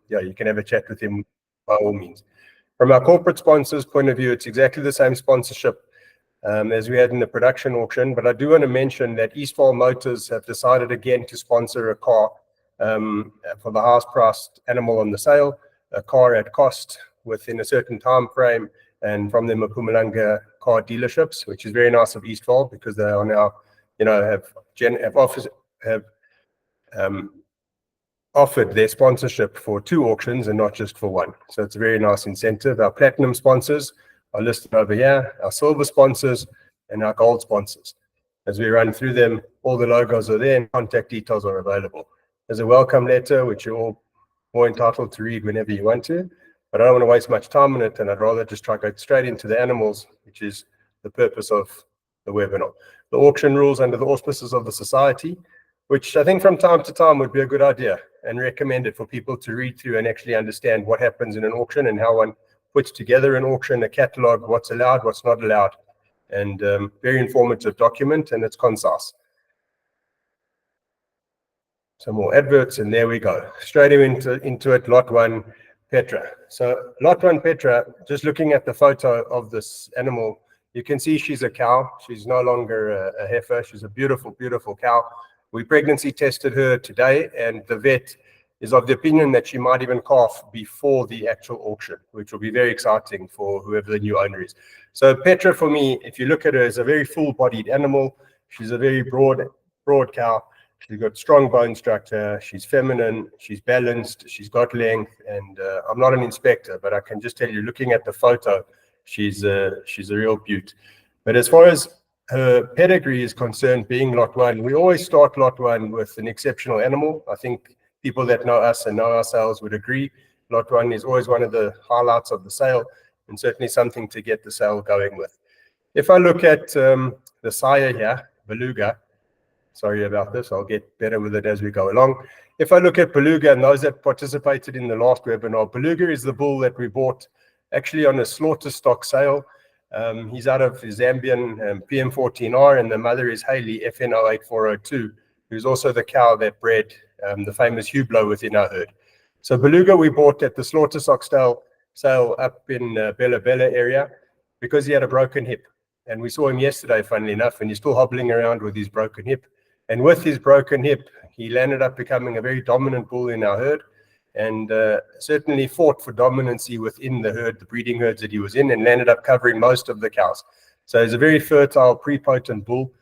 yeah, you can have a chat with him by all means. From our corporate sponsors point of view, it's exactly the same sponsorship as we had in the production auction, but I do want to mention that Eastval Motors have decided again to sponsor a car for the highest priced animal on the sale, a car at cost within a certain time frame, and from the Mpumalanga car dealerships, which is very nice of Eastval because they are now, have offered their sponsorship for 2 auctions and not just for 1. So it's a very nice incentive. Our platinum sponsors are listed over here, our silver sponsors and our gold sponsors. As we run through them, all the logos are there and contact details are available. There's a welcome letter, which you're all more entitled to read whenever you want to, but I don't want to waste much time on it, and I'd rather just try to go straight into the animals, which is the purpose of the webinar. The auction rules under the auspices of the society, which I think from time to time would be a good idea and recommended for people to read through and actually understand what happens in an auction and how one puts together an auction, a catalog, what's allowed, what's not allowed, and very informative document, and it's concise. Some more adverts, and there we go. Straight into it, lot 1, Petra. So lot 1, Petra, just looking at the photo of this animal, you can see she's a cow. She's no longer a heifer. She's a beautiful, beautiful cow. We pregnancy tested her today, and the vet is of the opinion that she might even calf before the actual auction, which will be very exciting for whoever the new owner is. So Petra, for me, if you look at her, is a very full-bodied animal. She's a very broad cow. She's got strong bone structure. She's feminine. She's balanced. She's got length. And I'm not an inspector, but I can just tell you, looking at the photo, she's a real beaut. But as far as her pedigree is concerned, being lot 1, we always start lot 1 with an exceptional animal. I think people that know us and know ourselves would agree. Lot 1 is always one of the highlights of the sale, and certainly something to get the sale going with. If I look at the sire here, Beluga, sorry about this, I'll get better with it as we go along. If I look at Beluga, and those that participated in the last webinar, Beluga is the bull that we bought actually on a slaughter stock sale. He's out of Zambian PM14R, and the mother is Haley FN08402, who's also the cow that bred the famous Hublot within our herd. So Beluga we bought at the slaughter stock sale up in Bella Bella area because he had a broken hip. And we saw him yesterday, funnily enough, and he's still hobbling around with his broken hip. And with his broken hip, he landed up becoming a very dominant bull in our herd, and certainly fought for dominancy within the herd, the breeding herds that he was in, and landed up covering most of the cows. So he's a very fertile, prepotent bull.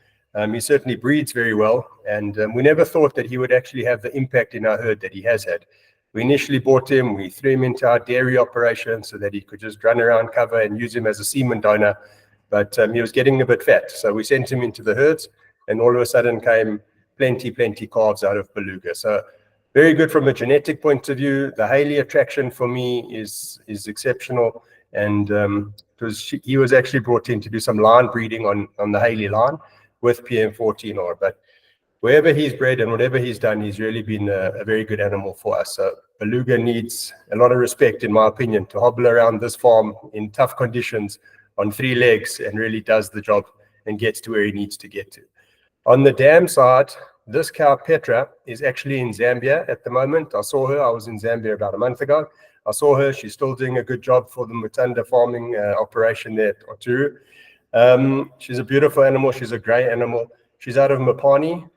He certainly breeds very well, and we never thought that he would actually have the impact in our herd that he has had. We initially bought him, we threw him into our dairy operation so that he could just run around cover and use him as a semen donor, but he was getting a bit fat. So we sent him into the herds, and all of a sudden came plenty calves out of Beluga. So very good from a genetic point of view. The Haley attraction for me is exceptional, and he was actually brought in to do some line breeding on the Haley line with PM14R. But wherever he's bred and whatever he's done, he's really been a very good animal for us. So Beluga needs a lot of respect, in my opinion, to hobble around this farm in tough conditions on 3 legs and really does the job and gets to where he needs to get to. On the dam side, this cow Petra is actually in Zambia at the moment. I saw her. I was in Zambia about a month ago. I saw her. She's still doing a good job for the Mutanda farming operation there at Oturu. She's a beautiful animal. She's a grey animal. She's out of Mopani,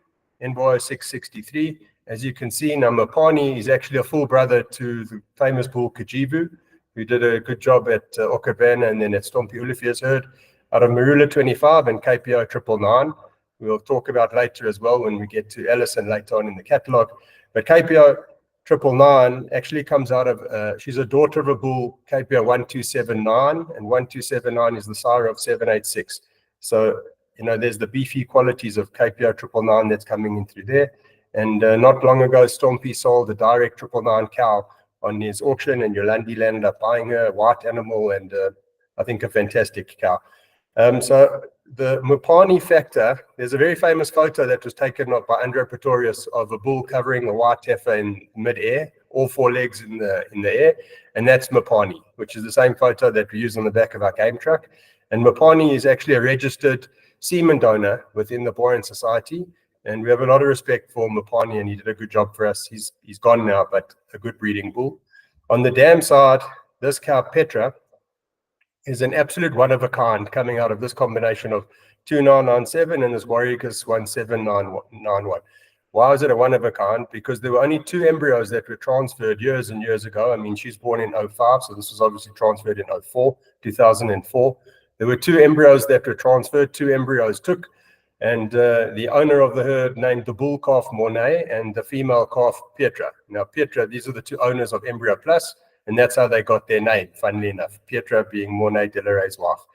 NBO 663. As you can see, now Mopani is actually a full brother to the famous bull Kajivu, who did a good job at Okabana and then at Stompie Olivia's herd, out of Marula 25 and KPO 999. We'll talk about later as well when we get to Ellison later on in the catalogue. But KPO 999 actually comes out of, she's a daughter of a bull, KPO 1279, and 1279 is the sire of 786. So, you know, there's the beefy qualities of KPO 999 that's coming in through there. And not long ago, Stompie sold a direct 999 cow on his auction, and Yolandi landed up buying her, a white animal, and I think a fantastic cow. So the Mopani factor, there's a very famous photo that was taken by Andrea Pretorius of a bull covering a white heifer in mid-air, all 4 legs in the air, and that's Mopani, which is the same photo that we use on the back of our game truck. And Mopani is actually a registered semen donor within the Borean Society, and we have a lot of respect for Mopani, and he did a good job for us. He's gone now, but a good breeding bull. On the dam side, this cow Petra is an absolute one of a kind, coming out of this combination of 2997 and this Warwick's 17991. Why is it a one of a kind? Because there were only 2 embryos that were transferred years and years ago. I mean, she's born in 05, so this was obviously transferred in 2004. There were 2 embryos that were transferred, 2 embryos took, and the owner of the herd named the bull calf Mornay and the female calf Petra. Now, Petra, these are the 2 owners of Embryo Plus, and that's how they got their name, funnily enough. Petra being Mornay Delaray's wife.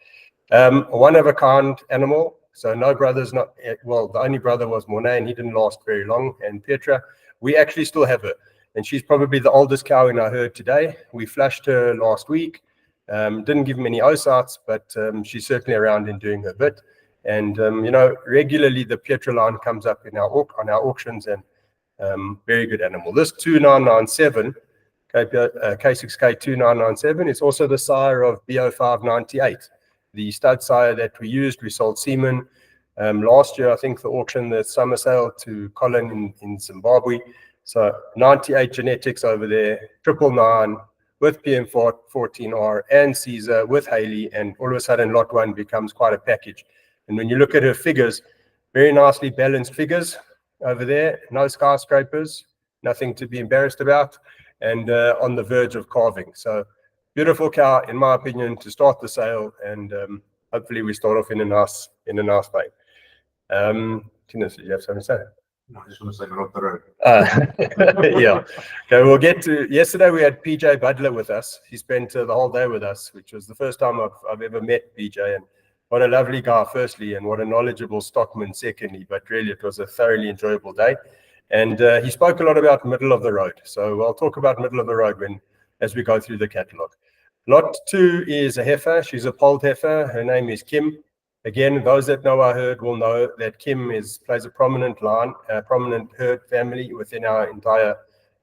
One of a kind animal. So no brothers, well, the only brother was Mornay, and he didn't last very long. And Petra, we actually still have her, and she's probably the oldest cow in our herd today. We flushed her last week. Didn't give many oocytes, but she's certainly around and doing her bit. And regularly the Petra line comes up on our auctions, and very good animal. This 2997, K6K 2997, is also the sire of BO598. The stud sire that we used. We sold Simeon last year, I think, the auction, the summer sale to Colin in Zimbabwe. So 98 genetics over there, 999 with PM14R and Caesar with Haley, and all of a sudden lot 1 becomes quite a package. And when you look at her figures, very nicely balanced figures over there, no skyscrapers, nothing to be embarrassed about, and on the verge of calving. So beautiful cow, in my opinion, to start the sale, and hopefully we start off in a nice vein. Tinus, did you have something to say? No, I just want to say we're off the road. Yeah. Okay, we'll get to. Yesterday we had PJ Butler with us. He spent the whole day with us, which was the first time I've ever met PJ, and what a lovely guy, firstly, and what a knowledgeable stockman, secondly. But really, it was a thoroughly enjoyable day, and he spoke a lot about middle of the road. So I'll talk about middle of the road as we go through the catalogue. Lot 2 is a heifer. She's a polled heifer. Her name is Kim. Again, those that know our herd will know that Kim plays a prominent herd family within our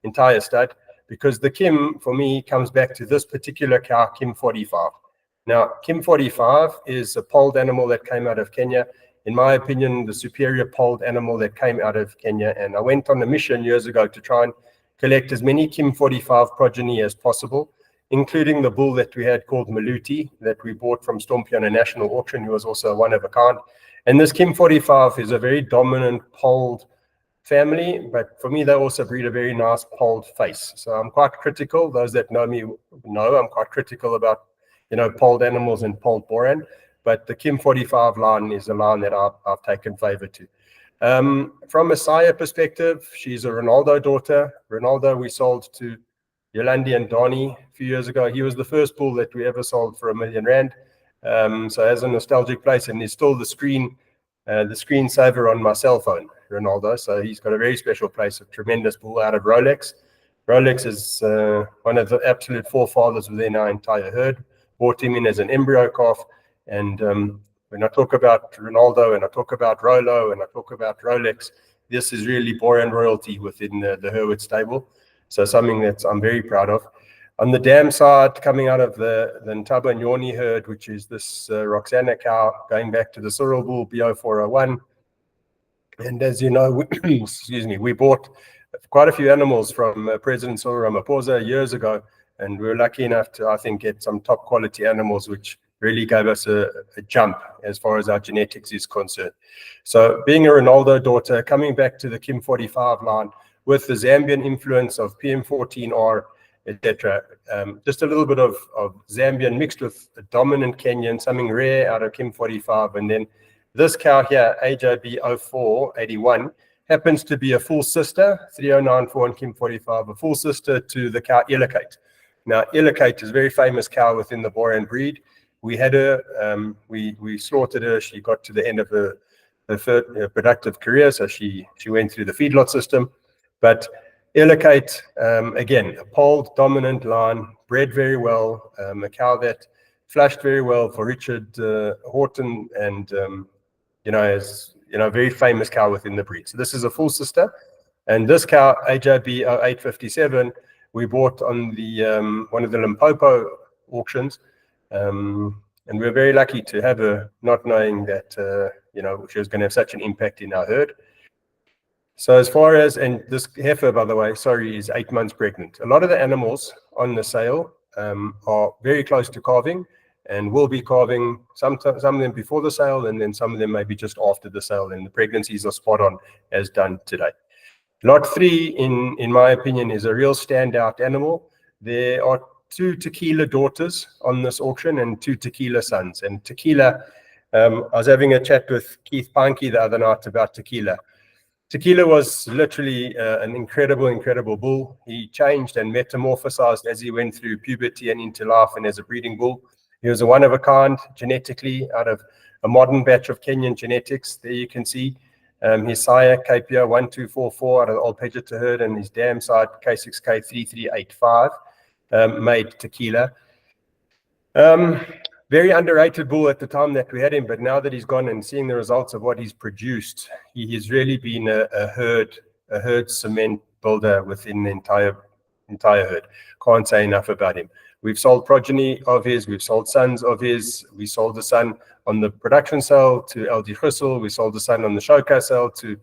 entire stud, because the Kim, for me, comes back to this particular cow, Kim 45. Now, Kim 45 is a polled animal that came out of Kenya. In my opinion, the superior polled animal that came out of Kenya. And I went on a mission years ago to try and collect as many Kim 45 progeny as possible, including the bull that we had called Maluti that we bought from Stompie on a national auction. He was also one of a kind. And this Kim 45 is a very dominant polled family, but for me, they also breed a very nice polled face. So I'm quite critical. Those that know me know I'm quite critical about, polled animals and polled boran. But the Kim 45 line is a line that I've taken favor to. From a sire perspective, she's a Ronaldo daughter. Ronaldo we sold to Yolandi and Donnie a few years ago. He was the first bull that we ever sold for R1 million. So has a nostalgic place, and he's still the screensaver on my cell phone, Ronaldo. So he's got a very special place, a tremendous bull out of Rolex. Rolex is one of the absolute forefathers within our entire herd. Bought him in as an embryo calf. And when I talk about Ronaldo, and I talk about Rolo, and I talk about Rolex, this is really boran royalty within the Hurwitz stable. So something that I'm very proud of. On the dam side, coming out of the Ntaba Nyoni herd, which is this Roxana cow, going back to the Cyril bull, BO401. And as you know, we bought quite a few animals from President Cyril Ramaphosa years ago, and we were lucky enough to, I think, get some top quality animals, which really gave us a jump as far as our genetics is concerned. So being a Ronaldo daughter, coming back to the Kim 45 line, with the Zambian influence of PM14R, etc. Just a little bit of Zambian mixed with a dominant Kenyan, something rare out of Kim 45. And then this cow here, AJB0481, happens to be a full sister, 3094 and Kim 45, a full sister to the cow Illocate. Now, Illocate is a very famous cow within the boran breed. We had her, we slaughtered her. She got to the end of her productive career, so she went through the feedlot system. But Illocate, again, a polled dominant line, bred very well, a cow that flashed very well for Richard Horton, and is a very famous cow within the breed. So this is a full sister, and this cow AJB 0857 we bought on the one of the Limpopo auctions, and we were very lucky to have her, not knowing that she was going to have such an impact in our herd. So as far as, and this heifer, by the way, sorry, is 8 months pregnant. A lot of the animals on the sale are very close to calving and will be calving, some of them before the sale, and then some of them maybe just after the sale, and the pregnancies are spot on as done today. Lot 3, in my opinion, is a real standout animal. There are 2 tequila daughters on this auction and 2 tequila sons. And tequila, I was having a chat with Keith Pankey the other night about tequila. Tequila was literally an incredible bull. He changed and metamorphosized as he went through puberty and into life and as a breeding bull. He was a one of a kind genetically out of a modern batch of Kenyan genetics. There you can see his sire KPO 1244 out of the old Pedgeta herd, and his dam side K6K 3385 made tequila. Very underrated bull at the time that we had him, but now that he's gone and seeing the results of what he's produced, he has really been a herd cement builder within the entire herd. Can't say enough about him. We've sold progeny of his, we've sold sons of his. We sold the son on the production sale to LG Chrysal. We sold the son on the showcase sale to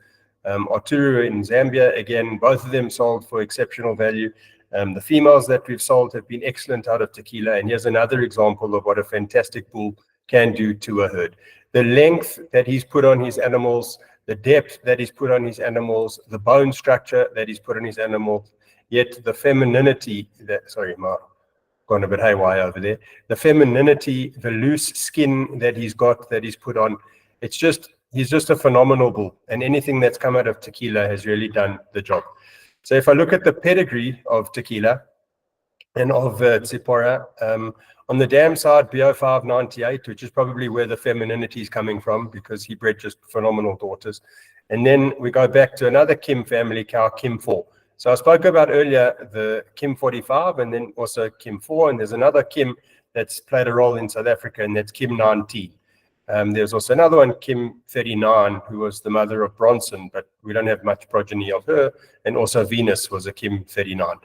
Arturu in Zambia. Again, both of them sold for exceptional value. The females that we've sold have been excellent out of tequila, and here's another example of what a fantastic bull can do to a herd. The length that he's put on his animals, the depth that he's put on his animals, the bone structure that he's put on his animals, yet the femininity that, sorry, gone a bit haywire over there, the femininity, the loose skin that he's got, that he's put on, he's just a phenomenal bull, and anything that's come out of tequila has really done the job. So if I look at the pedigree of tequila and of Tsipora, on the dam side, BO598, which is probably where the femininity is coming from because he bred just phenomenal daughters. And then we go back to another Kim family cow, Kim 4. So I spoke about earlier the Kim 45 and then also Kim 4, and there's another Kim that's played a role in South Africa, and that's Kim 19. There's also another one, Kim 39, who was the mother of Bronson, but we don't have much progeny of her. And also Venus was a Kim 39.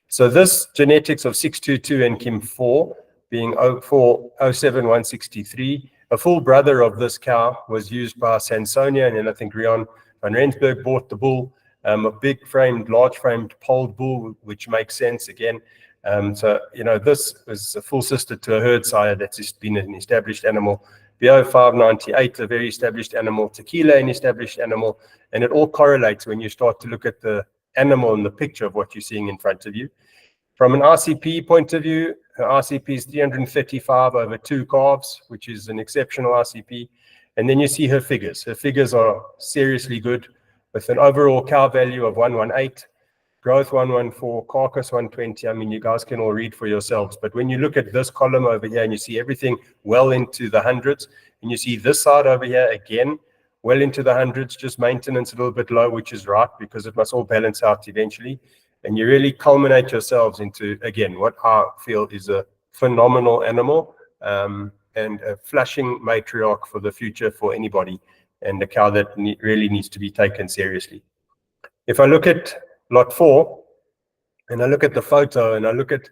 So this genetics of 622 and Kim 4 being 0707163, a full brother of this cow was used by Sansonia, and then I think Rion van Rensburg bought the bull, a big framed, large framed polled bull, which makes sense again. So, you know, this is a full sister to a herd sire that's just been an established animal. BO598, a very established animal, tequila, an established animal, and it all correlates when you start to look at the animal and the picture of what you're seeing in front of you. From an RCP point of view, her RCP is 335 over 2 calves, which is an exceptional RCP. And then you see her figures. Her figures are seriously good, with an overall cow value of 118, growth 114, carcass 120. I mean, you guys can all read for yourselves. But when you look at this column over here and you see everything well into the hundreds, and you see this side over here again, well into the hundreds, just maintenance a little bit low, which is right because it must all balance out eventually. And you really culminate yourselves into, again, what I feel is a phenomenal animal and a flashing matriarch for the future for anybody, and a cow that really needs to be taken seriously. If I look at lot 4, and I look at the photo, and I look at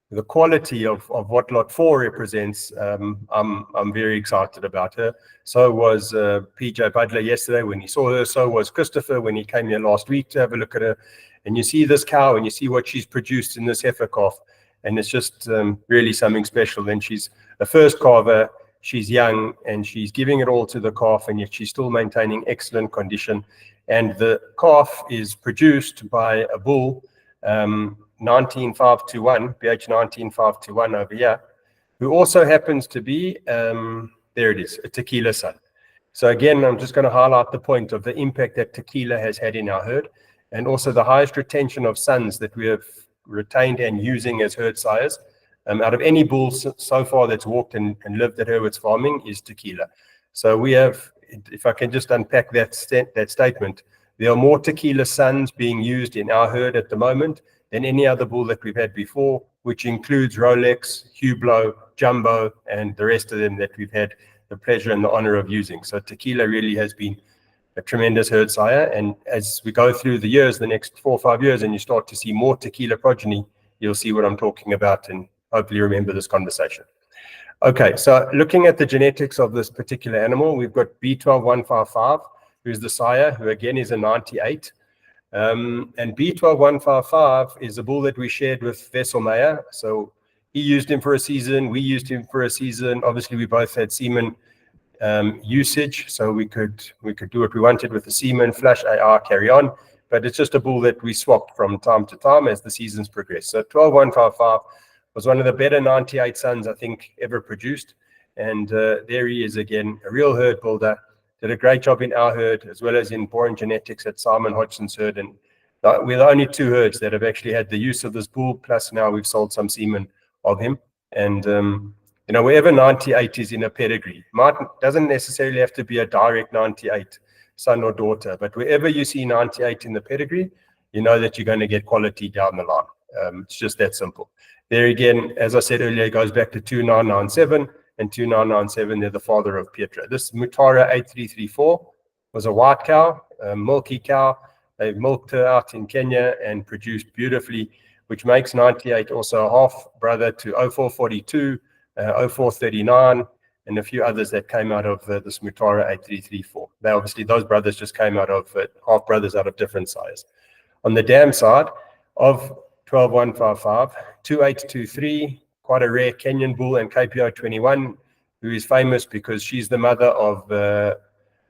the quality of what lot 4 represents, I'm very excited about her. So was PJ Butler yesterday when he saw her. So was Christopher when he came here last week to have a look at her. And you see this cow, and you see what she's produced in this heifer calf, and it's just really something special. And she's a first calver. She's young, and she's giving it all to the calf, and yet she's still maintaining excellent condition. And the calf is produced by a bull, 19521, BH 19521 over here, who also happens to be, there it is, a tequila son. So again, I'm just going to highlight the point of the impact that tequila has had in our herd, and also the highest retention of sons that we have retained and using as herd sires. Out of any bull so far that's walked and lived at Hurwitz farming is tequila. So we have, if I can just unpack that statement, there are more tequila sons being used in our herd at the moment than any other bull that we've had before, which includes Rolex, Hublot, Jumbo, and the rest of them that we've had the pleasure and the honor of using. So tequila really has been a tremendous herd sire. And as we go through the years, the next 4 or 5 years, and you start to see more tequila progeny, you'll see what I'm talking about and hopefully remember this conversation. Okay, so looking at the genetics of this particular animal, we've got B12155. who's the sire, who again is a 98. And B12155 is a bull that we shared with Wesselmeyer. So he used him for a season, we used him for a season. Obviously, we both had Simeon usage, so we could do what we wanted with the Simeon, flash AR, carry on. But it's just a bull that we swapped from time to time as the seasons progress. So 12155 was one of the better 98 sons I think ever produced. And there he is again, a real herd builder. Did a great job in our herd as well as in Boring Genetics at Simon Hodgson's herd. And we're the only 2 herds that have actually had the use of this bull. Plus now we've sold some semen of him. And you know, wherever 98 is in a pedigree, doesn't necessarily have to be a direct 98 son or daughter, but wherever you see 98 in the pedigree, you know that you're going to get quality down the line. It's just that simple. There again, as I said earlier, it goes back to 2997, and 2997, they're the father of Petra. This Mutara 8334 was a white cow, a milky cow. They milked her out in Kenya and produced beautifully, which makes 98 also a half brother to 0442, 0439, and a few others that came out of this Mutara 8334. They obviously, those brothers just came out of half brothers out of different size. On the dam side of 12155, 2823, quite a rare Kenyan bull, and KPO 21, who is famous because she's the mother of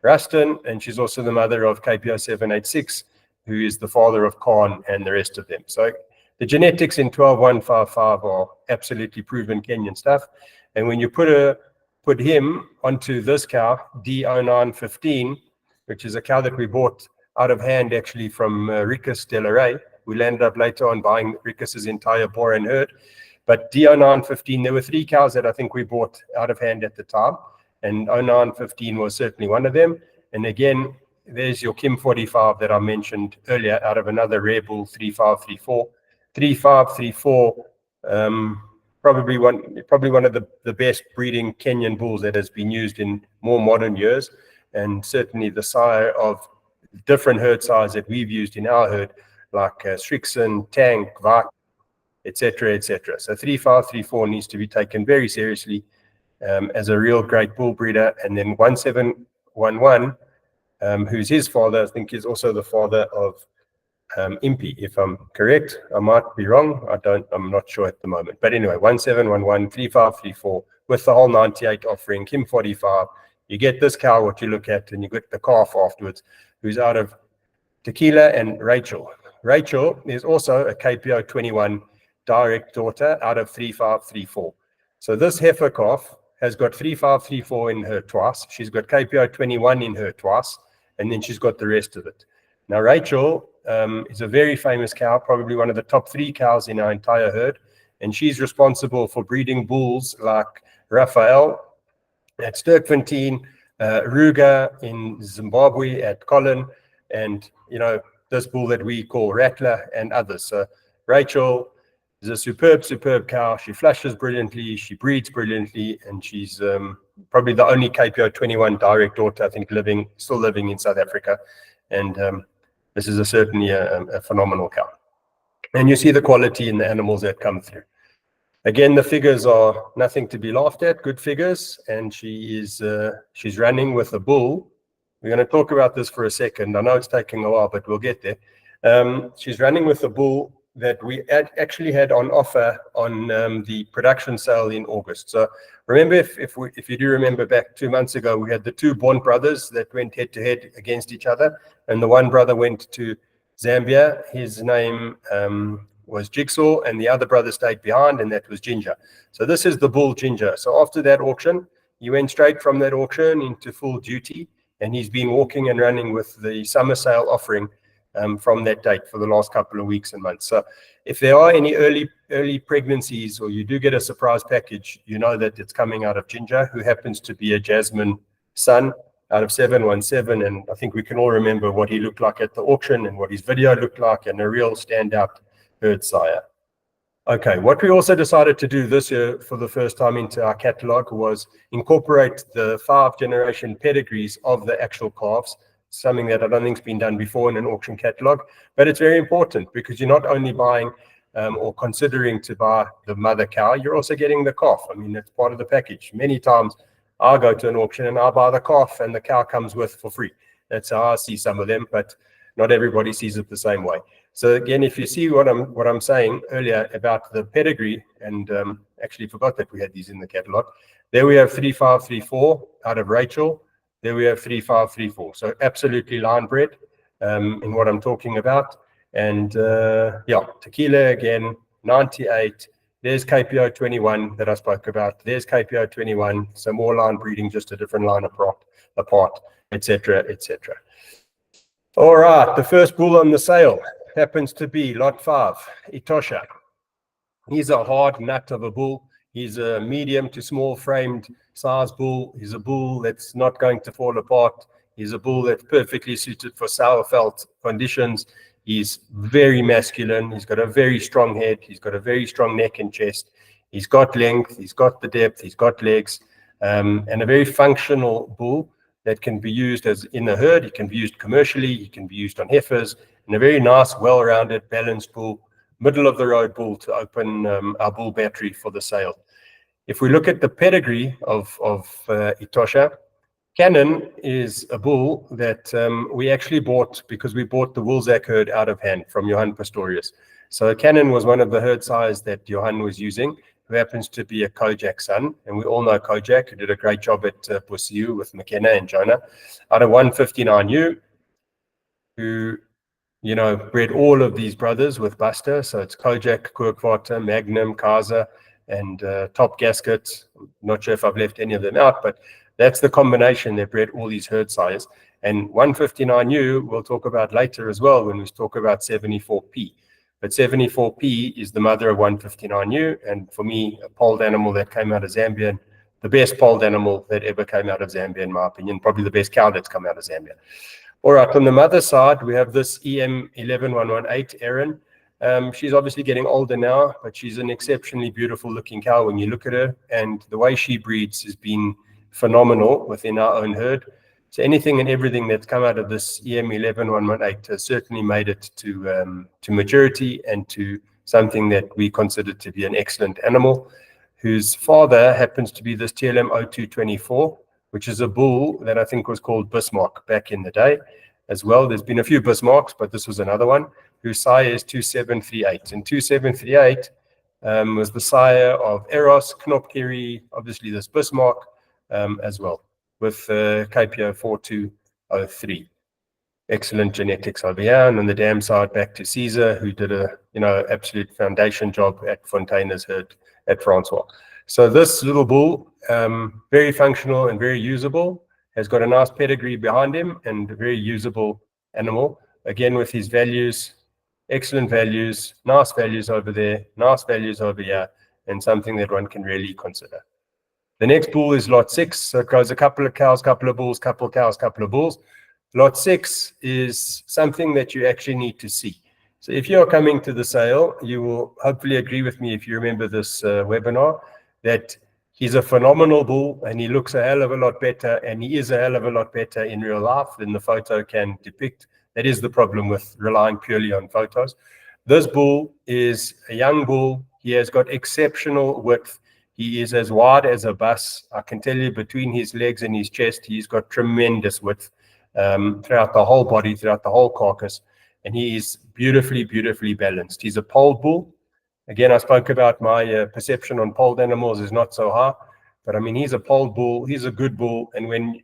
Rustin, and she's also the mother of KPO 786, who is the father of Khan and the rest of them. So the genetics in 12155 are absolutely proven Kenyan stuff. And when you put him onto this cow, D0915, which is a cow that we bought out of hand actually from Ricus de la Rey. We landed up later on buying Ricus's entire boar and herd. But D0915, there were 3 cows that I think we bought out of hand at the time. And 0915 was certainly one of them. And again, there's your Kim 45 that I mentioned earlier out of another rare bull, 3534. 3534, probably one of the best breeding Kenyan bulls that has been used in more modern years, and certainly the sire of different herd size that we've used in our herd, like Strixon, Tank, Vak, etc., etc. So 3534 needs to be taken very seriously as a real great bull breeder. And then 1711, who's his father, I think is also the father of Impy, if I'm correct. I might be wrong. I'm not sure at the moment. But anyway, 1711, 3534, with the whole 98 offering, Kim 45. You get this cow, what you look at, and you get the calf afterwards, who's out of Tequila and Rachel. Rachel is also a KPO 21 direct daughter out of 3534. So this heifer calf has got 3534 in her twice. She's got KPO 21 in her twice, and then she's got the rest of it. Now, Rachel is a very famous cow, probably one of the top 3 cows in our entire herd, and she's responsible for breeding bulls like Raphael at Sterkfontein, Ruga in Zimbabwe at Colin, and, you know, this bull that we call Rattler and others. So Rachel is a superb cow. She flashes brilliantly, she breeds brilliantly, and she's probably the only KPO 21 direct daughter, I think, still living in South Africa. And this is certainly a phenomenal cow. And you see the quality in the animals that come through. Again, the figures are nothing to be laughed at, good figures, and she's running with a bull. We're going to talk about this for a second. I know it's taking a while, but we'll get there. She's running with a bull that we actually had on offer on the production sale in August. So remember, if you do remember back 2 months ago, we had the 2 Bond brothers that went head to head against each other, and the one brother went to Zambia. His name was Jigsaw, and the other brother stayed behind, and that was Ginger. So this is the bull Ginger. So after that auction, he went straight from that auction into full duty, and he's been walking and running with the summer sale offering from that date for the last couple of weeks and months. So if there are any early pregnancies, or you do get a surprise package, you know that it's coming out of Ginger, who happens to be a Jasmine son out of 717. And I think we can all remember what he looked like at the auction and what his video looked like, and a real standout herd sire. Okay, what we also decided to do this year for the first time into our catalog was incorporate the 5-generation pedigrees of the actual calves, something that I don't think's been done before in an auction catalog. But it's very important because you're not only buying or considering to buy the mother cow, you're also getting the calf. I mean, it's part of the package. Many times I go to an auction and I buy the calf and the cow comes with for free. That's how I see some of them, but not everybody sees it the same way. So again, if you see what I'm saying earlier about the pedigree, and actually forgot that we had these in the catalog. There we have 3534 out of Rachel. There we have 3534. So absolutely line bred in what I'm talking about. And yeah, tequila again, 98. There's KPO 21 that I spoke about. There's KPO 21. So more line breeding, just a different line apart, etc., etc. All right, the first bull on the sale happens to be lot 5, Etosha. He's a hard nut of a bull. He's a medium to small framed size bull. He's a bull that's not going to fall apart. He's a bull that's perfectly suited for sour-felt conditions. He's very masculine. He's got a very strong head. He's got a very strong neck and chest. He's got length. He's got the depth. He's got legs, and a very functional bull that can be used as in a herd. It can be used commercially. It can be used on heifers, and a very nice, well-rounded, balanced bull, middle of the road bull to open our bull battery for the sale. If we look at the pedigree of Etosha, Cannon is a bull that we actually bought because we bought the Woolsack herd out of hand from Johan Pastorius. So Cannon was one of the herd sires that Johan was using, who happens to be a Kojak son. And we all know Kojak, who did a great job at Pusiu with McKenna and Jonah, out of 159U, who, you know, bred all of these brothers with Buster. So it's Kojak, Kurkwater, Magnum, Kaza, and Top Gasket. I'm not sure if I've left any of them out, but that's the combination that bred all these herd sires. And 159U we'll talk about later as well when we talk about 74P. But 74P is the mother of 159U, and for me, a polled animal that came out of Zambia, the best polled animal that ever came out of Zambia, in my opinion, probably the best cow that's come out of Zambia. All right, on the mother side, we have this EM 11118, Erin. She's obviously getting older now, but she's an exceptionally beautiful looking cow when you look at her, and the way she breeds has been phenomenal within our own herd. So anything and everything that's come out of this EM 11118 has certainly made it to maturity and to something that we consider to be an excellent animal, whose father happens to be this TLM 0224, which is a bull that I think was called Bismarck back in the day as well. There's been a few Bismarcks, but this was another one, whose sire is 2738. And 2738 was the sire of Eros, Knopkiri, obviously this Bismarck, as well, with KPO 4203. Excellent genetics over here. And on the dam side, back to Caesar, who did a absolute foundation job at Fontaine's herd at Francois. So this little bull, very functional and very usable, has got a nice pedigree behind him and a very usable animal. Again, with his values, excellent values, nice values over there, nice values over here, and something that one can really consider. The next bull is lot 6. So it goes a couple of cows, couple of bulls, couple of cows, couple of bulls. Lot 6 is something that you actually need to see. So if you're coming to the sale, you will hopefully agree with me, if you remember this webinar, that he's a phenomenal bull and he looks a hell of a lot better, and he is a hell of a lot better in real life than the photo can depict. That is the problem with relying purely on photos. This bull is a young bull. He has got exceptional width. He is as wide as a bus. I can tell you, between his legs and his chest, he's got tremendous width throughout the whole body, throughout the whole carcass. And he is beautifully, beautifully balanced. He's a polled bull. Again, I spoke about my perception on polled animals is not so high. But I mean, he's a polled bull. He's a good bull. And when,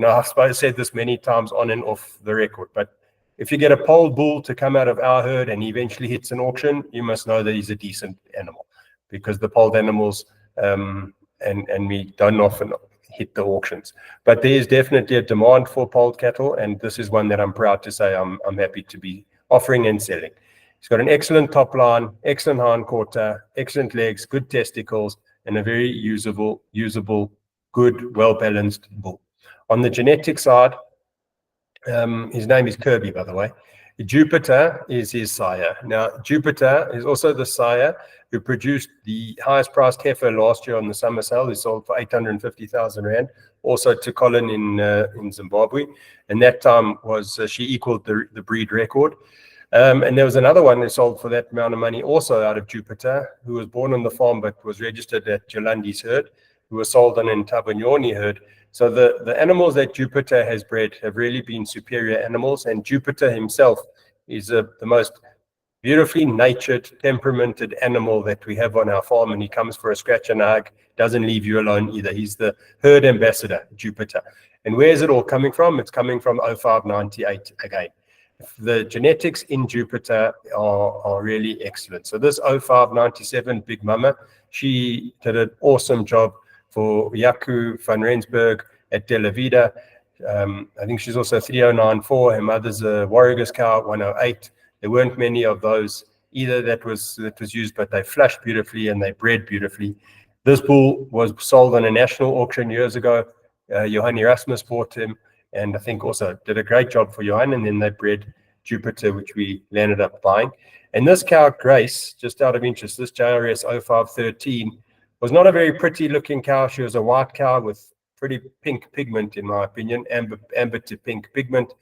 I've said this many times on and off the record, but if you get a polled bull to come out of our herd and he eventually hits an auction, you must know that he's a decent animal. Because the polled animals and we don't often hit the auctions. But there is definitely a demand for polled cattle, and this is one that I'm proud to say I'm happy to be offering and selling. He's got an excellent top line, excellent hind quarter, excellent legs, good testicles, and a very usable, good, well-balanced bull. On the genetic side, his name is Kirby, by the way. Jupiter is his sire. Now, Jupiter is also the sire who produced the highest priced heifer last year on the summer sale. He sold for 850,000 Rand, also to Colin in Zimbabwe. And that time was, she equaled the breed record. And there was another one that sold for that amount of money also out of Jupiter, who was born on the farm but was registered at Jolandi's herd. who were sold on an Tabunyoni herd. So the animals that Jupiter has bred have really been superior animals, and Jupiter himself is the most beautifully natured, temperamented animal that we have on our farm, and he comes for a scratch and a hug, doesn't leave you alone either. He's the herd ambassador, Jupiter. And where is it all coming from? It's coming from 0598 again. The genetics in Jupiter are really excellent. So this 0597 Big Mama, she did an awesome job for Jaco van Rensburg at De La Vida. I think she's also 3094. Her mother's a Warrigus cow, 108. There weren't many of those either that was used, but they flushed beautifully and they bred beautifully. This bull was sold on a national auction years ago. Johan Erasmus bought him, and I think also did a great job for Johan, and then they bred Jupiter, which we landed up buying. And this cow, Grace, just out of interest, this JRS 0513, was not a very pretty looking cow. She was a white cow with pretty pink pigment, in my opinion, amber to pink pigment.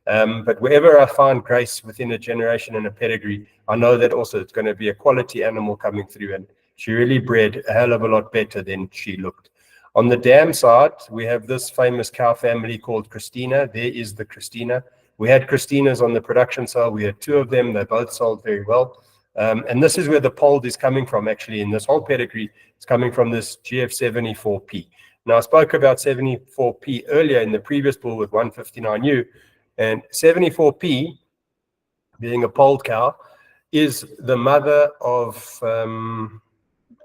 But wherever I find Grace within a generation and a pedigree, I know that also it's going to be a quality animal coming through, and she really bred a hell of a lot better than she looked. On the dam side, we have this famous cow family called Christina. There is the Christina. We had Christinas on the production sale. We had two of them. They both sold very well. And this is where the polled is coming from, actually, in this whole pedigree. It's coming from this GF74P. Now, I spoke about 74P earlier in the previous bull with 159U, and 74P, being a polled cow, is the mother of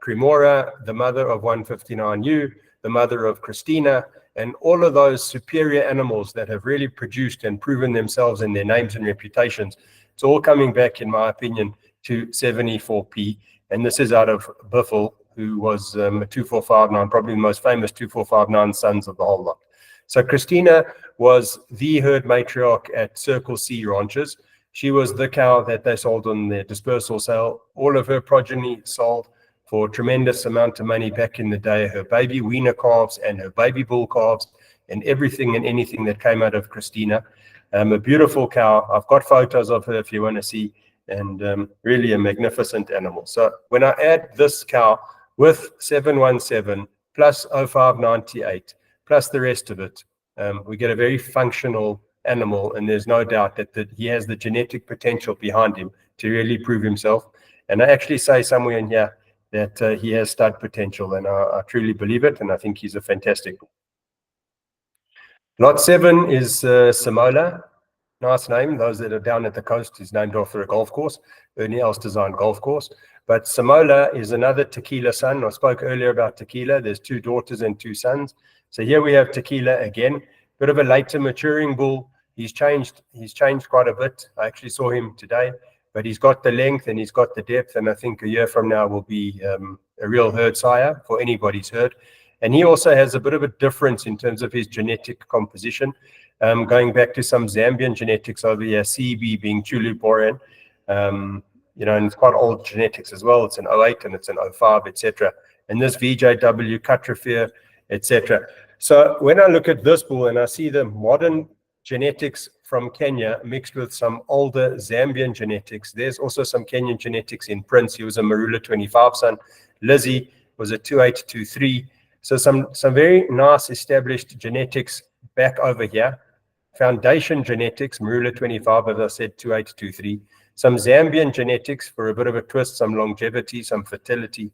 Cremora, the mother of 159U, the mother of Christina, and all of those superior animals that have really produced and proven themselves in their names and reputations. It's all coming back, in my opinion, to 74P, and this is out of Buffel, who was a 2459, probably the most famous 2459 sons of the whole lot. So Christina was the herd matriarch at Circle C Ranches. She was the cow that they sold on their dispersal sale. All of her progeny sold for a tremendous amount of money back in the day. Her baby weaner calves and her baby bull calves and everything and anything that came out of Christina. A beautiful cow. I've got photos of her if you want to see, and really a magnificent animal. So when I add this cow with 717 plus 0598 plus the rest of it, we get a very functional animal, and there's no doubt that he has the genetic potential behind him to really prove himself. And I actually say somewhere in here that he has stud potential, and I truly believe it, and I think he's a fantastic. Lot 7 is Samola. Nice name. Those that are down at the coast is named after a golf course, Ernie Els designed golf course. But Samola is another Tequila son. I spoke earlier about Tequila. There's 2 daughters and 2 sons. So here we have Tequila again, bit of a later maturing bull. He's changed quite a bit. I actually saw him today, but he's got the length and he's got the depth, and I think a year from now will be a real herd sire for anybody's herd. And he also has a bit of a difference in terms of his genetic composition, going back to some Zambian genetics over here, CB being Chulu Boran, you know, and it's quite old genetics as well. It's an 08 and it's an 05, etc. And this VJW, Cutrafir, etc. So when I look at this bull and I see the modern genetics from Kenya mixed with some older Zambian genetics, there's also some Kenyan genetics in Prince. He was a Marula 25 son. Lizzie was a 2823. So some very nice established genetics back over here. Foundation genetics, Marula 25, as I said, 2823. Some Zambian genetics for a bit of a twist, some longevity, some fertility,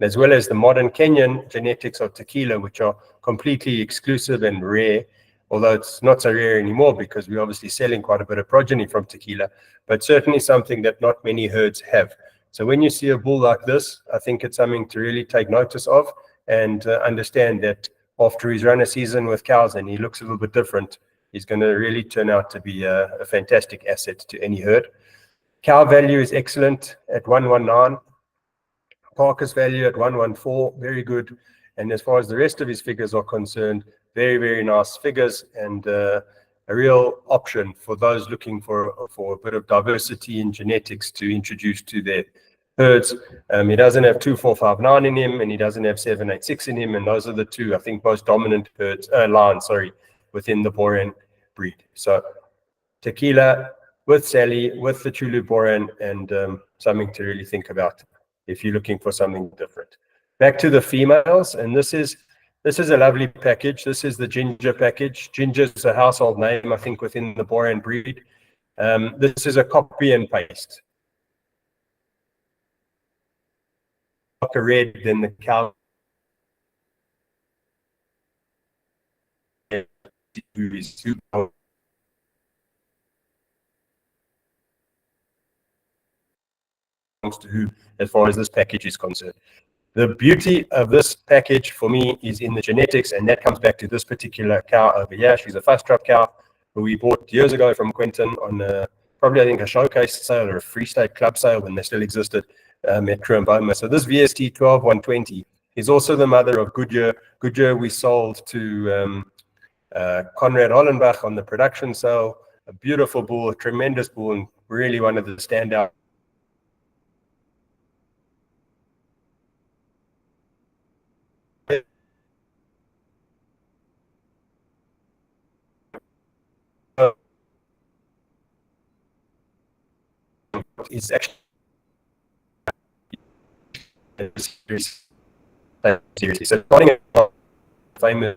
as well as the modern Kenyan genetics of Tequila, which are completely exclusive and rare, although it's not so rare anymore because we're obviously selling quite a bit of progeny from Tequila, but certainly something that not many herds have. So when you see a bull like this, I think it's something to really take notice of and understand that after he's run a season with cows and he looks a little bit different, he's going to really turn out to be a fantastic asset to any herd. Cow value is excellent at 119. Carcass value at 114, very good. And as far as the rest of his figures are concerned, very, very nice figures, and a real option for those looking for a bit of diversity in genetics to introduce to their herds. He doesn't have 2459 in him, and he doesn't have 786 in him, and those are the 2, I think, most dominant herds, lines, within the Boran breed. So Tequila with Sally, with the Chulu Boran, and something to really think about if you're looking for something different. Back to the females, and this is This is a lovely package. This is the ginger package. Ginger is a household name, I think, within the Boran breed. This is a copy and paste. Darker red than the cow. Who is who belongs to who, as far as this package is concerned. The beauty of this package for me is in the genetics, and that comes back to this particular cow over here. She's a first drop cow who we bought years ago from Quentin on probably, I think, a showcase sale or a Free State club sale when they still existed at Krumboma. So this VST 12120 is also the mother of Goodyear. Goodyear we sold to Conrad Hollenbach on the production sale. A beautiful bull, a tremendous bull, and really one of the standout. Is actually seriously. So starting at famous,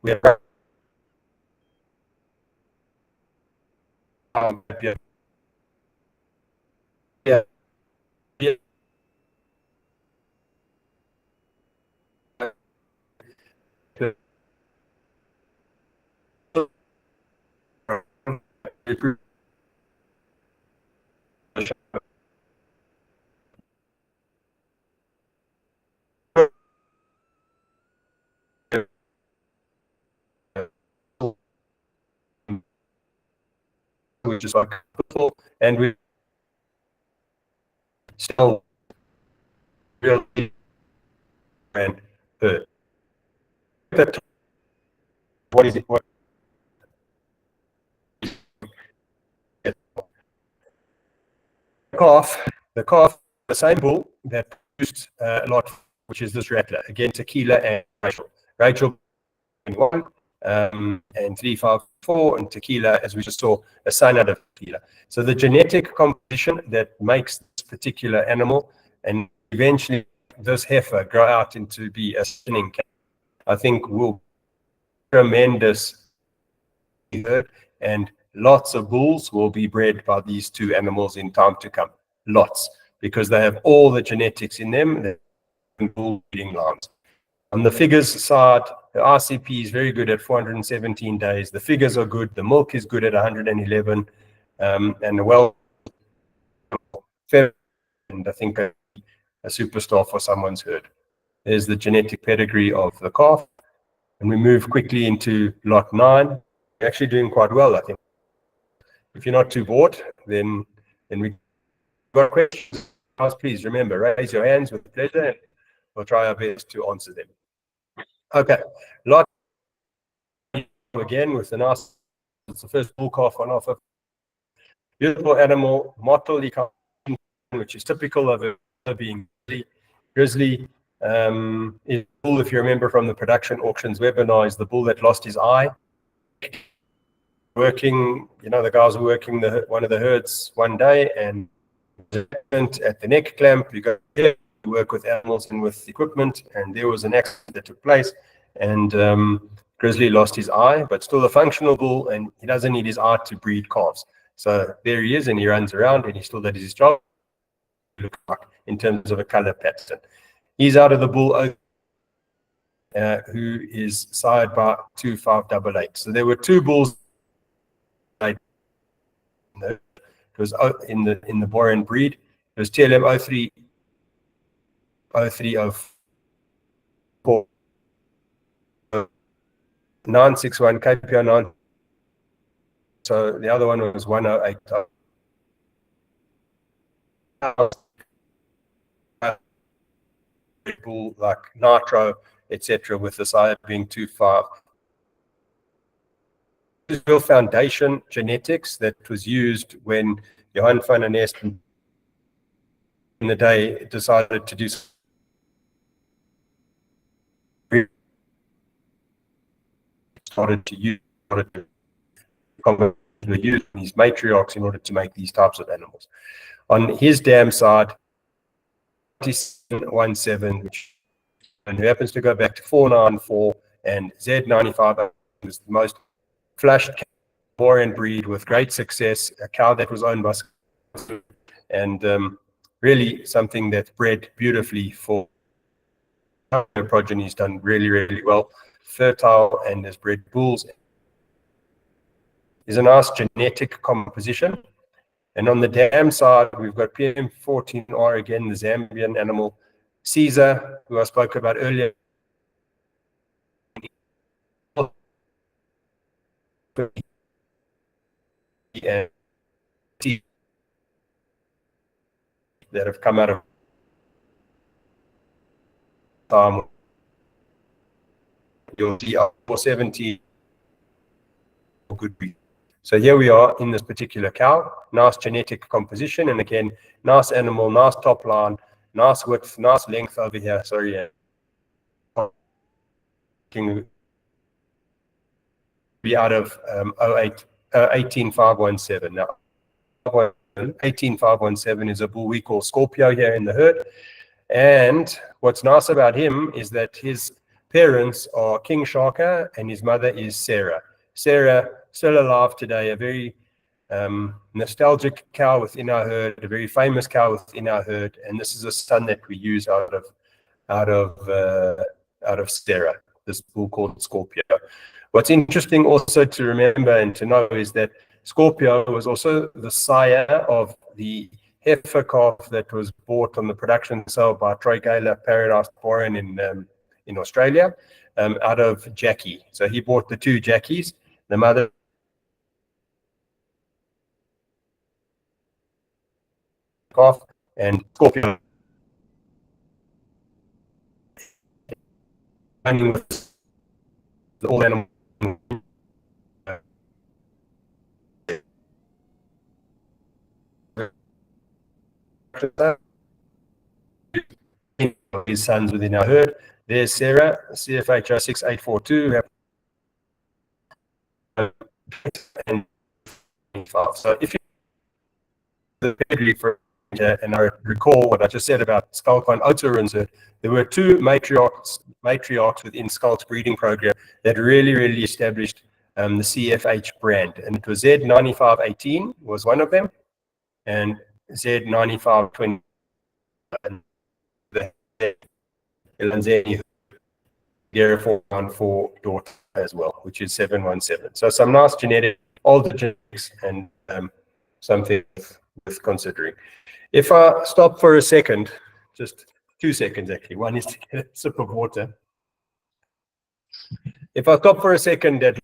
we have which is like football, and we still really and that what is it? What the calf, the same bull that produced a lot, which is this rattler again, Tequila and Rachel 1 and 354, and Tequila, as we just saw, a son out of Tequila. So the genetic composition that makes this particular animal, and eventually this heifer grow out into be a spinning cat, I think will be tremendous, and lots of bulls will be bred by these two animals in time to come. Lots, because they have all the genetics in them, the bull breeding lines. On the figures side, the RCP is very good at 417 days. The figures are good. The milk is good at 111, and well, and I think a superstar for someone's herd. There's the genetic pedigree of the calf, and we move quickly into lot 9. We're actually doing quite well, I think. If you're not too bored, then we got questions. Please remember, raise your hands with pleasure, and we'll try our best to answer them. Okay, lot again with the nice. It's the first bull calf on offer. Beautiful animal, mottled, which is typical of it being grizzly. Is bull, if you remember from the production auctions webinar, is the bull that lost his eye. Working, the guys were working one of the herds one day, and at the neck clamp, you go work with animals and with equipment, and there was an accident that took place, and Grizzly lost his eye, but still a functional bull, and he doesn't need his eye to breed calves. So there he is, and he runs around, and he still does his job. Look like in terms of a color pattern. He's out of the bull who is sired by 2588. So there were two bulls. It was in the Boran breed. It was TLM 0304 961 KPI 9. So the other one was 108. Bull like Nitro, etc., with the sire being 25. Real foundation genetics that was used when Johan van der Nest in the day decided to do started to use these matriarchs in order to make these types of animals. On his dam side, Z9717, which and who happens to go back to 494, and Z95 is the most flashed Borean breed with great success, a cow that was owned by and really something that's bred beautifully for progeny. Has done really well, fertile, and has bred bulls. Is a nice genetic composition. And on the dam side, we've got PM14R again, the Zambian animal, Caesar, who I spoke about earlier. And that have come out of your DR470 good breed. So here we are in this particular cow, nice genetic composition, and again, nice animal, nice top line, nice width, nice length over here. Sorry, be out of 18517. Now, 18517 is a bull we call Scorpio here in the herd. And what's nice about him is that his parents are King Shaka and his mother is Sarah. Sarah, still alive today, a very nostalgic cow within our herd, a very famous cow within our herd, and this is a son that we use out of Sarah, this bull called Scorpio. What's interesting also to remember and to know is that Scorpio was also the sire of the heifer calf that was bought on the production sale by Troy Gaylor Paradise Borean in Australia, out of Jackie. So he bought the two Jackies. The mother calf and Scorpio. All animals. His sons within our herd. There's Sarah, CFH 06842. And so if you the pedigree for and I recall what I just said about Skalkon Oterunzer, there were two matriarchs within Skalk's breeding program that really established the CFH brand, and it was Z9518 was one of them, and Z9520 and the Elanzani 414 daughter as well, which is 717. So some nice genetic, older genetics, and something worth considering. If I stop for a second, just 2 seconds actually, one is to get a sip of water. If I stop for a second, that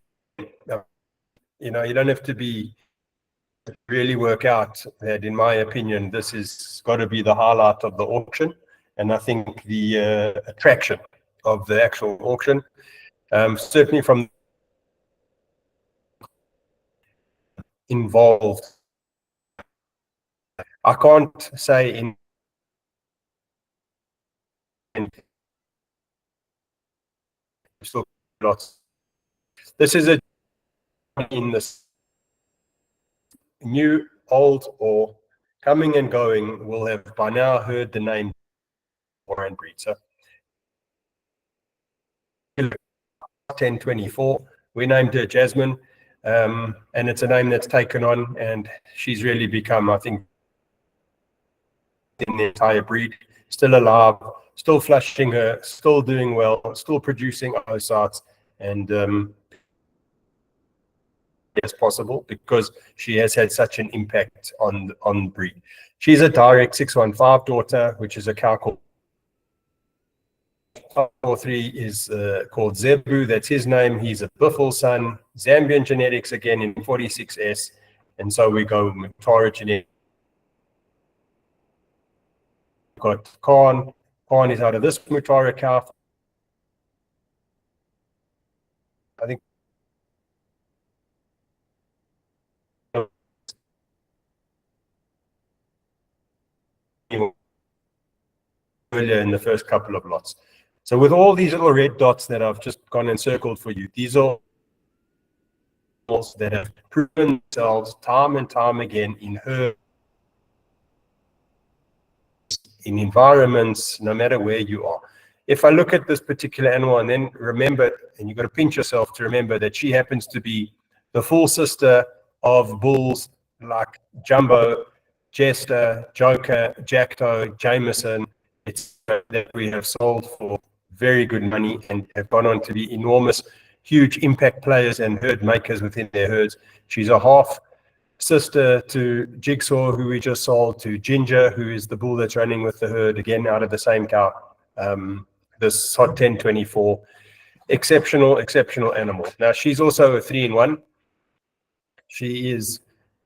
you don't have to really work out that, in my opinion, this is got to be the highlight of the auction, and I think the attraction of the actual auction, certainly from involved. I can't say in still lots. This is in this new, old, or coming and going will have by now heard the name Borean breed. So 1024, we named her Jasmine, and it's a name that's taken on, and she's really become, I think, in the entire breed, still alive, still flushing her, still doing well, still producing oocytes, and as possible because she has had such an impact on the breed. She's a direct 615 daughter, which is a cow called 543 is called Zebu. That's his name. He's a Buffalo son, Zambian genetics again in 46S, and so we go Mutara genetics. Got Khan. Khan is out of this Mutara calf. I think earlier in the first couple of lots. So with all these little red dots that I've just gone and circled for you, these are that have proven themselves time and time again in her in environments, no matter where you are. If I look at this particular animal and then remember, and you've got to pinch yourself to remember that she happens to be the full sister of bulls like Jumbo, Jester, Joker, Jackto, Jameson, etc., that we have sold for very good money and have gone on to be enormous, huge impact players and herd makers within their herds. She's a half sister to Jigsaw, who we just sold, to Ginger, who is the bull that's running with the herd, again out of the same cow. This Hot 1024, exceptional animal. Now she's also a 3-in-1. She is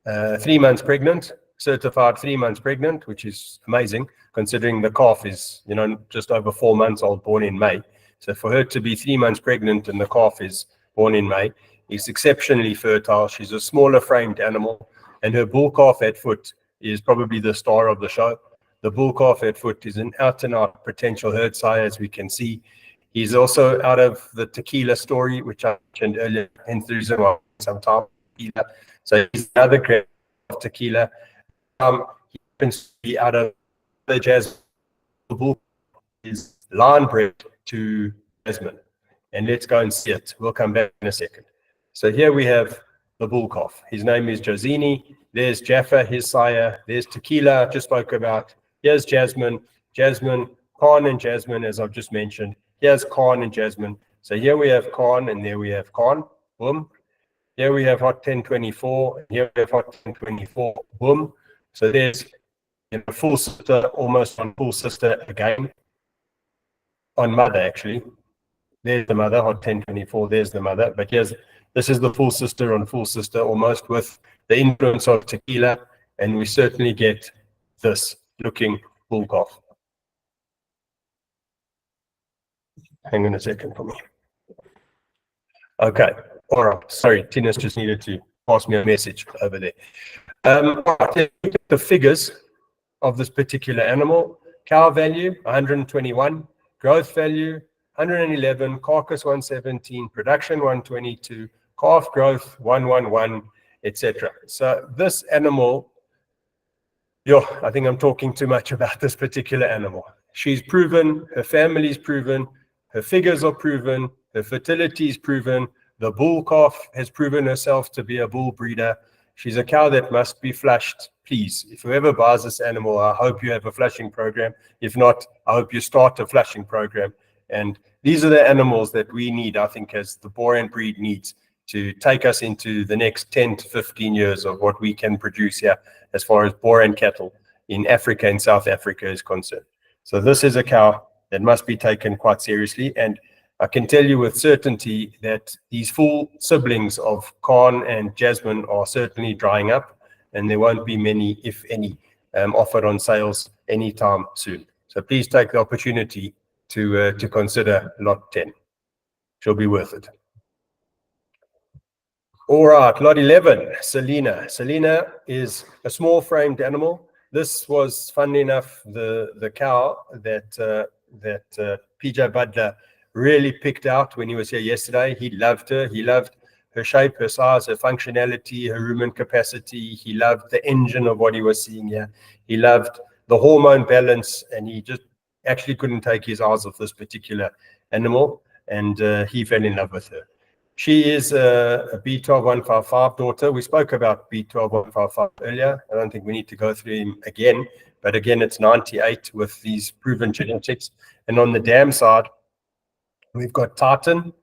3 months pregnant, certified 3 months pregnant, which is amazing considering the calf is, just over 4 months old, born in May. So for her to be 3 months pregnant and the calf is born in May, is exceptionally fertile. She's a smaller framed animal, and her bull calf at foot is probably the star of the show. The bull calf at foot is an out-and-out potential herd sire, as we can see. He's also out of the tequila story, which I mentioned earlier, and the reason why sometimes tequila. So he's another grade of tequila. He happens to be out of the Jasmine. The bull is line bred to Jasmine, and let's go and see it. We'll come back in a second. So here we have the bull calf. His name is Josini. There's Jaffa, his sire. There's Tequila, just spoke about. Here's Jasmine, Khan and Jasmine, as I've just mentioned. Here's Khan and Jasmine. So here we have Khan, and there we have Khan. Boom. Here we have Hot 1024. And here we have Hot 1024. Boom. So there's full sister, almost on full sister again. On mother, actually. There's the mother, Hot 1024. There's the mother. But this is the full sister on full sister, almost with the influence of tequila, and we certainly get this looking bull calf. Hang on a second for me. Okay, all right. Sorry, Tina's just needed to pass me a message over there. All right, let's look at the figures of this particular animal. Cow value 121, growth value 111, carcass 117, production 122, calf growth 111, etc. So this animal, I think I'm talking too much about this particular animal. She's proven, her family's proven, her figures are proven, her fertility is proven, the bull calf has proven herself to be a bull breeder. She's a cow that must be flushed. Please, if whoever buys this animal, I hope you have a flushing program. If not, I hope you start a flushing program. And these are the animals that we need, I think, as the Borean breed needs to take us into the next 10 to 15 years of what we can produce here as far as Borean cattle in Africa and South Africa is concerned. So this is a cow that must be taken quite seriously. And I can tell you with certainty that these full siblings of Khan and Jasmine are certainly drying up, and there won't be many, if any, offered on sales anytime soon. So please take the opportunity to consider lot 10. She'll be worth it. All right, lot 11, Selena. Selena is a small framed animal. This was, funnily enough, the cow that PJ Butler really picked out when he was here yesterday. He loved her. He loved her shape, her size, her functionality, her rumen capacity. He loved the engine of what he was seeing here. He loved the hormone balance, and he just actually couldn't take his eyes off this particular animal, and he fell in love with her. She is a B12155 daughter. We spoke about B12155 earlier. I don't think we need to go through him again, but again, it's 98 with these proven genetics. And on the dam side, we've got Titan.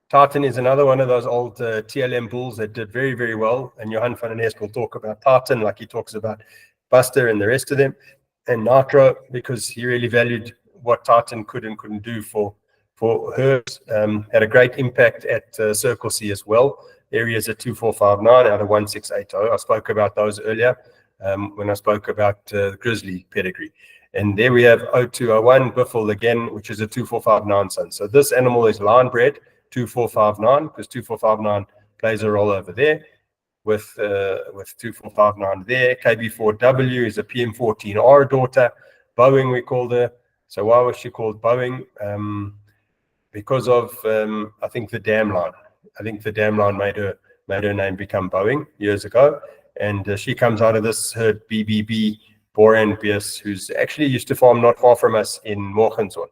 Titan is another one of those old TLM bulls that did very, very well. And Johan van den Hest will talk about Titan like he talks about Buster and the rest of them. And Nitro, because he really valued what Titan could and couldn't do for hers. Had a great impact at Circle C as well. Areas at 2459 out of 1680. I spoke about those earlier when I spoke about Grizzly pedigree. And there we have 0201 Biffle again, which is a 2459 son. So this animal is line bred 2459 because 2459 plays a role over there with 2459 there. KB4W is a PM14R daughter. Boeing, we called her. So why was she called Boeing? Because of I think the dam line. I think the dam line made her name become Boeing years ago, and she comes out of this herd BBB Boran Bias, who's actually used to farm not far from us in Morgenthau.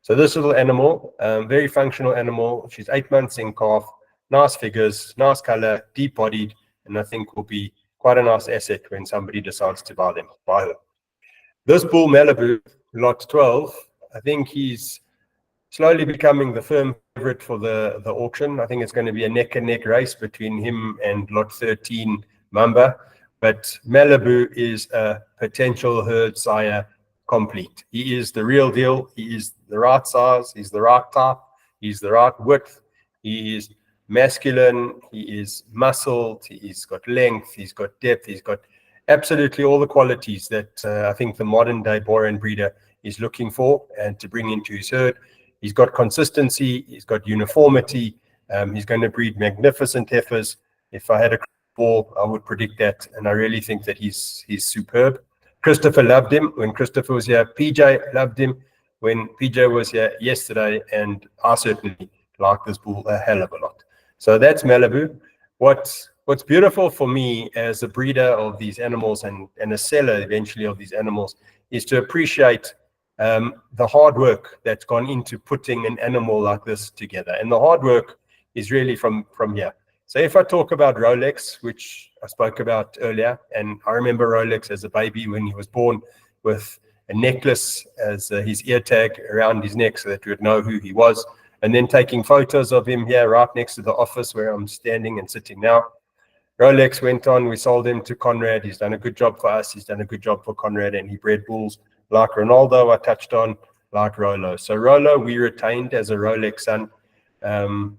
So this little animal, very functional animal. She's 8 months in calf, nice figures, nice color, deep bodied, and I think will be quite a nice asset when somebody decides to buy her. This bull Malibu, lot 12, I think he's slowly becoming the firm favorite for the auction. I think it's going to be a neck and neck race between him and lot 13 Mamba. But Malibu is a potential herd sire complete. He is the real deal. He is the right size. He's the right type. He's the right width. He is masculine. He is muscled. He's got length. He's got depth. He's got absolutely all the qualities that I think the modern day Boran breeder is looking for and to bring into his herd. He's got consistency. He's got uniformity. He's going to breed magnificent heifers. If I had a ball, I would predict that, and I really think that he's superb. Christopher loved him when Christopher was here. PJ loved him when PJ was here yesterday, and I certainly like this bull a hell of a lot. So that's Malibu. What's beautiful for me as a breeder of these animals and a seller eventually of these animals is to appreciate the hard work that's gone into putting an animal like this together. And the hard work is really from here. So if I talk about Rolex, which I spoke about earlier, and I remember Rolex as a baby when he was born with a necklace as his ear tag around his neck so that we would know who he was, and then taking photos of him here right next to the office where I'm standing and sitting now. Rolex went on, we sold him to Conrad. He's done a good job for us. He's done a good job for Conrad, and he bred bulls like Ronaldo, I touched on, like Rolo. So Rolo, we retained as a Rolex son.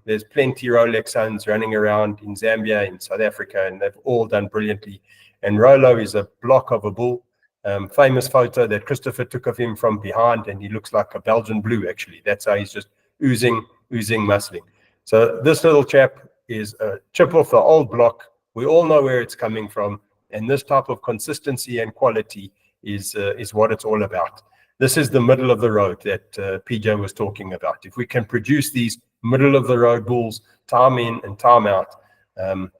There's plenty Rolex sons running around in Zambia, in South Africa, and they've all done brilliantly. And Rolo is a block of a bull. Famous photo that Christopher took of him from behind, and he looks like a Belgian blue, actually. That's how he's just oozing muscling. So this little chap is a chip off the old block. We all know where it's coming from, and this type of consistency and quality is what it's all about. This is the middle of the road that PJ was talking about. If we can produce these middle of the road bulls time in and time out,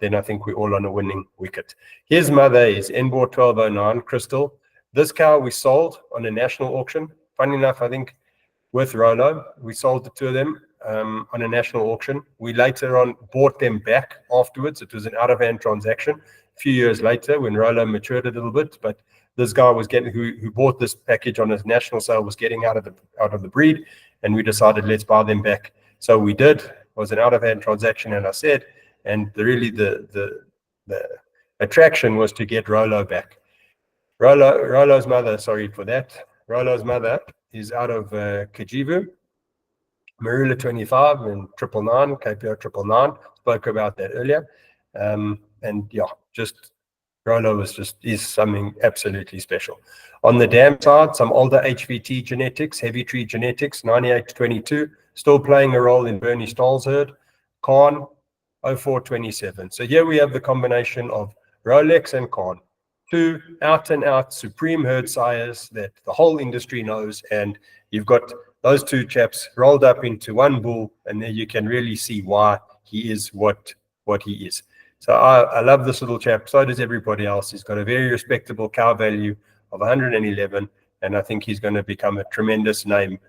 then I think we're all on a winning wicket. His mother is Enbor 1209 Crystal. This cow we sold on a national auction. Funny enough, I think with Rolo, we sold the two of them on a national auction. We later on bought them back afterwards. It was an out-of-hand transaction a few years later when Rolo matured a little bit, but this guy was getting who bought this package on his national sale was getting out of the breed, and we decided let's buy them back. So we did. It was an out-of-hand transaction, and I said, and the attraction was to get Rolo back. Rolo's mother, sorry for that. Rolo's mother is out of Kajivu, Marula 25 and 999, KPO 999. Spoke about that earlier. And yeah, just Rolo is something absolutely special. On the dam side, some older HVT genetics, heavy tree genetics, 98-22, still playing a role in Bernie Stahl's herd. Khan, 0427. So here we have the combination of Rolex and Khan, two out-and-out supreme herd sires that the whole industry knows, and you've got those two chaps rolled up into one bull, and there you can really see why he is what he is. So I love this little chap. So does everybody else. He's got a very respectable cow value of 111, and I think he's going to become a tremendous name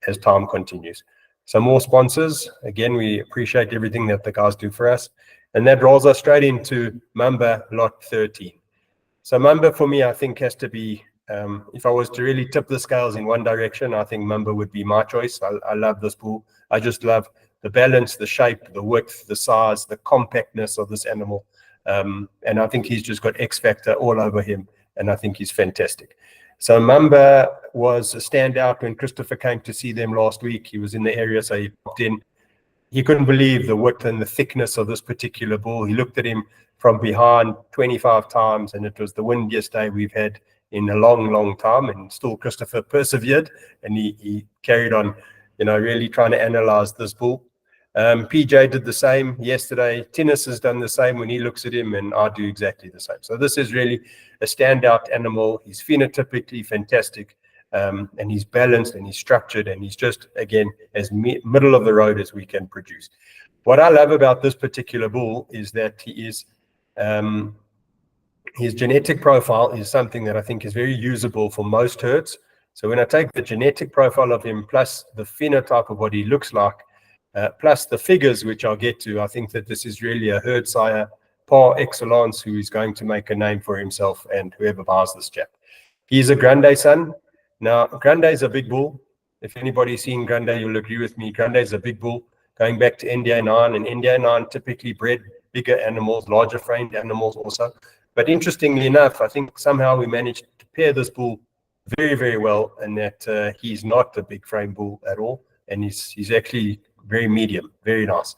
as time continues. Some more sponsors. Again, we appreciate everything that the guys do for us, and that rolls us straight into Mamba Lot 13. So Mamba for me, I think has to be, if I was to really tip the scales in one direction, I think Mamba would be my choice. I love this bull. I just love the balance, the shape, the width, the size, the compactness of this animal. And I think he's just got X factor all over him, and I think he's fantastic. So Mamba was a standout when Christopher came to see them last week. He was in the area, so he popped in. He couldn't believe the width and the thickness of this particular bull. He looked at him from behind 25 times, and it was the windiest day we've had in a long time, and still Christopher persevered, and he carried on, really trying to analyze this bull. PJ did the same yesterday. Tinnis has done the same when he looks at him, and I do exactly the same. So this is really a standout animal. He's phenotypically fantastic, and he's balanced, and he's structured, and he's just, again, as middle of the road as we can produce. What I love about this particular bull is that he is his genetic profile is something that I think is very usable for most herds. So when I take the genetic profile of him plus the phenotype of what he looks like, plus the figures, which I'll get to, I think that this is really a herd sire par excellence who is going to make a name for himself and whoever buys this chap. He's a Grande son. Now, Grande is a big bull. If anybody's seen Grande, you'll agree with me. Grande is a big bull. Going back to India 9, and India 9 typically bred bigger animals, larger framed animals also. But interestingly enough, I think somehow we managed to pair this bull very, very well, and that he's not a big frame bull at all, and he's actually very medium, very nice.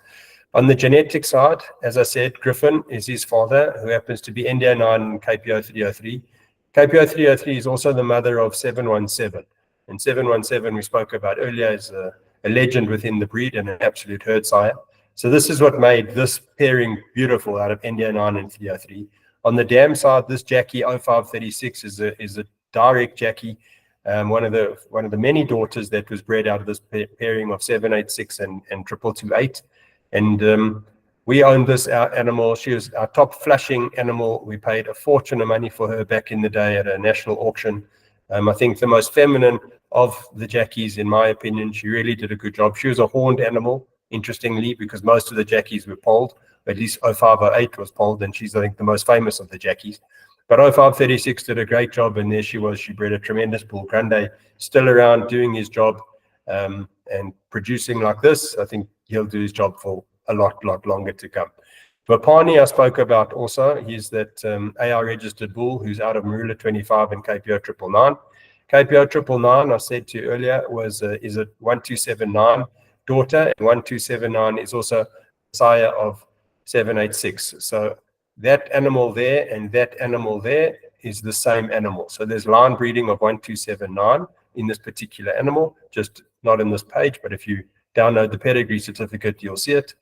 On the genetic side, as I said, Griffin is his father, who happens to be India 9 and KPO 303. KPO 303 is also the mother of 717, and 717 we spoke about earlier is a legend within the breed and an absolute herd sire. So this is what made this pairing beautiful out of India 9 and 303. On the dam side, this Jackie 0536 is a direct Jackie, one of the many daughters that was bred out of this pairing of 786 and 2228. And we owned this animal. She was our top flushing animal. We paid a fortune of money for her back in the day at a national auction. I think the most feminine of the Jackies, in my opinion. She really did a good job. She was a horned animal, interestingly, because most of the Jackies were polled. At least 0508 was polled, and she's, I think, the most famous of the Jackies. But 0536 did a great job, and there she was. She bred a tremendous bull. Grande still around doing his job and producing like this. I think he'll do his job for a lot longer to come. Vapani I spoke about also. He's that AR registered bull who's out of Marula 25 and KPO 999. KPO 999, I said to you earlier, is a 1279 daughter, and 1279 is also sire of 786. So that animal there and that animal there is the same animal. So there's line breeding of 1279 in this particular animal, just not in this page, but if you download the pedigree certificate, you'll see it.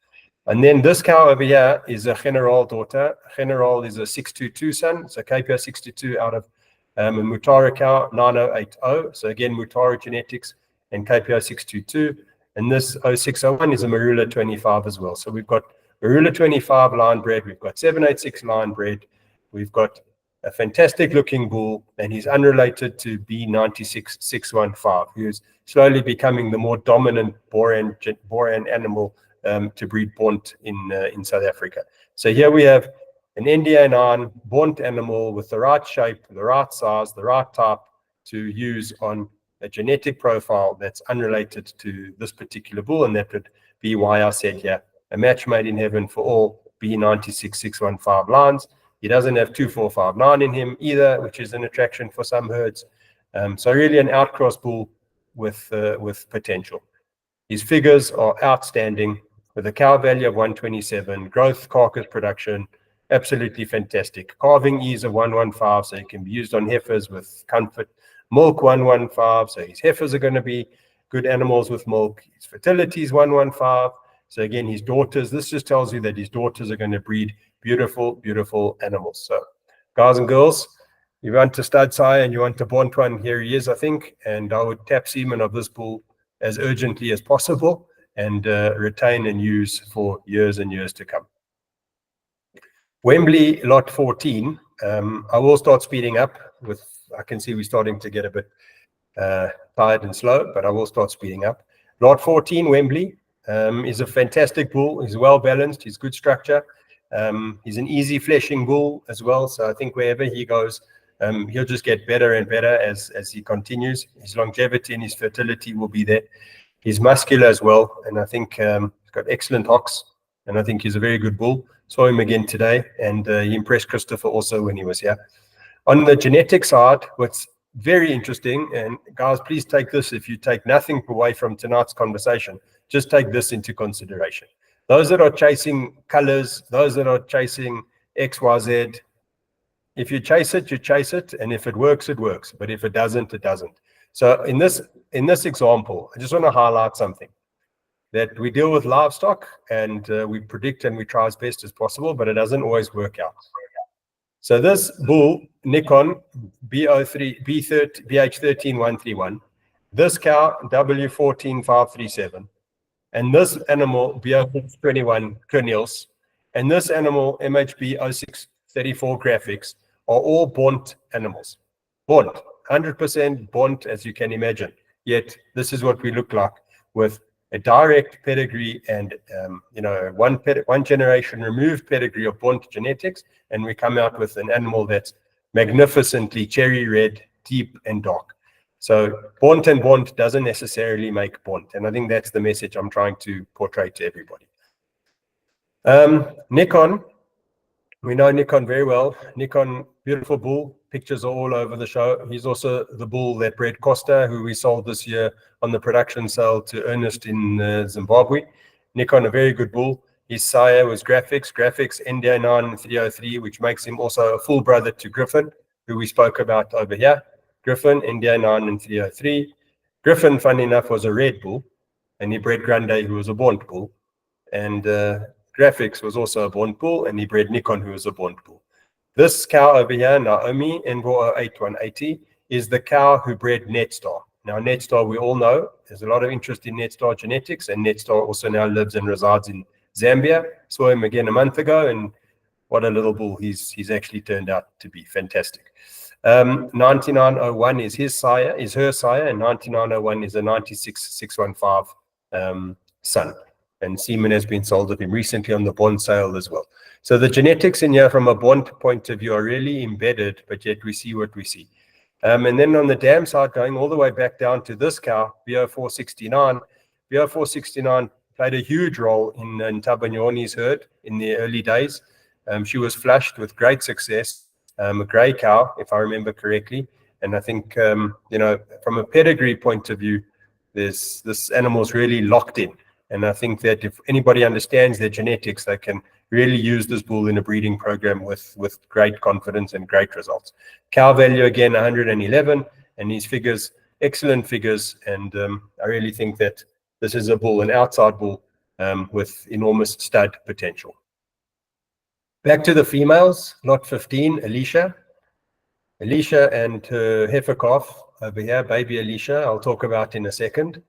And then this cow over here is a General daughter. General is a 622 son, so KPO 622 out of a Mutara cow 9080. So again, Mutara genetics and KPO 622. And this 0601 is a Marula 25 as well. So we've got Marula 25 line bred, we've got 786 line bred, we've got a fantastic looking bull, and he's unrelated to B96615, who's slowly becoming the more dominant Boran animal to breed Bont in South Africa. So here we have an India 9 Bont animal with the right shape, the right size, the right type to use on a genetic profile that's unrelated to this particular bull, and that would be why I said here, a match made in heaven for all B96615 lines. He doesn't have 2459 in him either, which is an attraction for some herds. So really an outcross bull with potential. His figures are outstanding, with a cow value of 127, growth carcass production, absolutely fantastic. Calving ease of 115, so he can be used on heifers with comfort. Milk 115, so his heifers are going to be good animals with milk. His fertility is 115. So again, his daughters, this just tells you that his daughters are going to breed beautiful, beautiful animals. So guys and girls, you want a stud sire and you want a Bont one, here he is, I think. And I would tap Simeon of this bull as urgently as possible and retain and use for years and years to come. Wembley lot 14, I will start speeding up with, I can see we're starting to get a bit tired and slow, but I will start speeding up. Lot 14, Wembley, is a fantastic bull. He's well balanced, he's good structure. He's an easy fleshing bull as well. So I think wherever he goes, he'll just get better and better as he continues. His longevity and his fertility will be there. He's muscular as well, and I think he's got excellent hocks, and I think he's a very good bull. Saw him again today, and he impressed Christopher also when he was here. On the genetic side, what's very interesting, and guys, please take this, if you take nothing away from tonight's conversation, just take this into consideration. Those that are chasing colors, those that are chasing XYZ, if you chase it, you chase it, and if it works, it works. But if it doesn't, it doesn't. So in this example, I just want to highlight something, that we deal with livestock and we predict and we try as best as possible, but it doesn't always work out. So this bull, Nikon BH13131, this cow W14537, and this animal BO621 Cornels, and this animal MHB 0634 graphics are all Bont animals. Bont, 100% Bont, as you can imagine. Yet this is what we look like with a direct pedigree and one generation removed pedigree of Bont genetics, and we come out with an animal that's magnificently cherry red, deep and dark. So Bont and Bont doesn't necessarily make Bont, and I think that's the message I'm trying to portray to everybody. Nikon, we know Nikon very well. Nikon, beautiful bull. Pictures are all over the show. He's also the bull that bred Costa, who we sold this year on the production sale to Ernest in Zimbabwe. Nikon, a very good bull. His sire was Graphics ND9 303, which makes him also a full brother to Griffin, who we spoke about over here. Griffin, ND9 and 303. Griffin, funny enough, was a red bull, and he bred Grande, who was a Bont bull. And Graphics was also a Bont bull, and he bred Nikon, who was a Bont bull. This cow over here, Naomi, Envo 08180, is the cow who bred Netstar. Now, Netstar, we all know, there's a lot of interest in Netstar genetics, and Netstar also now lives and resides in Zambia. Saw him again a month ago, and what a little bull he's actually turned out to be. Fantastic. 9901 is his sire, is her sire, and 9901 is a 96615 son. And Simeon has been sold of him recently on the bond sale as well. So the genetics in here from a bond point of view are really embedded, but yet we see what we see. And then on the dam side, going all the way back down to this cow, BO469. BO469 played a huge role in Tabanyoni's herd in the early days. She was flushed with great success, a grey cow, if I remember correctly. And I think, from a pedigree point of view, this animal's really locked in. And I think that if anybody understands their genetics, they can really use this bull in a breeding program with great confidence and great results. Cow value, again, 111, and his figures, excellent figures. And I really think that this is a bull, an outside bull with enormous stud potential. Back to the females, lot 15, Alicia. Alicia and her heifer calf over here, baby Alicia, I'll talk about in a second.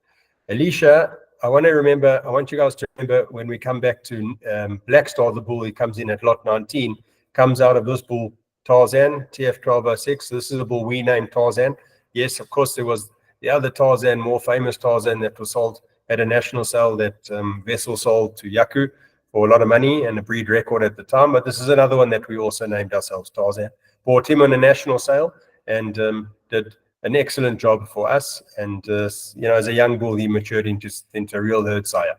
Alicia, I want you guys to remember when we come back to Black Star, the bull, he comes in at lot 19, comes out of this bull, Tarzan, TF1206. This is a bull we named Tarzan. Yes, of course, there was the other Tarzan, more famous Tarzan, that was sold at a national sale that Vessel sold to Yaku for a lot of money and a breed record at the time. But this is another one that we also named ourselves Tarzan. Bought him on a national sale and did an excellent job for us. And, as a young bull, he matured into a real herd sire.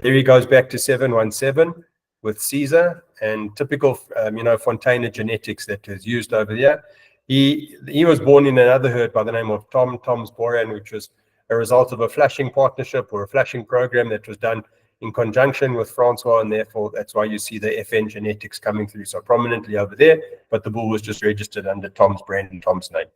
There he goes back to 717 with Caesar and typical, Fontaine genetics that is used over there. He was born in another herd by the name of Tom's Boran, which was a result of a flashing partnership or a flashing program that was done in conjunction with Francois, and therefore that's why you see the FN genetics coming through so prominently over there. But the bull was just registered under Tom's brand and Tom's name.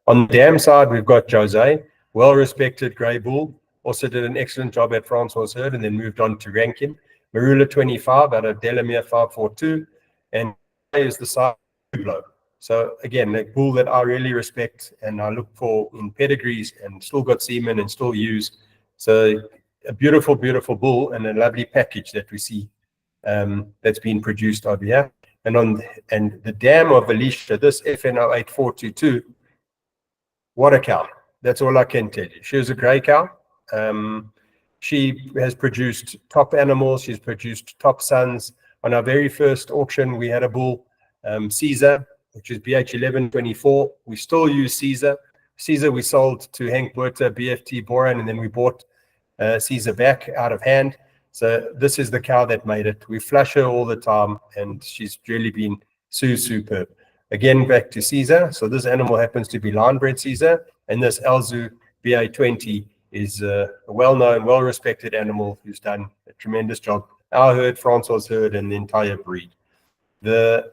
On the dam side, we've got Jose, well-respected grey bull, also did an excellent job at Francois' herd and then moved on to Rankin. Marula 25 out of Delamere 542, and is the side blow. So again, a bull that I really respect and I look for in pedigrees and still got semen and still use. So a beautiful, beautiful bull and a lovely package that we see that's been produced over here. And the dam of Alicia, this FN08422, what a cow. That's all I can tell you. She was a grey cow. She has produced top animals. She's produced top sons. On our very first auction, we had a bull, Caesar, which is BH1124. We still use Caesar. Caesar we sold to Hank Buerta, BFT Boran, and then we bought Caesar back out of hand. So this is the cow that made it. We flush her all the time, and she's really been superb. Again, back to Caesar. So this animal happens to be line-bred Caesar, and this Elzu BA20 is a well-known, well-respected animal who's done a tremendous job. Our herd, Francois' herd, and the entire breed. The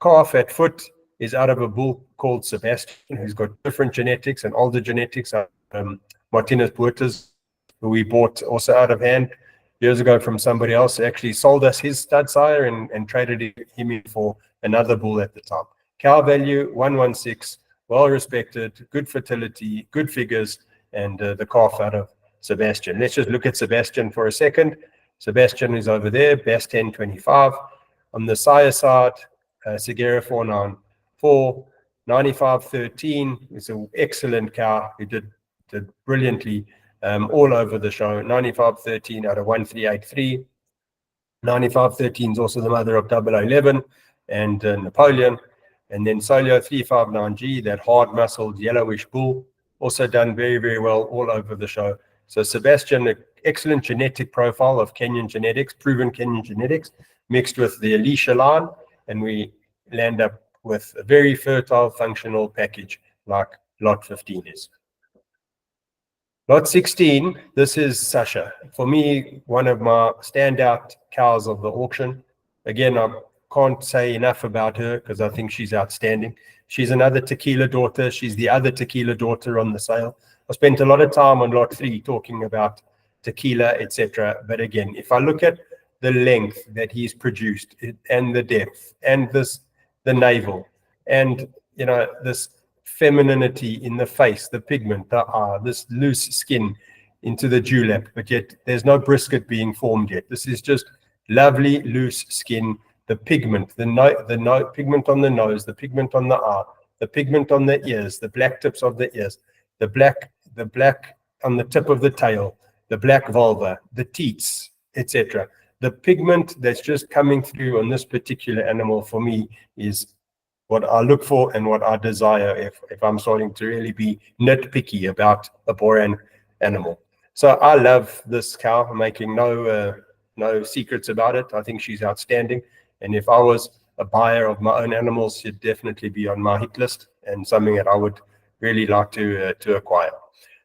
calf at foot is out of a bull called Sebastian, who's got different genetics and older genetics. Martinez Buertas, who we bought also out of hand years ago from somebody else, actually sold us his stud sire and traded him in for another bull at the time. Cow value 116, well respected, good fertility, good figures, and the calf out of Sebastian. Let's just look at Sebastian for a second. Sebastian is over there, best 1025. On the sire side, Segera 49, 4. 9513 is an excellent cow who did brilliantly all over the show. 9513 out of 1383. 9513 is also the mother of 0011 and Napoleon. And then Solio 359G, that hard-muscled yellowish bull, also done very, very well all over the show. So Sebastian, excellent genetic profile of Kenyan genetics, proven Kenyan genetics, mixed with the Alicia line, and we land up with a very fertile, functional package like lot 15 is. Lot 16, this is Sasha. For me, one of my standout cows of the auction. Again, I can't say enough about her because I think she's outstanding. She's another tequila daughter. She's the other tequila daughter on the sale. I spent a lot of time on lot 3 talking about tequila, etc. But again, if I look at the length that he's produced and the depth and the navel and this femininity in the face, the pigment, the this loose skin into the dewlap, but yet there's no brisket being formed yet. This is just lovely loose skin. The pigment, the pigment on the nose, the pigment on the eye, the pigment on the ears, the black tips of the ears, the black on the tip of the tail, the black vulva, the teats, etc. The pigment that's just coming through on this particular animal for me is what I look for and what I desire if I'm starting to really be nitpicky about a Boran animal. So I love this cow. I'm making no secrets about it. I think she's outstanding. And if I was a buyer of my own animals, she'd definitely be on my hit list and something that I would really like to acquire.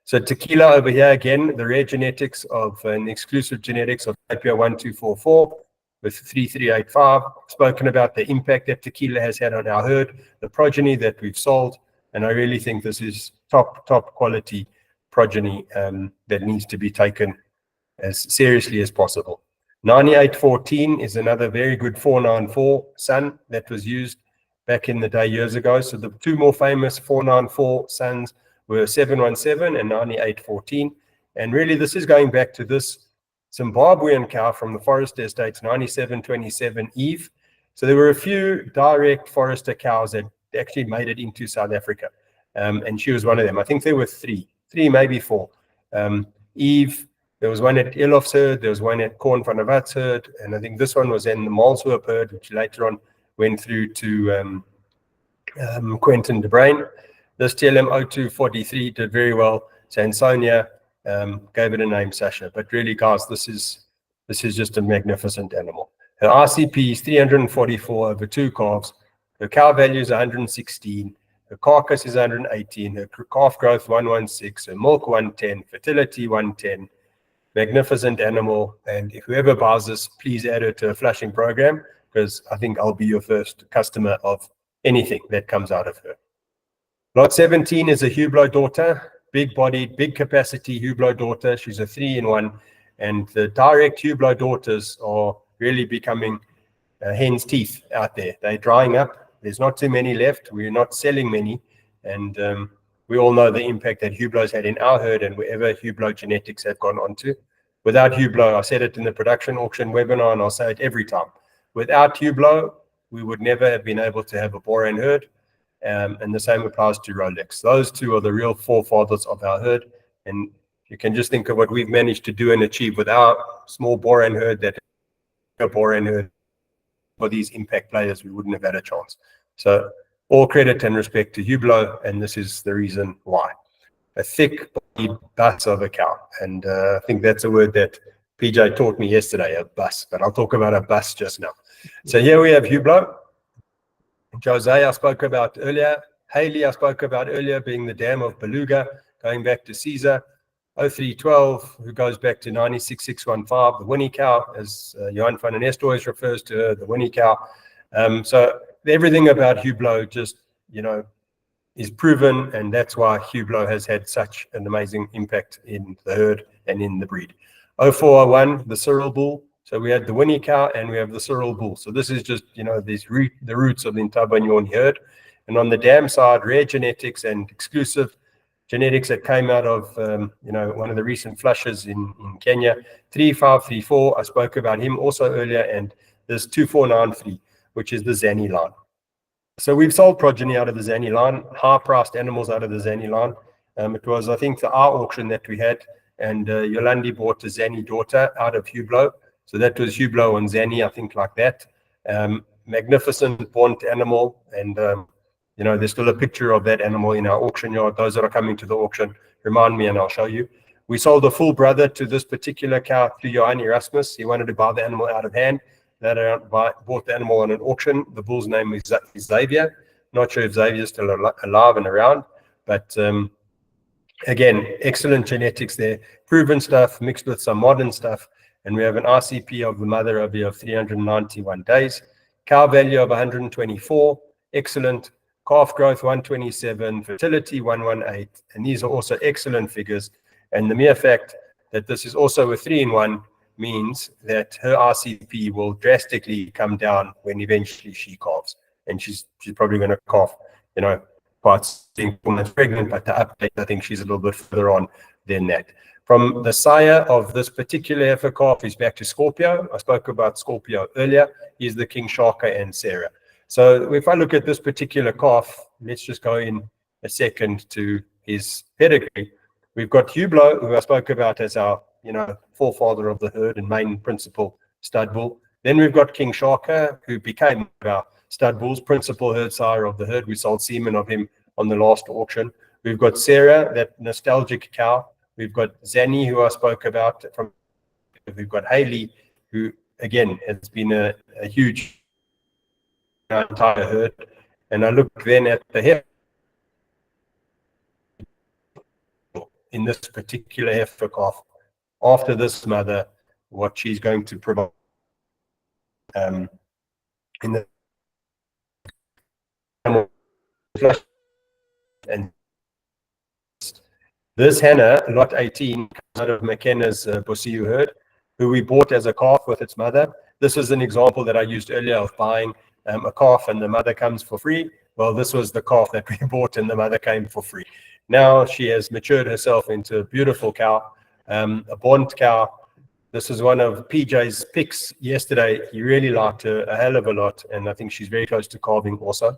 So tequila over here again, the rare genetics of an exclusive genetics of APO 1244 with 3385. Spoken about the impact that tequila has had on our herd, the progeny that we've sold, and I really think this is top quality progeny that needs to be taken as seriously as possible. 9814 is another very good 494 son that was used back in the day years ago. So the two more famous 494 sons were 717 and 9814. And really this is going back to this Zimbabwean cow from the Forester Estates, 9727 Eve. So there were a few direct Forester cows that actually made it into South Africa. And she was one of them. I think there were three, maybe four. Eve, there was one at Elof's herd, there was one at Korn van der West's herd, and I think this one was in the Malshoop herd, which later on went through to Quentin de Bruyn. This TLM 0243 did very well. Sansonia gave it a name, Sasha. But really, guys, this is just a magnificent animal. Her RCP is 344 over 2 calves. Her cow value is 116. Her carcass is 118. Her calf growth 116. Her milk 110. Fertility 110. Magnificent animal. And if whoever buys this, please add her to a flushing program, because I think I'll be your first customer of anything that comes out of her. Lot 17 is a Hublot daughter, big-bodied, big capacity Hublot daughter. She's a 3-in-1, and the direct Hublot daughters are really becoming hen's teeth out there. They're drying up. There's not too many left. We're not selling many, and we all know the impact that Hublot's had in our herd and wherever Hublot genetics have gone on to. Without Hublot, I said it in the production auction webinar, and I'll say it every time. Without Hublot, we would never have been able to have a Boran herd. And the same applies to Rolex. Those two are the real forefathers of our herd. And you can just think of what we've managed to do and achieve with our small Boran herd, that a Boran herd for these impact players, we wouldn't have had a chance. So all credit and respect to Hublot, and this is the reason why. A thick bodied bus of a cow. And I think that's a word that PJ taught me yesterday, a bus, but I'll talk about a bus just now. So here we have Hublot. Jose I spoke about earlier. Haley I spoke about earlier, being the dam of Beluga, going back to Caesar. 0312, who goes back to 96615, the Winnie cow, as Johan van den Est always refers to her, the Winnie cow. So everything about Hublot just, is proven, and that's why Hublot has had such an amazing impact in the herd and in the breed. 0401, the Cyril bull. So we had the Winnie cow and we have the Cyril bull. So this is just, the roots of the Ntabanyoni herd. And on the dam side, rare genetics and exclusive genetics that came out of, one of the recent flushes in Kenya. 3534, I spoke about him also earlier, and there's 2493, which is the Zani line. So we've sold progeny out of the Zanny line, high-priced animals out of the Zanny line. It was, I think, our auction that we had, and Yolandi bought a Zanny daughter out of Hublot. So that was Hublot and Zanny, I think, like that. Magnificent burnt animal, and you know, there's still a picture of that animal in our auction yard. Those that are coming to the auction, remind me and I'll show you. We sold a full brother to this particular cow to Johan Erasmus. He wanted to buy the animal out of hand. That bought the animal on an auction. The bull's name is Xavier. Not sure if Xavier is still alive and around, but again, excellent genetics there. Proven stuff mixed with some modern stuff. And we have an RCP of the mother over here of 391 days. Cow value of 124. Excellent. Calf growth 127. Fertility 118. And these are also excellent figures. And the mere fact that this is also a 3-in-1 means that her RCP will drastically come down when eventually she calves, and she's probably going to calf, you know, quite 4 months pregnant, but the update, I think she's a little bit further on than that. From the sire of this particular heifer calf is back to Scorpio. I spoke about Scorpio earlier. He's the King Sharka and Sarah. So if I look at this particular calf, let's just go in a second to his pedigree. We've got Hublot, who I spoke about as our, you know, forefather of the herd and main principal stud bull. Then we've got King Sharka, who became our stud bull's principal herd sire of the herd. We sold semen of him on the last auction. We've got Sarah, that nostalgic cow. We've got Zanny, who I spoke about. We've got Haley, who again has been a huge entire herd. And I look then at the heifer in this particular heifer calf. After this mother, what she's going to provide in the and this Hannah, lot 18, comes out of McKenna's Bosiu herd, who we bought as a calf with its mother. This is an example that I used earlier of buying a calf and the mother comes for free. Well, this was the calf that we bought and the mother came for free. Now she has matured herself into a beautiful cow. A bond cow. This is one of PJ's picks yesterday. He really liked her a hell of a lot, and I think she's very close to calving also.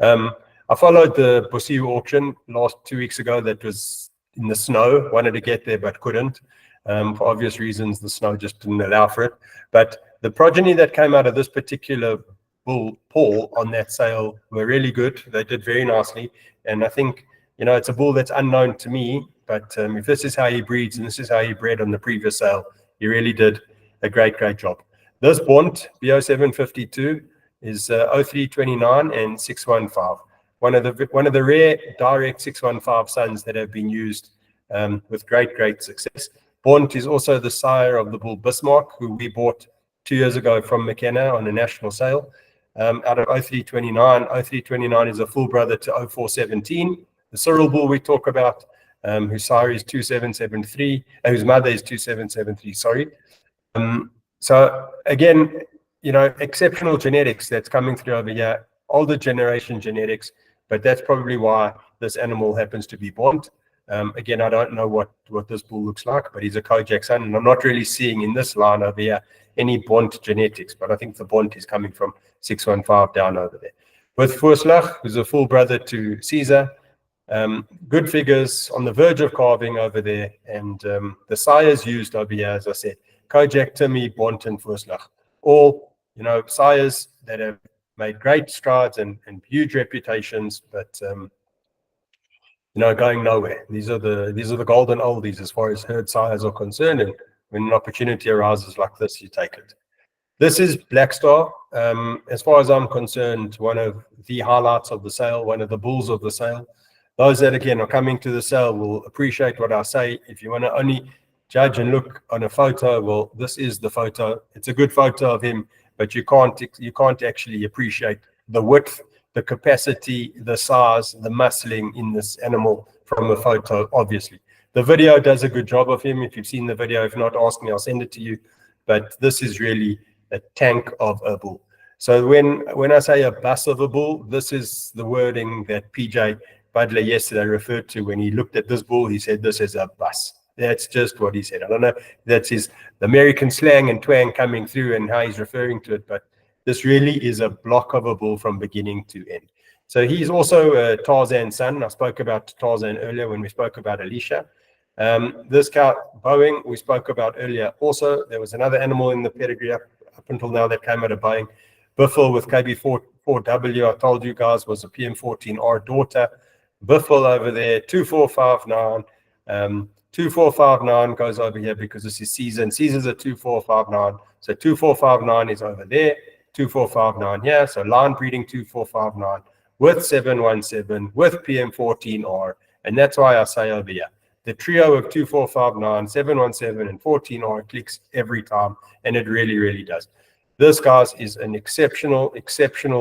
I followed the Bosiu auction last 2 weeks ago. That was in the snow. Wanted to get there but couldn't. For obvious reasons, the snow just didn't allow for it. But the progeny that came out of this particular bull, Paul, on that sale were really good. They did very nicely, and I think, you know, it's a bull that's unknown to me. But if this is how he breeds and this is how he bred on the previous sale, he really did a great job. This Bont, BO752, is 0329 and 615. One of the rare direct 615 sons that have been used with great success. Bont is also the sire of the bull Bismarck, who we bought 2 years ago from McKenna on a national sale. Out of 0329, 0329 is a full brother to 0417, the Cyril bull we talk about. Whose sire is 2773, whose mother is 2773, sorry. So again, you know, exceptional genetics that's coming through over here, older generation genetics, but that's probably why this animal happens to be Bont. Again, I don't know what this bull looks like, but he's a Kojak son, and I'm not really seeing in this line over here any Bont genetics, but I think the Bont is coming from 615 down over there. With Voorslag, who's a full brother to Caesar. Good figures, on the verge of calving over there, and the sires used over here, as I said, Kojak, Timmy, Bont, and Voorslag. All, you know, sires that have made great strides and huge reputations, but you know, going nowhere. These are the golden oldies as far as herd sires are concerned, and when an opportunity arises like this, you take it. This is Black Star. As far as I'm concerned, one of the highlights of the sale, one of the bulls of the sale. Those that, again, are coming to the sale will appreciate what I say. If you want to only judge and look on a photo, well, this is the photo. It's a good photo of him, but you can't actually appreciate the width, the capacity, the size, the muscling in this animal from a photo, obviously. The video does a good job of him. If you've seen the video, if not, ask me, I'll send it to you. But this is really a tank of a bull. So when I say a bus of a bull, this is the wording that PJ Butler yesterday referred to when he looked at this bull. He said this is a bus. That's just what he said. I don't know, that's his American slang and twang coming through and how he's referring to it, but this really is a block of a bull from beginning to end. So he's also Tarzan's son. I spoke about Tarzan earlier when we spoke about Alicia. This cow, Boeing, we spoke about earlier. Also, there was another animal in the pedigree up until now that came out of Boeing. Biffle with KB4W, I told you guys, was a PM14R daughter. Biffle over there, 2459. 2459 goes over here because this is season. Seasons are 2459. So 2459 is over there, 2459 here. So line breeding 2459 with 717, with PM14R. And that's why I say over here, the trio of 2459, 717, and 14R clicks every time. And it really, really does. This, guys, is an exceptional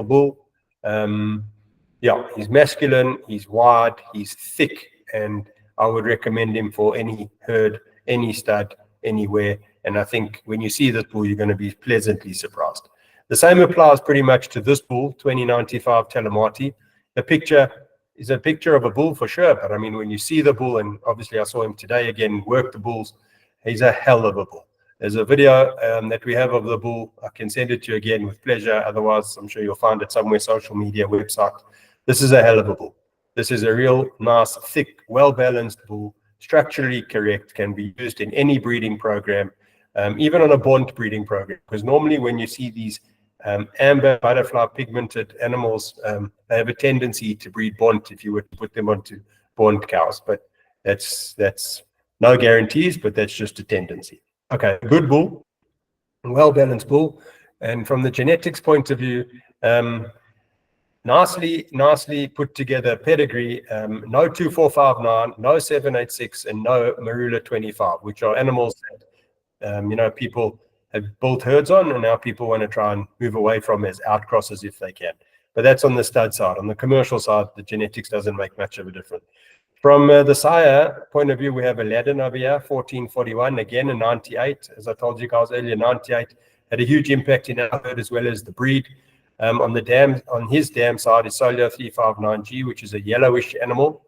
bull. Yeah, he's masculine, he's wide, he's thick, and I would recommend him for any herd, any stud, anywhere. And I think when you see this bull, you're going to be pleasantly surprised. The same applies pretty much to this bull, 2095 Talamati. The picture is a picture of a bull for sure, but I mean, when you see the bull, and obviously I saw him today again, work the bulls, he's a hell of a bull. There's a video that we have of the bull. I can send it to you again with pleasure. Otherwise, I'm sure you'll find it somewhere, social media, website. This is a hell of a bull. This is a real nice, thick, well-balanced bull, structurally correct, can be used in any breeding program, even on a bond breeding program. Because normally when you see these amber, butterfly, pigmented animals, they have a tendency to breed bond if you would put them onto bond cows. But that's no guarantees, but that's just a tendency. Okay, good bull, well-balanced bull. And from the genetics point of view, nicely put together pedigree, no 2459, no 786, and no Marula 25, which are animals that people have built herds on, and now people want to try and move away from as outcrosses if they can. But that's on the stud side. On the commercial side, the genetics doesn't make much of a difference. From the sire point of view, we have Aladdin over here, 1441, again a 98. As I told you guys earlier, 98 had a huge impact in our herd as well as the breed. On his dam side is Solio 359G, which is a yellowish animal,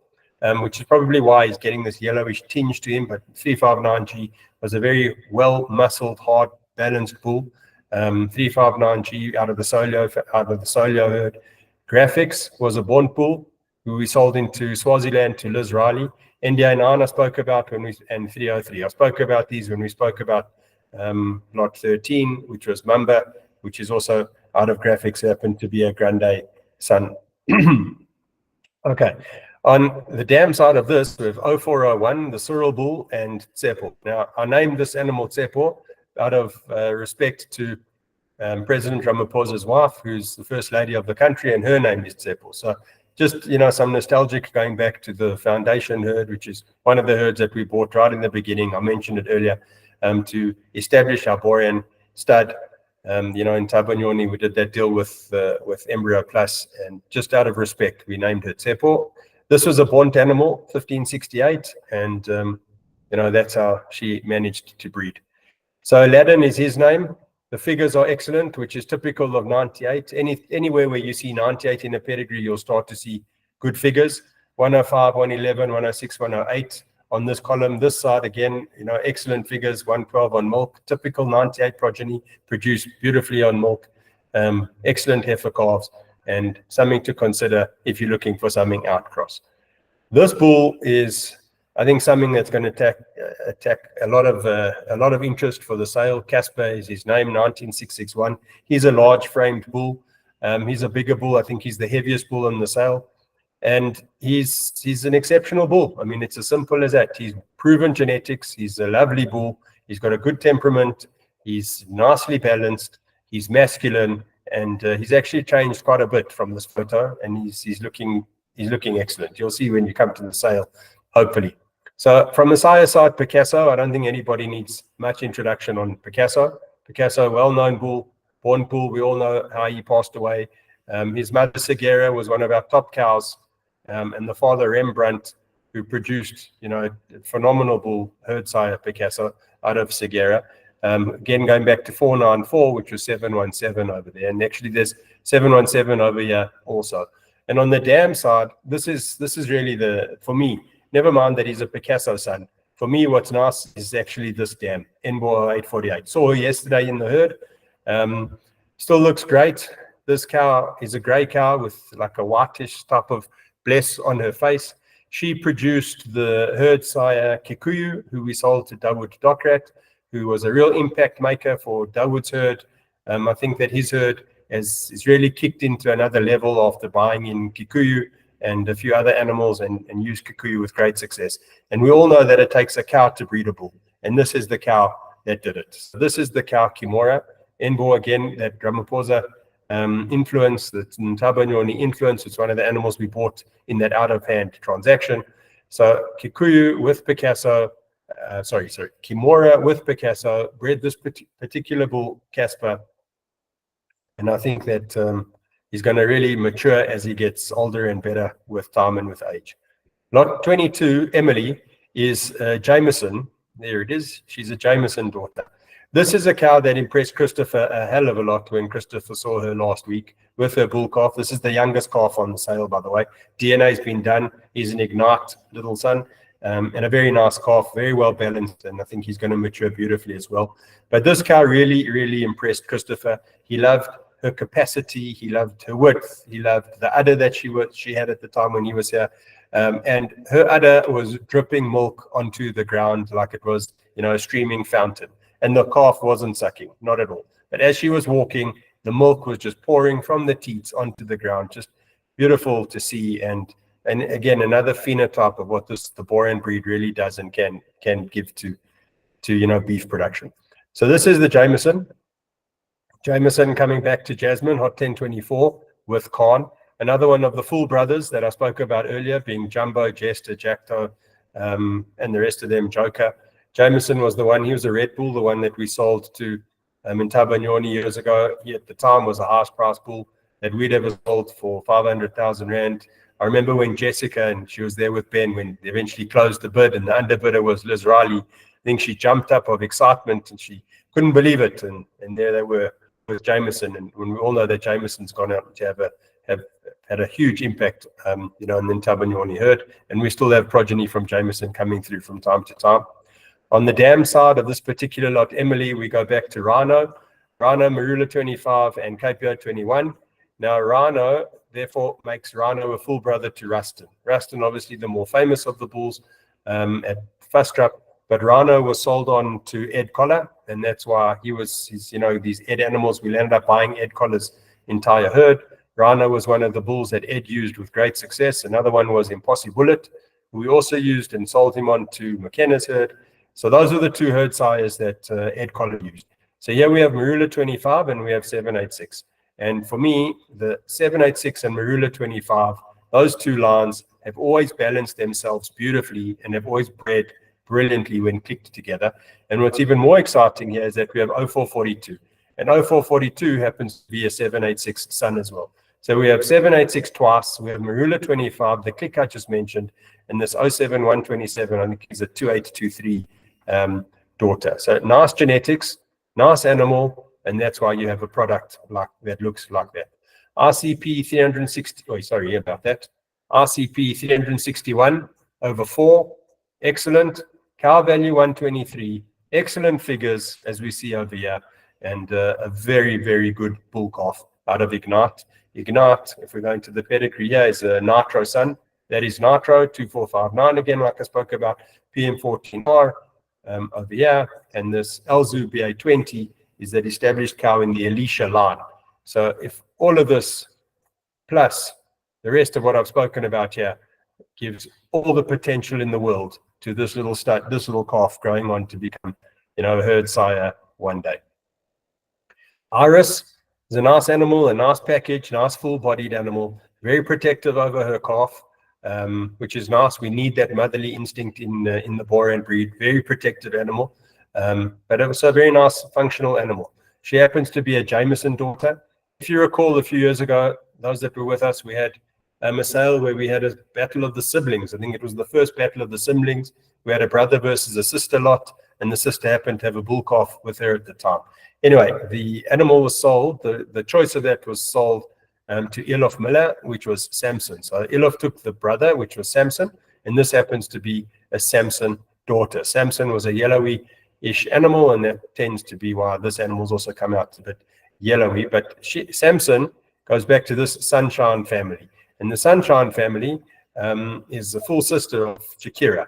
which is probably why he's getting this yellowish tinge to him. But 359G was a very well-muscled, hard, balanced bull. 359G out of the Solio herd. Graphics was a bond bull who we sold into Swaziland to Liz Riley. NDA9 I spoke about and 303. I spoke about these when we spoke about lot 13, which was Mamba, which is also out of graphics, happened to be a Grande son. Okay, on the dam side of this, we have 0401, the Cyril bull, and Tsepo. Now, I named this animal Tsepo out of respect to President Ramaphosa's wife, who's the first lady of the country, and her name is Tsepo. So just, some nostalgic going back to the foundation herd, which is one of the herds that we bought right in the beginning. I mentioned it earlier, to establish our Borean stud. In Tabanyoni, we did that deal with Embryo Plus, and just out of respect, we named her Tsepo. This was a bond animal, 1568, and that's how she managed to breed. So Aladdin is his name. The figures are excellent, which is typical of 98. Anywhere where you see 98 in a pedigree, you'll start to see good figures. 105, 111, 106, 108 on this column. This side, again, excellent figures. 112 on milk. Typical 98 progeny, produced beautifully on milk. Excellent heifer calves, and something to consider if you're looking for something outcross. This bull is, I think, something that's going to attack a lot of interest for the sale. Casper is his name, 19661. He's a large framed bull. He's a bigger bull. I think he's the heaviest bull on the sale, and he's an exceptional bull. I mean, it's as simple as that. He's proven genetics. He's a lovely bull. He's got a good temperament. He's nicely balanced. He's masculine, and he's actually changed quite a bit from this photo, and he's looking excellent. You'll see when you come to the sale, hopefully. So from the sire side, Picasso, I don't think anybody needs much introduction on Picasso. Picasso, well-known bull, born bull. We all know how he passed away. His mother, Segura, was one of our top cows, and the father, Rembrandt, who produced, a phenomenal bull, herd sire Picasso, out of Segura. Again, going back to 494, which was 717 over there. And actually, there's 717 over here also. And on the dam side, this is really for me, never mind that he's a Picasso son. For me, what's nice is actually this dam, Enbo 848. Saw her yesterday in the herd. Still looks great. This cow is a gray cow with like a whitish type of bless on her face. She produced the herd sire Kikuyu, who we sold to Dawood Dokrat, who was a real impact maker for Dawood's herd. I think that his herd is really kicked into another level after buying in Kikuyu and a few other animals and used Kikuyu with great success. And we all know that it takes a cow to breed a bull. And this is the cow that did it. So this is the cow Kimora. Enbo, again, that Ramaphosa influence, that Ntabanyoni influence. It's one of the animals we bought in that out-of-hand transaction. So Kikuyu with Picasso, Kimora with Picasso bred this particular bull, Casper. And I think that he's going to really mature as he gets older and better with time and with age. Lot 22, Emily, is Jameson. There it is. She's a Jameson daughter. This is a cow that impressed Christopher a hell of a lot when Christopher saw her last week with her bull calf. This is the youngest calf on the sale, by the way. DNA has been done. He's an Ignite little son, and a very nice calf, very well balanced, and I think he's going to mature beautifully as well. But this cow really, really impressed Christopher. He loved her capacity. He loved her width. He loved the udder that she had at the time when he was here. And her udder was dripping milk onto the ground like it was, a streaming fountain. And the calf wasn't sucking, not at all. But as she was walking, the milk was just pouring from the teats onto the ground. Just beautiful to see. And again, another phenotype of what the Borean breed really does and can give to beef production. So this is the Jameson. Jameson coming back to Jasmine, Hot 1024 with Khan. Another one of the full brothers that I spoke about earlier, being Jumbo, Jester, Jackto, and the rest of them, Joker. Jameson was the one, he was a Red Bull, the one that we sold to Ntabanyoni years ago. He at the time was a highest price bull that we'd ever sold for 500,000 Rand. I remember when Jessica, and she was there with Ben, when they eventually closed the bid and the underbidder was Liz Riley. I think she jumped up of excitement and she couldn't believe it. And there they were with Jameson. And when we all know that Jameson's gone out to have had a huge impact, in the Ntabanyoni herd. And we still have progeny from Jameson coming through from time to time. On the dam side of this particular lot, Emily, we go back to Rhino, Marula 25, and KPO 21. Now, Rhino, therefore, makes Rhino a full brother to Rustin. Rustin, obviously, the more famous of the bulls at Fustrup, but Rhino was sold on to Ed Collar, and that's why he's these Ed animals. We ended up buying Ed Collar's entire herd. Rhino was one of the bulls that Ed used with great success. Another one was Impossible Bullet, who we also used and sold him on to McKenna's herd. So those are the two herd sires that Ed Collar used. So here we have Marula 25 and we have 786. And for me, the 786 and Marula 25, those two lines have always balanced themselves beautifully and have always bred brilliantly when clicked together. And what's even more exciting here is that we have 0442. And 0442 happens to be a 786 son as well. So we have 786 twice. We have Marula 25, the click I just mentioned, and this 07127, I think is a 2823 daughter. So nice genetics, nice animal, and that's why you have a product like that looks like that. RCP 360, RCP 361 over 4, excellent. Cow value 123, excellent figures as we see over here, and a very, very good bull calf out of Ignite. Ignite, if we're going to the pedigree here, is a Nitro son. That is Nitro 2459 again, like I spoke about, PM14R over here, and this Elzu BA20 is that established cow in the Alicia line. So if all of this plus the rest of what I've spoken about here gives all the potential in the world to this little stud, this little calf growing on to become, a herd sire one day. Iris is a nice animal, a nice package, nice full-bodied animal, very protective over her calf, which is nice. We need that motherly instinct in the Borean breed. Very protective animal, but also a very nice functional animal. She happens to be a Jameson daughter. If you recall, a few years ago, those that were with us, we had a sale where we had a battle of the siblings. I think it was the first battle of the siblings. We had a brother versus a sister lot, and the sister happened to have a bull calf with her at the time. Anyway, the animal was sold. The choice of that was sold to Elof Miller, which was Samson. So Elof took the brother, which was Samson, and this happens to be a Samson daughter. Samson was a yellowy-ish animal, and that tends to be why this animal's also come out a bit yellowy. But Samson goes back to this Sunshine family. And the Sunshine family is the full sister of Shakira.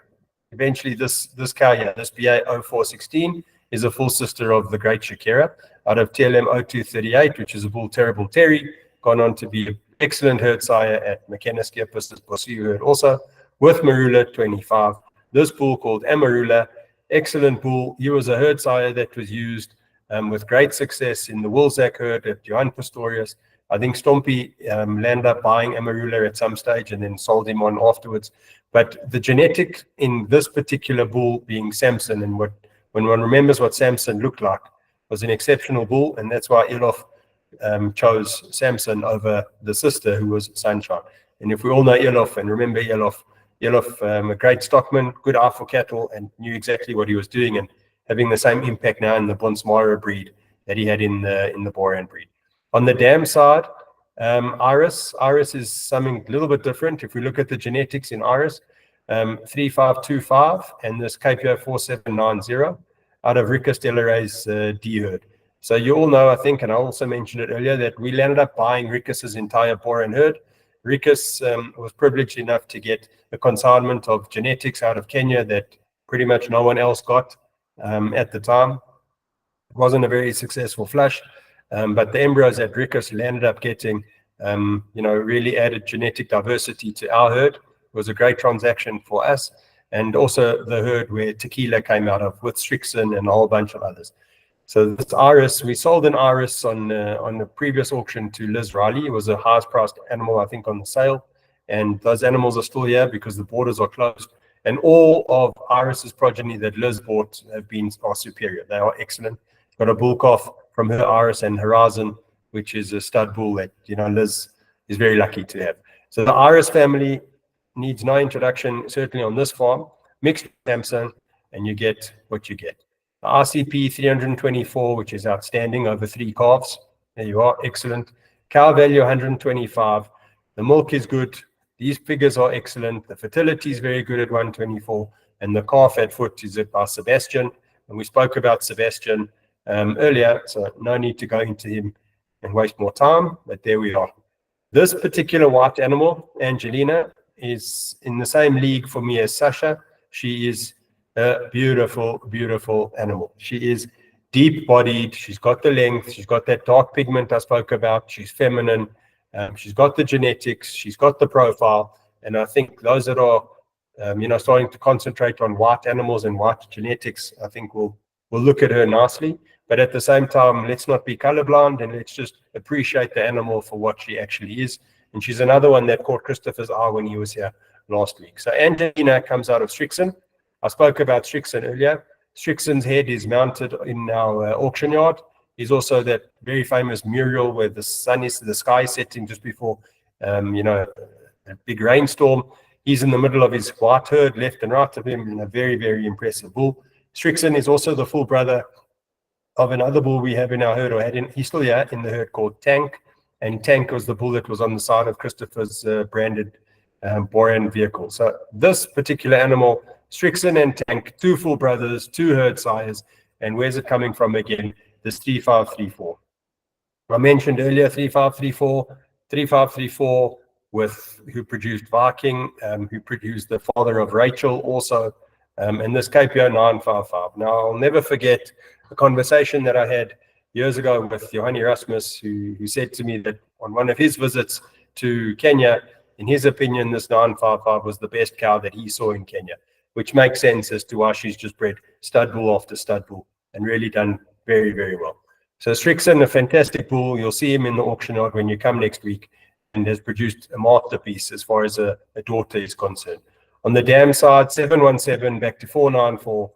Eventually, this cow here, this BA0416, is a full sister of the great Shakira out of TLM 0238, which is a bull Terrible Terry, gone on to be an excellent herd sire at McKenna Skippus, Bosiu herd also, with Marula 25. This bull called Amarula, excellent bull. He was a herd sire that was used with great success in the Woolsack herd at Johan Pastorius. I think Stompy landed up buying Amarula at some stage and then sold him on afterwards. But the genetic in this particular bull being Samson, and when one remembers what Samson looked like, was an exceptional bull, and that's why Elof chose Samson over the sister, who was Sunshine. And if we all know Elof and remember Elof, a great stockman, good eye for cattle, and knew exactly what he was doing, and having the same impact now in the Bonsmara breed that he had in the Boran breed. On the dam side, Iris is something a little bit different. If we look at the genetics in Iris, 3525 and this KPO 4790 out of Ricus Delaray's D herd. So you all know, I think, and I also mentioned it earlier, that we landed up buying Ricus's entire Boran herd. Ricus was privileged enough to get a consignment of genetics out of Kenya that pretty much no one else got at the time. It wasn't a very successful flush. But the embryos that Ricus landed up getting, really added genetic diversity to our herd. It was a great transaction for us, and also the herd where Tequila came out of with Strixon and a whole bunch of others. So this Iris, we sold an Iris on the previous auction to Liz Riley. It was the highest priced animal, I think, on the sale, and those animals are still here because the borders are closed. And all of Iris's progeny that Liz bought are superior. They are excellent. Got a bull calf from her Iris and Horizon, which is a stud bull that Liz is very lucky to have. So the Iris family needs no introduction, certainly on this farm. Mixed Samson, and you get what you get. The RCP 324, which is outstanding, over 3 calves. There you are, excellent. Cow value 125. The milk is good. These figures are excellent. The fertility is very good at 124, and the calf at foot is by Sebastian. And we spoke about Sebastian earlier, so no need to go into him and waste more time, but there we are. This particular white animal, Angelina, is in the same league for me as Sasha. She is a beautiful, beautiful animal. She is deep-bodied. She's got the length. She's got that dark pigment I spoke about. She's feminine. She's got the genetics. She's got the profile. And I think those that are, starting to concentrate on white animals and white genetics, I think will look at her nicely. But at the same time, let's not be colorblind, and let's just appreciate the animal for what she actually is. And she's another one that caught Christopher's eye when he was here last week. So Angelina comes out of Strixon. I spoke about Strixon earlier. Strixon's head is mounted in our auction yard. He's also that very famous mural where the sky is setting just before, a big rainstorm. He's in the middle of his white herd, left and right of him, and a very, very impressive bull. Strixon is also the full brother of another bull we have in our herd, he's still here in the herd, called Tank. And Tank was the bull that was on the side of Christopher's branded Boran vehicle. So this particular animal, Strixon and Tank, 2 full brothers, 2 herd sires. And where's it coming from again? This 3534. I mentioned earlier 3534 who produced Viking, who produced the father of Rachel also, and this KPO 955. Now, I'll never forget a conversation that I had years ago with Johanni Rasmus, who said to me that on one of his visits to Kenya, in his opinion, this 955 was the best cow that he saw in Kenya, which makes sense as to why she's just bred stud bull after stud bull and really done very, very well. So Strixon, a fantastic bull. You'll see him in the auction yard when you come next week, and has produced a masterpiece as far as a daughter is concerned. On the dam side, 717 back to 494,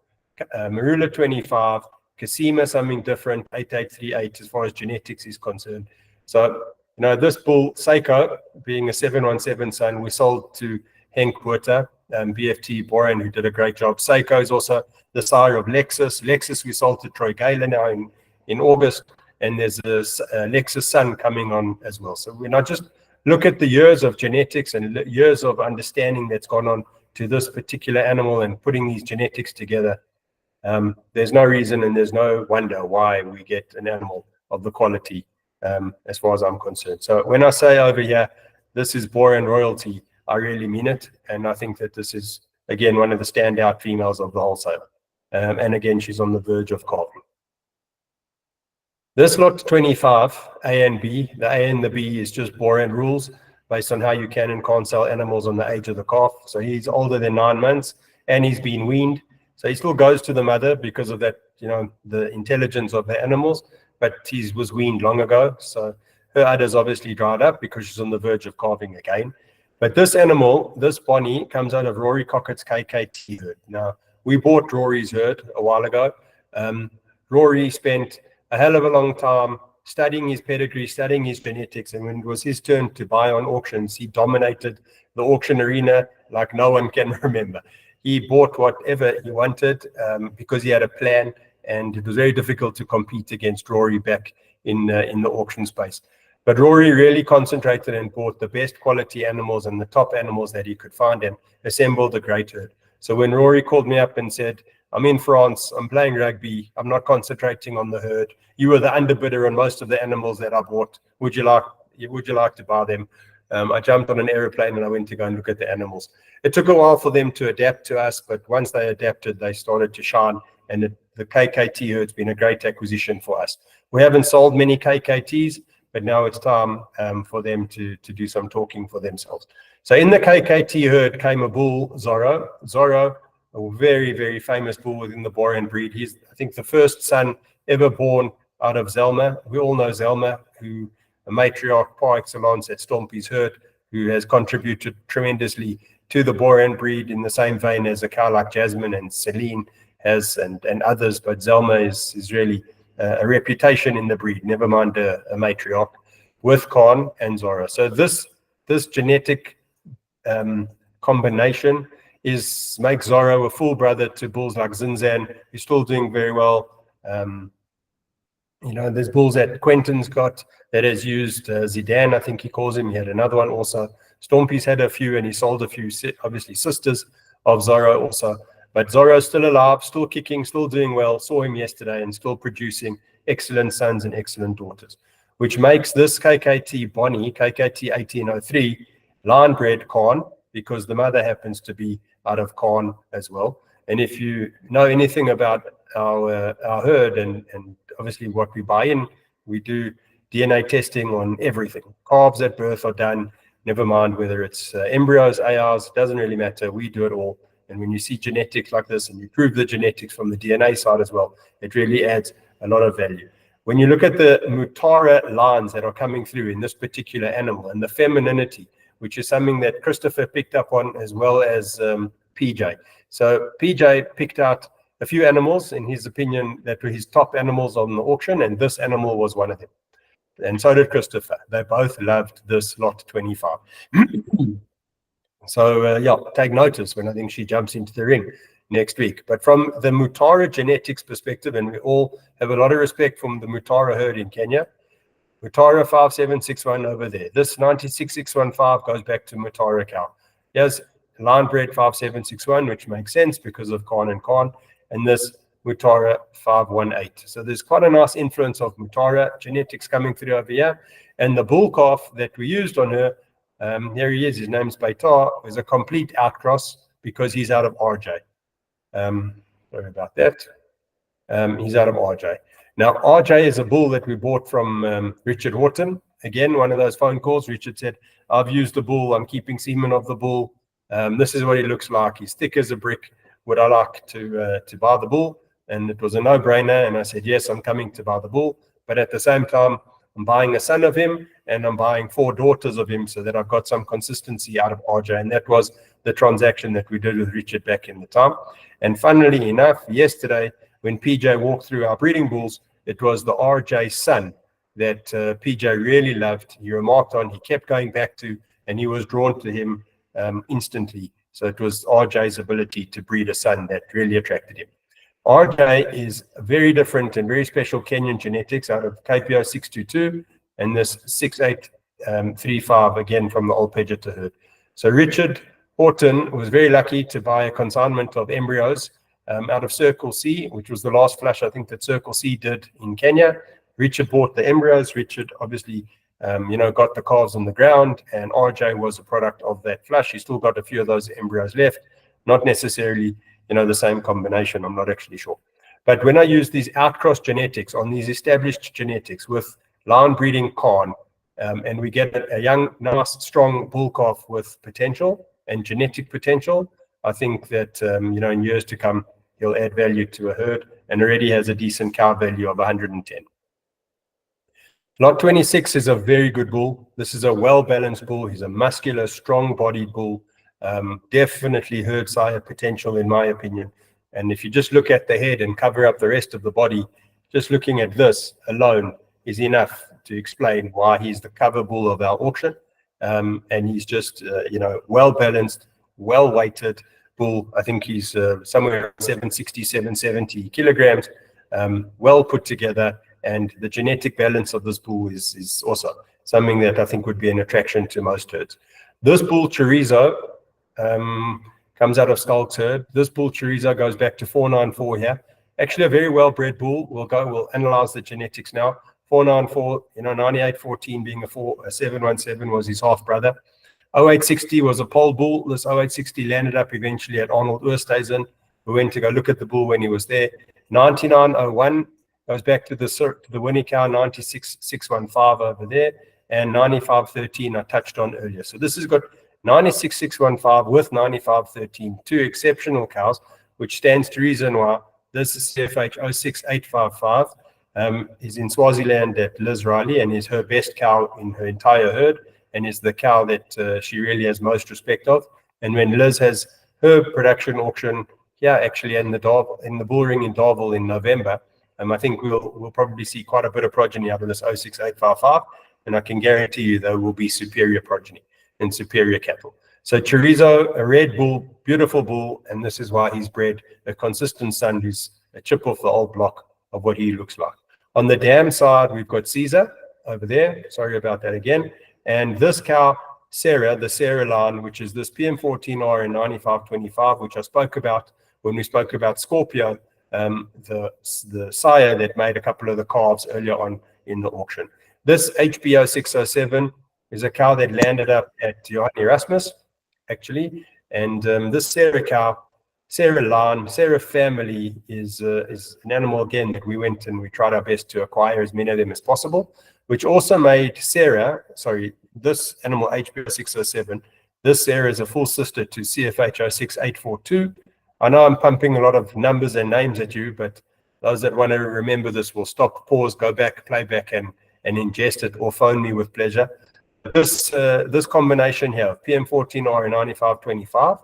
Marula 25, Kasima something different, 8838 as far as genetics is concerned. So, this bull, Seiko, being a 717 son, we sold to Henk Buerta, BFT Boran, who did a great job. Seiko is also the sire of Lexus. Lexus we sold to Troy Galen now in August, and there's a Lexus son coming on as well. So we're not just look at the years of genetics and years of understanding that's gone on to this particular animal and putting these genetics together. There's no reason and there's no wonder why we get an animal of the quality as far as I'm concerned. So when I say over here, this is Borean royalty, I really mean it. And I think that this is, again, one of the standout females of the wholesale. And again, she's on the verge of calving. This lot 25, A and B, the A and the B is just Borean rules based on how you can and can't sell animals on the age of the calf. So he's older than 9 months and he's been weaned. So he still goes to the mother because of that, the intelligence of the animals, but he was weaned long ago. So her udder's obviously dried up because she's on the verge of calving again. But this animal, this Bonnie, comes out of Rory Cockett's KKT herd. Now, we bought Rory's herd a while ago. Rory spent a hell of a long time studying his pedigree, studying his genetics, and when it was his turn to buy on auctions, he dominated the auction arena like no one can remember. He bought whatever he wanted because he had a plan, and it was very difficult to compete against Rory back in the auction space. But Rory really concentrated and bought the best quality animals and the top animals that he could find and assembled a great herd. So when Rory called me up and said, I'm in France, I'm playing rugby, I'm not concentrating on the herd. You were the underbidder on most of the animals that I bought. Would you like to buy them? I jumped on an aeroplane and I went to go and look at the animals. It took a while for them to adapt to us, but once they adapted, they started to shine. And the KKT herd's been a great acquisition for us. We haven't sold many KKTs, but now it's time for them to do some talking for themselves. So in the KKT herd came a bull, Zorro. Zorro, a very, very famous bull within the Borean breed. He's, I think, the first son ever born out of Zelma. We all know Zelma, who a matriarch par excellence at Stompy's herd, who has contributed tremendously to the Borean breed in the same vein as a cow like Jasmine and Celine has, and others. But Zelma is really a reputation in the breed, never mind a matriarch, with Khan and Zorro. So this genetic combination makes Zorro a full brother to bulls like Zinzan, who's still doing very well. There's bulls that Quentin's got that has used Zidane, I think he calls him. He had another one also. Stompy's had a few, and he sold a few, obviously sisters of Zorro also. But Zorro's still alive, still kicking, still doing well. Saw him yesterday and still producing excellent sons and excellent daughters, which makes this KKT Bonnie, KKT 1803, line-bred Khan, because the mother happens to be out of Khan as well. And if you know anything about our herd and obviously what we buy in, we do DNA testing on everything. Calves at birth are done, never mind whether it's embryos, ARs, doesn't really matter. We do it all. And when you see genetics like this and you prove the genetics from the DNA side as well, it really adds a lot of value. When you look at the Mutara lines that are coming through in this particular animal and the femininity, which is something that Christopher picked up on as well as PJ. So PJ picked out a few animals, in his opinion, that were his top animals on the auction, and this animal was one of them. And so did Christopher. They both loved this lot 25. So, take notice when I think she jumps into the ring next week. But from the Mutara genetics perspective, and we all have a lot of respect from the Mutara herd in Kenya, Mutara 5761 over there. This 96615 goes back to Mutara cow. Here's line bred 5761, which makes sense because of Khan and Khan, and this Mutara 518. So there's quite a nice influence of Mutara genetics coming through over here. And the bull calf that we used on her, here he is, his name's Baitar, is a complete outcross because he's out of RJ. Sorry about that. He's out of RJ. Now, RJ is a bull that we bought from Richard Horton. Again, one of those phone calls. Richard said, I've used the bull. I'm keeping semen of the bull. This is what he looks like. He's thick as a brick. Would I like to buy the bull? And it was a no-brainer. And I said, yes, I'm coming to buy the bull. But at the same time, I'm buying a son of him and I'm buying 4 daughters of him so that I've got some consistency out of RJ. And that was the transaction that we did with Richard back in the time. And funnily enough, yesterday, when PJ walked through our breeding bulls, it was the RJ son that PJ really loved. He remarked on, he kept going back to, and he was drawn to him instantly. So it was RJ's ability to breed a son that really attracted him. RJ is very different and very special Kenyan genetics out of KPO 622 and this 6835 again from the old Pejeta herd. So Richard Horton was very lucky to buy a consignment of embryos out of Circle C, which was the last flush I think that Circle C did in Kenya. Richard bought the embryos. Richard obviously, got the calves on the ground, and RJ was a product of that flush. He still got a few of those embryos left, not necessarily, the same combination. I'm not actually sure. But when I use these outcross genetics on these established genetics with line breeding corn, and we get a young, nice, strong bull calf with potential and genetic potential, I think that, in years to come, he'll add value to a herd and already has a decent cow value of 110. Lot 26 is a very good bull. This is a well-balanced bull. He's a muscular, strong-bodied bull. Definitely herd sire potential, in my opinion. And if you just look at the head and cover up the rest of the body, just looking at this alone is enough to explain why he's the cover bull of our auction. And he's just, well-balanced, well-weighted bull. I think he's somewhere around 760, 770 kilograms, well put together. And the genetic balance of this bull is also something that I think would be an attraction to most herds. This bull, Chorizo, comes out of Skulk's herd. This bull, Chorizo, goes back to 494 here. Actually, a very well-bred bull. We'll analyze the genetics now. 494, 9814 being a 717 was his half-brother. 0860 was a pole bull. This 0860 landed up eventually at Arnold Oosthuizen. We went to go look at the bull when he was there. 9901 goes back to the winning cow, 96615 over there, and 9513 I touched on earlier. So this has got 96615 with 9513, two exceptional cows, which stands to reason why this is CFH 06855. Is in Swaziland at Liz Riley, and is her best cow in her entire herd, and is the cow that she really has most respect of. And when Liz has her production auction here, actually in the bull ring in Darwin in November, I think we'll probably see quite a bit of progeny out of this 06855, and I can guarantee you there will be superior progeny and superior cattle. So Chorizo, a red bull, beautiful bull, and this is why he's bred a consistent son who's a chip off the old block of what he looks like. On the dam side, we've got Caesar over there. Sorry about that again. And this cow, Sarah, the Sarah line, which is this PM14R in 9525, which I spoke about when we spoke about Scorpio, the sire that made a couple of the calves earlier on in the auction. This HBO 607 is a cow that landed up at Johan Erasmus, actually. And this Sarah cow, Sarah line, Sarah family is an animal, again, that we went and we tried our best to acquire as many of them as possible, which also made Sarah, this animal HBO 607, this Sarah is a full sister to CFH 06842. I know I'm pumping a lot of numbers and names at you, but those that want to remember this will stop, pause, go back, play back, and ingest it, or phone me with pleasure. This combination here, PM14R and 9525,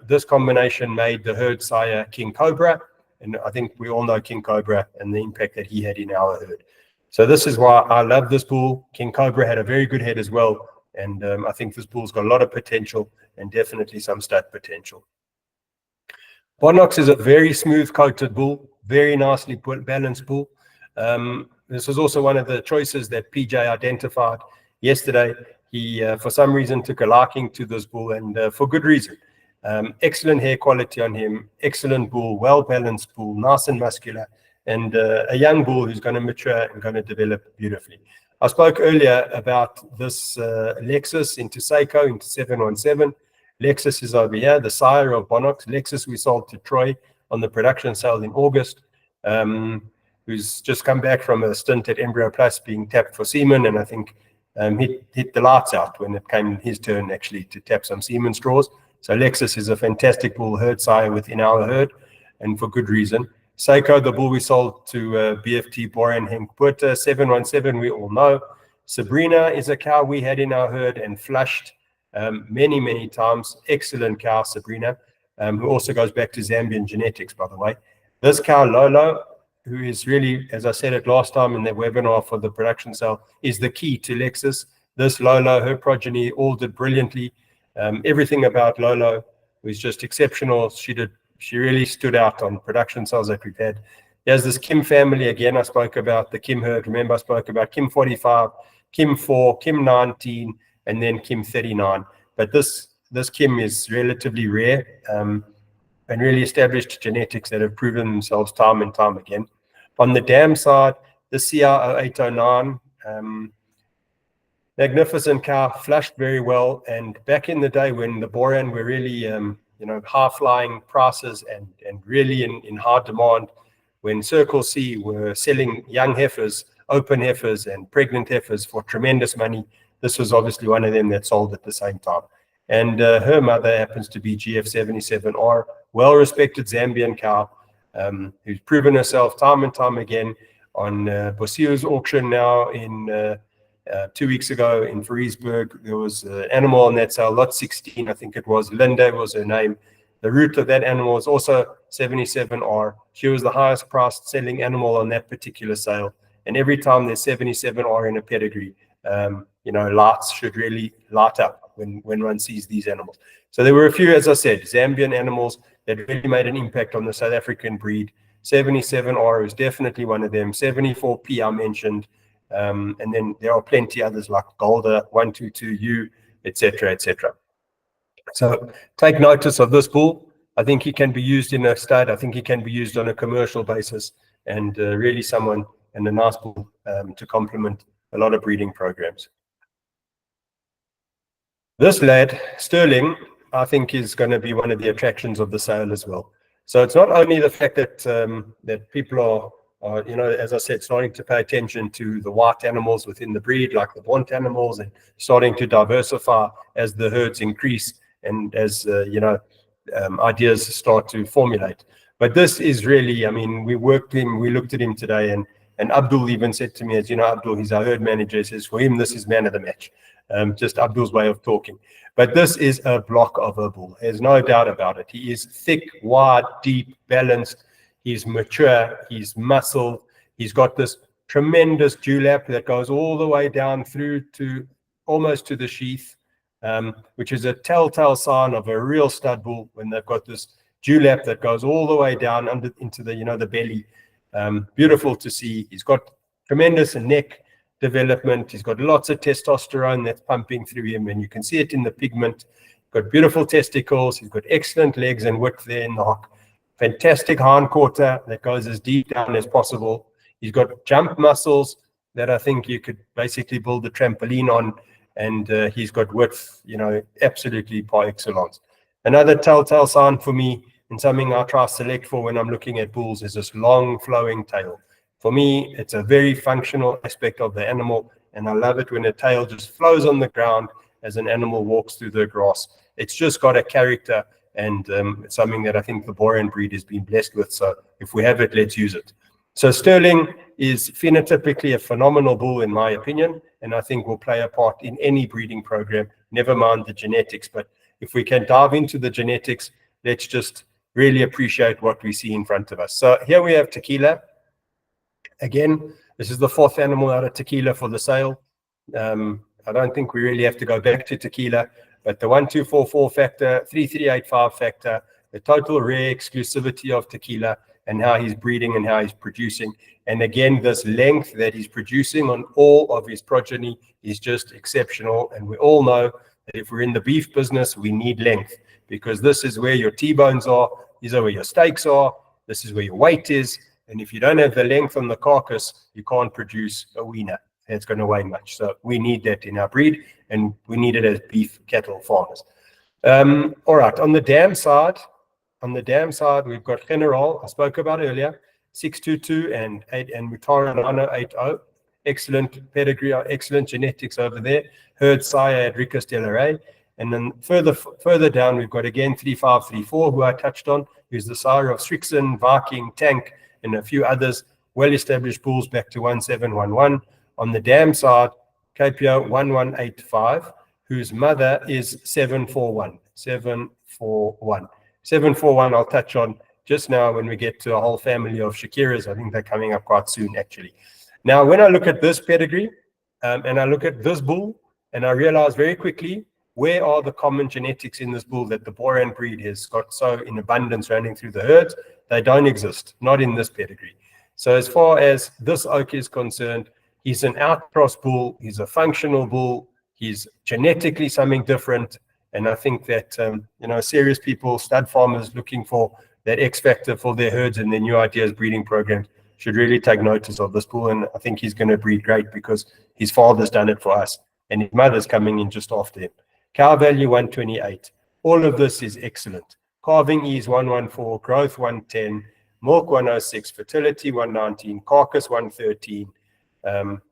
this combination made the herd sire King Cobra, and I think we all know King Cobra and the impact that he had in our herd. So this is why I love this bull. King Cobra had a very good head as well, and I think this bull's got a lot of potential and definitely some stud potential. Bonox is a very smooth-coated bull, very nicely balanced bull. This was also one of the choices that PJ identified yesterday. He, for some reason, took a liking to this bull, and for good reason. Excellent hair quality on him, excellent bull, well-balanced bull, nice and muscular, and a young bull who's going to mature and going to develop beautifully. I spoke earlier about this Lexus into Seiko, into 717. Lexus is over here, the sire of Bonox. Lexus we sold to Troy on the production sale in August, who's just come back from a stint at Embryo Plus being tapped for semen, and I think hit the lights out when it came his turn actually to tap some semen straws. So Lexus is a fantastic bull, herd sire within our herd, and for good reason. Seiko, the bull we sold to BFT Boran Henk Puerta, 717, we all know. Sabrina is a cow we had in our herd and flushed many times. Excellent cow, Sabrina, who also goes back to Zambian genetics, by the way. This cow, Lolo, who is really, as I said it last time in the webinar for the production sale, is the key to Lexus. This Lolo, her progeny, all did brilliantly. Everything about Lolo was just exceptional. She really stood out on production sales that we've had. There's this Kim family again. I spoke about the Kim herd. Remember, I spoke about Kim 45, Kim 4, Kim 19, and then Kim 39. But this Kim is relatively rare and really established genetics that have proven themselves time and time again. On the dam side, the CR0809. Magnificent cow, flushed very well. And back in the day when the Boran were really, high-flying prices and really in high demand, when Circle C were selling young heifers, open heifers and pregnant heifers for tremendous money, this was obviously one of them that sold at the same time. And her mother happens to be GF77R, well-respected Zambian cow, who's proven herself time and time again on Bosio's auction now in 2 weeks ago in Fariesburg. There was an animal on that sale, lot 16, I think it was. Linda was her name. The root of that animal was also 77R. She was the highest priced selling animal on that particular sale. And every time there's 77R in a pedigree, lights should really light up when one sees these animals. So there were a few, as I said, Zambian animals that really made an impact on the South African breed. 77R is definitely one of them. 74P I mentioned. And then there are plenty others like Golda, 122U, etc., etc. So take notice of this bull. I think he can be used in a stud. I think he can be used on a commercial basis, and really someone and a nice bull to complement a lot of breeding programs. This lad, Sterling, I think is going to be one of the attractions of the sale as well. So it's not only the fact that that people are, as I said, starting to pay attention to the white animals within the breed, like the Bont animals, and starting to diversify as the herds increase and as, ideas start to formulate. But this is really, we looked at him today, and Abdul even said to me, as you know, Abdul, he's our herd manager, he says, for him, this is man of the match. Just Abdul's way of talking. But this is a block of a bull. There's no doubt about it. He is thick, wide, deep, balanced. He's mature. He's muscled. He's got this tremendous dewlap that goes all the way down through to almost to the sheath, which is a telltale sign of a real stud bull when they've got this dewlap that goes all the way down into the, the belly. Beautiful to see. He's got tremendous neck development. He's got lots of testosterone that's pumping through him, and you can see it in the pigment. Got beautiful testicles. He's got excellent legs and width there in the hock. Fantastic hindquarter that goes as deep down as possible. He's got jump muscles that I think you could basically build a trampoline on, and he's got width, absolutely par excellence. Another telltale sign for me, and something I try to select for when I'm looking at bulls, is this long flowing tail. For me, it's a very functional aspect of the animal, and I love it when a tail just flows on the ground as an animal walks through the grass. It's just got a character, and it's something that I think the Boran breed has been blessed with. So if we have it, let's use it. So Sterling is phenotypically a phenomenal bull, in my opinion, and I think will play a part in any breeding program, never mind the genetics. But if we can dive into the genetics, let's just really appreciate what we see in front of us. So here we have Tequila. Again, this is the fourth animal out of Tequila for the sale. I don't think we really have to go back to Tequila, but the 1244 factor, 3385 factor, the total rare exclusivity of Tequila, and how he's breeding and how he's producing. And again, this length that he's producing on all of his progeny is just exceptional. And we all know that if we're in the beef business, we need length, because this is where your T-bones are, these are where your steaks are, this is where your weight is. And if you don't have the length on the carcass, you can't produce a wiener. It's going to weigh much. So we need that in our breed, and we need it as beef cattle farmers. All right, on the dam side, we've got General, I spoke about earlier, 622 and Mutara 9080. Excellent pedigree, excellent genetics over there. Herd sire at Ricus de la Rey. And then further down, we've got again 3534, who I touched on, who's the sire of Strixon, Viking, Tank, and a few others, well-established bulls back to 1711. On the dam side, KPO 1185, whose mother is 741. 741 I'll touch on just now when we get to a whole family of Shakiras. I think they're coming up quite soon, actually. Now, when I look at this pedigree, and I look at this bull, and I realize very quickly, where are the common genetics in this bull that the Boran breed has got so in abundance running through the herds? They don't exist, not in this pedigree. So as far as this oak is concerned, he's an outcross bull, he's a functional bull, he's genetically something different. And I think that, serious people, stud farmers looking for that X factor for their herds and their new ideas breeding programs should really take notice of this bull, and I think he's going to breed great because his father's done it for us, and his mother's coming in just after him. Cow value 128. All of this is excellent. Calving ease 114, growth 110, milk 106, fertility 119, carcass 113.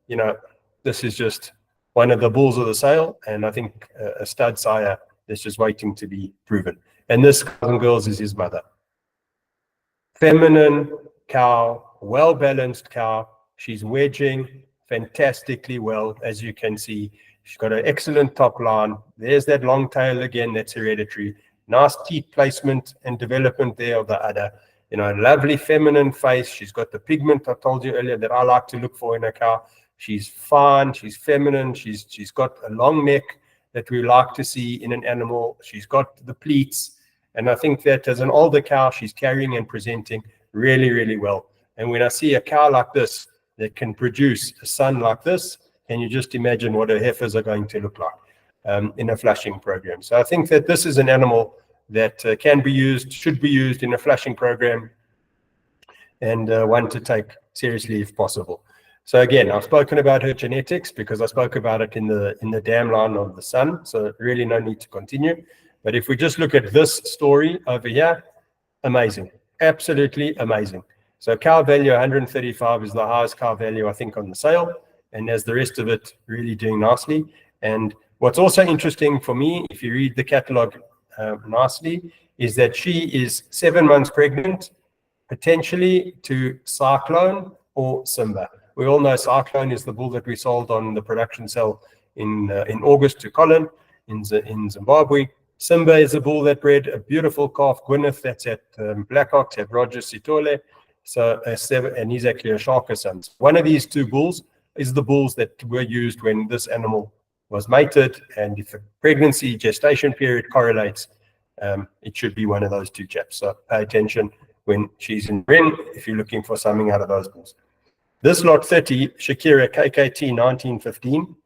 You know, this is just one of the bulls of the sale, and I think a stud sire that's just waiting to be proven. And this, guys and girls, is his mother. Feminine cow, well-balanced cow. She's wedging fantastically well, as you can see. She's got an excellent top line. There's that long tail again, that's hereditary. Nice teeth placement and development there of the udder. You know, lovely feminine face. She's got the pigment I told you earlier that I like to look for in a cow. She's fine, she's feminine, she's got a long neck that we like to see in an animal. She's got the pleats. And I think that as an older cow, she's carrying and presenting really, really well. And when I see a cow like this that can produce a son like this, can you just imagine what her heifers are going to look like in a flushing program? So I think that this is an animal that can be used, should be used in a flushing program, and one to take seriously if possible. So again, I've spoken about her genetics because I spoke about it in the dam line of the sun. So really no need to continue. But if we just look at this story over here, amazing, absolutely amazing. So cow value 135 is the highest cow value I think on the sale, and as the rest of it really doing nicely. And what's also interesting for me, if you read the catalog nicely, is that she is 7 months pregnant, potentially to Cyclone or Simba. We all know Cyclone is the bull that we sold on the production sale in August to Colin in Zimbabwe. Simba is a bull that bred a beautiful calf, Gwyneth, that's at Blackhawks at Roger Sitole. So and he's actually a Sharker son. One of these two bulls is the bulls that were used when this animal was mated, and if the pregnancy gestation period correlates, it should be one of those two chaps. So pay attention when she's in ring if you're looking for something out of those bulls. This lot 30, Shakira KKT 1915,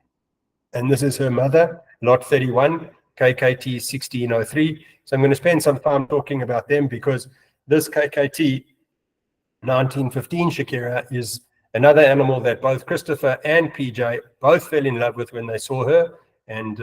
and this is her mother, lot 31, KKT 1603. So I'm going to spend some time talking about them because this KKT 1915 Shakira is another animal that both Christopher and PJ both fell in love with when they saw her, and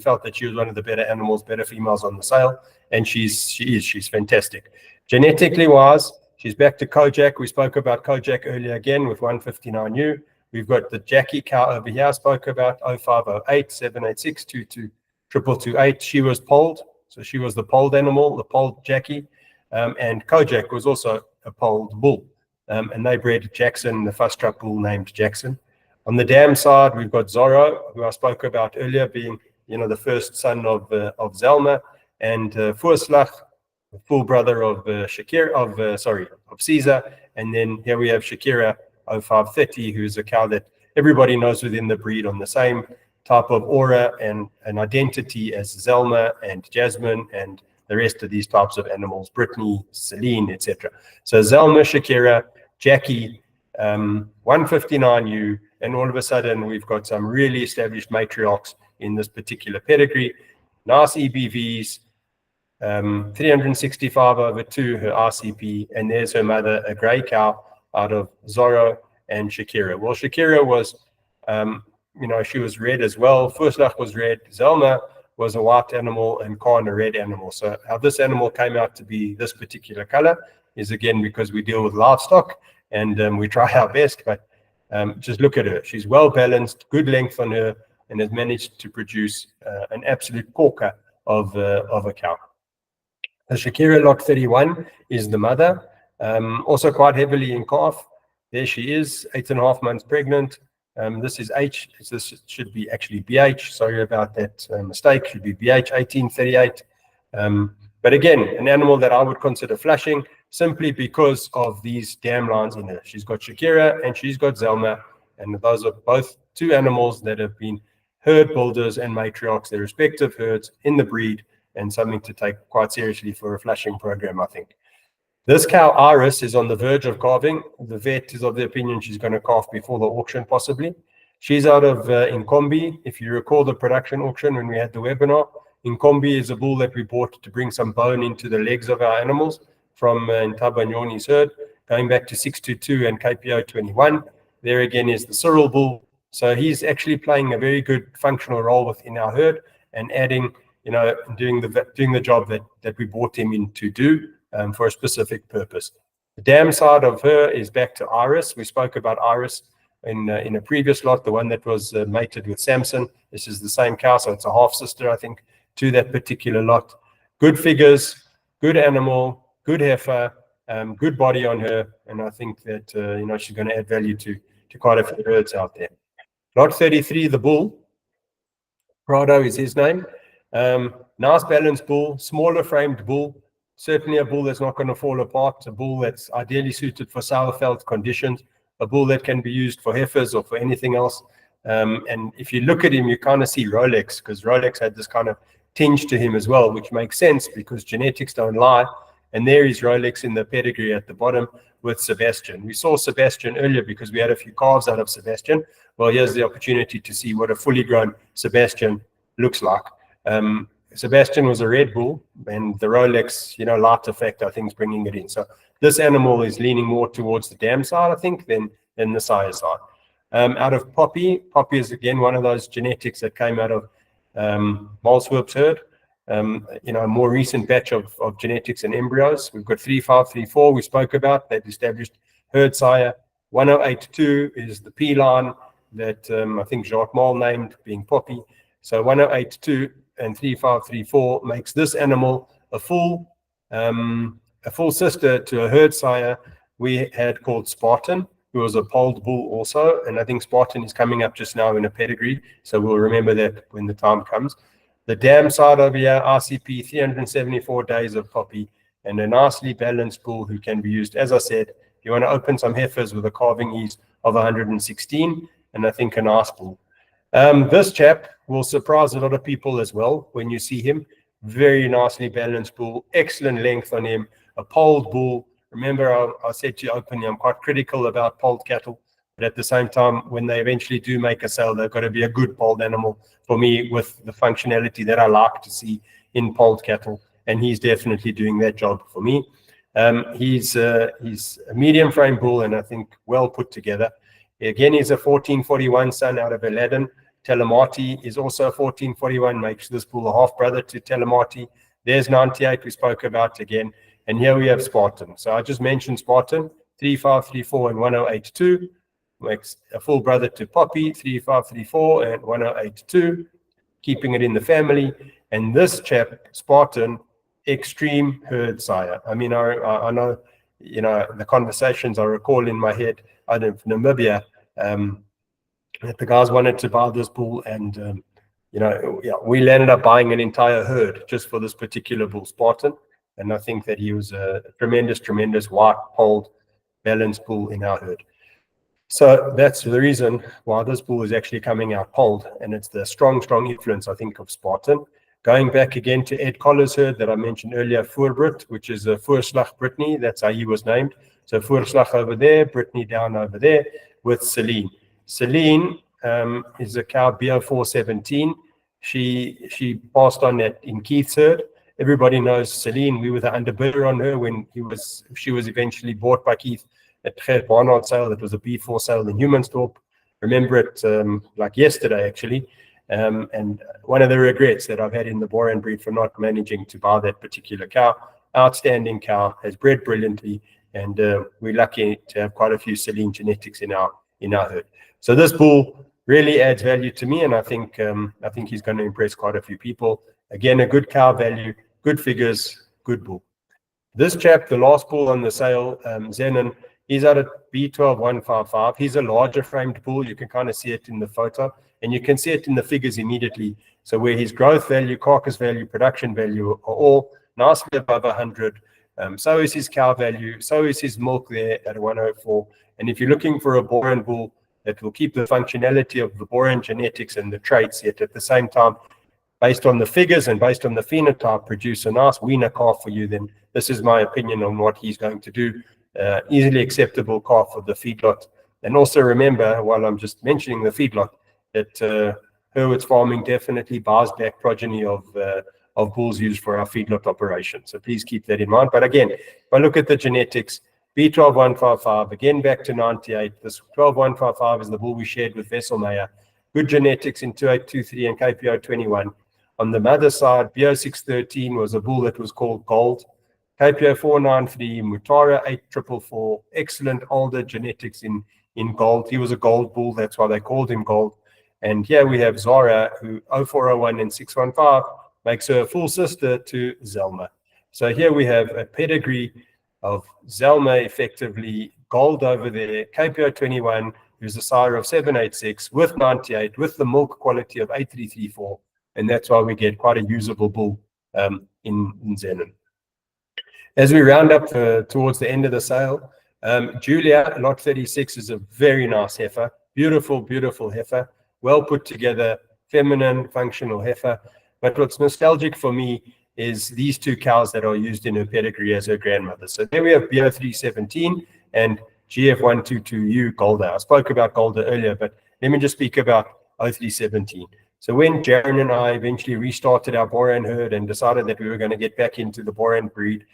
felt that she was one of the better animals, better females on the sale, and she's fantastic. Genetically wise, she's back to Kojak. We spoke about Kojak earlier again with 159U. We've got the Jackie cow over here, spoke about 0508 786 22228. She was polled, so she was the polled animal, the polled Jackie, and Kojak was also a polled bull. And they bred Jackson, the first truck bull named Jackson. On the dam side, we've got Zorro, who I spoke about earlier, being, you know, the first son of Zelma, and Voorslag, the full brother of Shakira, of Caesar. And then here we have Shakira 0530, who's a cow that everybody knows within the breed on the same type of aura and an identity as Zelma and Jasmine and the rest of these types of animals, Brittany, Celine, etc. So Zelma, Shakira, Jackie, 159U, and all of a sudden we've got some really established matriarchs in this particular pedigree. Nice EBVs, 365/2, her RCP, and there's her mother, a grey cow out of Zorro and Shakira. Well, Shakira was, you know, she was red as well. Voorslag was red. Zelma was a white animal and Khan a red animal. So how this animal came out to be this particular color is, again, because we deal with livestock and we try our best, but just look at her. She's well balanced, good length on her, and has managed to produce an absolute corker of a cow. The Shakira lot 31 is the mother, also quite heavily in calf. There she is, 8.5 months pregnant. This is H. This should be actually BH. Sorry about that mistake. Should be BH 1838. But again, an animal that I would consider flushing simply because of these dam lines in her. She's got Shakira and she's got Zelma, and those are both two animals that have been herd builders and matriarchs, their respective herds in the breed, and something to take quite seriously for a flushing program, I think. This cow, Iris, is on the verge of calving. The vet is of the opinion she's going to calf before the auction, possibly. She's out of Inkombi. If you recall the production auction when we had the webinar, Inkombi is a bull that we bought to bring some bone into the legs of our animals from Ntabanyoni's herd. going back to 622 and KPO 21. There again is the Cyril bull. So he's actually playing a very good functional role within our herd and adding, doing the job that we brought him in to do for a specific purpose. The dam side of her is back to Iris. We spoke about Iris in a previous lot, the one that was mated with Samson. This is the same cow, so it's a half sister, I think, to that particular lot. Good figures, good animal, good heifer, good body on her, and I think that she's going to add value to quite a few herds out there. Lot 33, the bull. Prado is his name. Nice balanced bull, smaller framed bull. Certainly a bull that's not going to fall apart. A bull that's ideally suited for sourveld conditions. A bull that can be used for heifers or for anything else. And if you look at him, you kind of see Rolex, because Rolex had this kind of tinge to him as well, which makes sense because genetics don't lie. And there is Rolex in the pedigree at the bottom with Sebastian. We saw Sebastian earlier because we had a few calves out of Sebastian. Well, here's the opportunity to see what a fully grown Sebastian looks like. Sebastian was a red bull, and the Rolex, light effect, I think, is bringing it in. So this animal is leaning more towards the dam side, I think, than the sire side. Out of Poppy is again one of those genetics that came out of Molswerp's herd. A more recent batch of genetics and embryos. We've got 3534 we spoke about, that established herd sire. 1082 is the P line that I think Jacques Moll named, being Poppy. So 1082 and 3534 makes this animal a full sister to a herd sire we had called Spartan, who was a polled bull also, and I think Spartan is coming up just now in a pedigree, so we'll remember that when the time comes. The dam side over here, RCP, 374 days of Poppy, and a nicely balanced bull who can be used, as I said, if you want to open some heifers with a calving ease of 116, and I think a nice bull. This chap will surprise a lot of people as well when you see him. Very nicely balanced bull, excellent length on him, a polled bull. Remember, I said to you openly, I'm quite critical about polled cattle, but at the same time, when they eventually do make a sale, they've got to be a good polled animal for me with the functionality that I like to see in polled cattle, and he's definitely doing that job for me. He's a medium frame bull, and I think well put together. Again, he's a 1441 son out of Aladdin. Telemati is also a 1441, makes this bull a half brother to Telemati. There's 98 we spoke about again. And here we have Spartan. So I just mentioned Spartan, 3534 and 1082, makes a full brother to Poppy, 3534 and 1082, keeping it in the family. And this chap, Spartan, extreme herd sire. I mean, I know, the conversations I recall in my head out of Namibia, that the guys wanted to buy this bull, and we landed up buying an entire herd just for this particular bull, Spartan. And I think that he was a tremendous white polled balanced bull in our herd. So that's the reason why this bull is actually coming out polled, and it's the strong influence, I think, of Spartan. Going back again to Ed Collar's herd that I mentioned earlier, Voorbrit, which is a Voorslag Brittany, that's how he was named. So Voorslag over there, Brittany down over there with Celine. Celine is a cow BO417. She passed on that in Keith's herd. Everybody knows Celine. We were the underbidder on her when she was eventually bought by Keith at Gert Barnard sale. That was a B4 sale in Humansdorp. Remember it like yesterday, actually. And one of the regrets that I've had in the Boran breed for not managing to buy that particular cow. Outstanding cow, has bred brilliantly, and we're lucky to have quite a few Celine genetics in our herd. So this bull really adds value to me, and I think he's going to impress quite a few people. Again, a good cow value, good figures, good bull. This chap, the last bull on the sale, Zenon, he's out at B12155. He's a larger framed bull. You can kind of see it in the photo, and you can see it in the figures immediately. So where his growth value, carcass value, production value are all nicely above 100. So is his cow value. So is his milk there at 104. And if you're looking for a Boran bull that will keep the functionality of the Boran genetics and the traits, yet at the same time, based on the figures and based on the phenotype, produce a nice weaner calf for you, then this is my opinion on what he's going to do. Easily acceptable calf for the feedlot. And also remember, while I'm just mentioning the feedlot, that Hurwitz farming definitely buys back progeny of bulls used for our feedlot operation. So please keep that in mind. But again, if I look at the genetics, B12155, again back to 98. This 12155 is the bull we shared with Wesselmeyer. Good genetics in 2823 and KPO 21. On the mother side, BO613 was a bull that was called Gold. KPO 493, Mutara 8444, excellent older genetics in Gold. He was a Gold bull, that's why they called him Gold. And here we have Zara, who 0401 and 615 makes her a full sister to Zelma. So here we have a pedigree of Zelma, effectively Gold over there, KPO 21, who's a sire of 786 with 98, with the milk quality of 8334. And that's why we get quite a usable bull in Zenon. As we round up towards the end of the sale, Julia, lot 36, is a very nice heifer. Beautiful, beautiful heifer. Well put together, feminine, functional heifer. But what's nostalgic for me is these two cows that are used in her pedigree as her grandmother. So there we have BO317 and GF122U Golda. I spoke about Golda earlier, but let me just speak about 0317. So when Jaron and I eventually restarted our Boran herd and decided that we were going to get back into the Boran breed,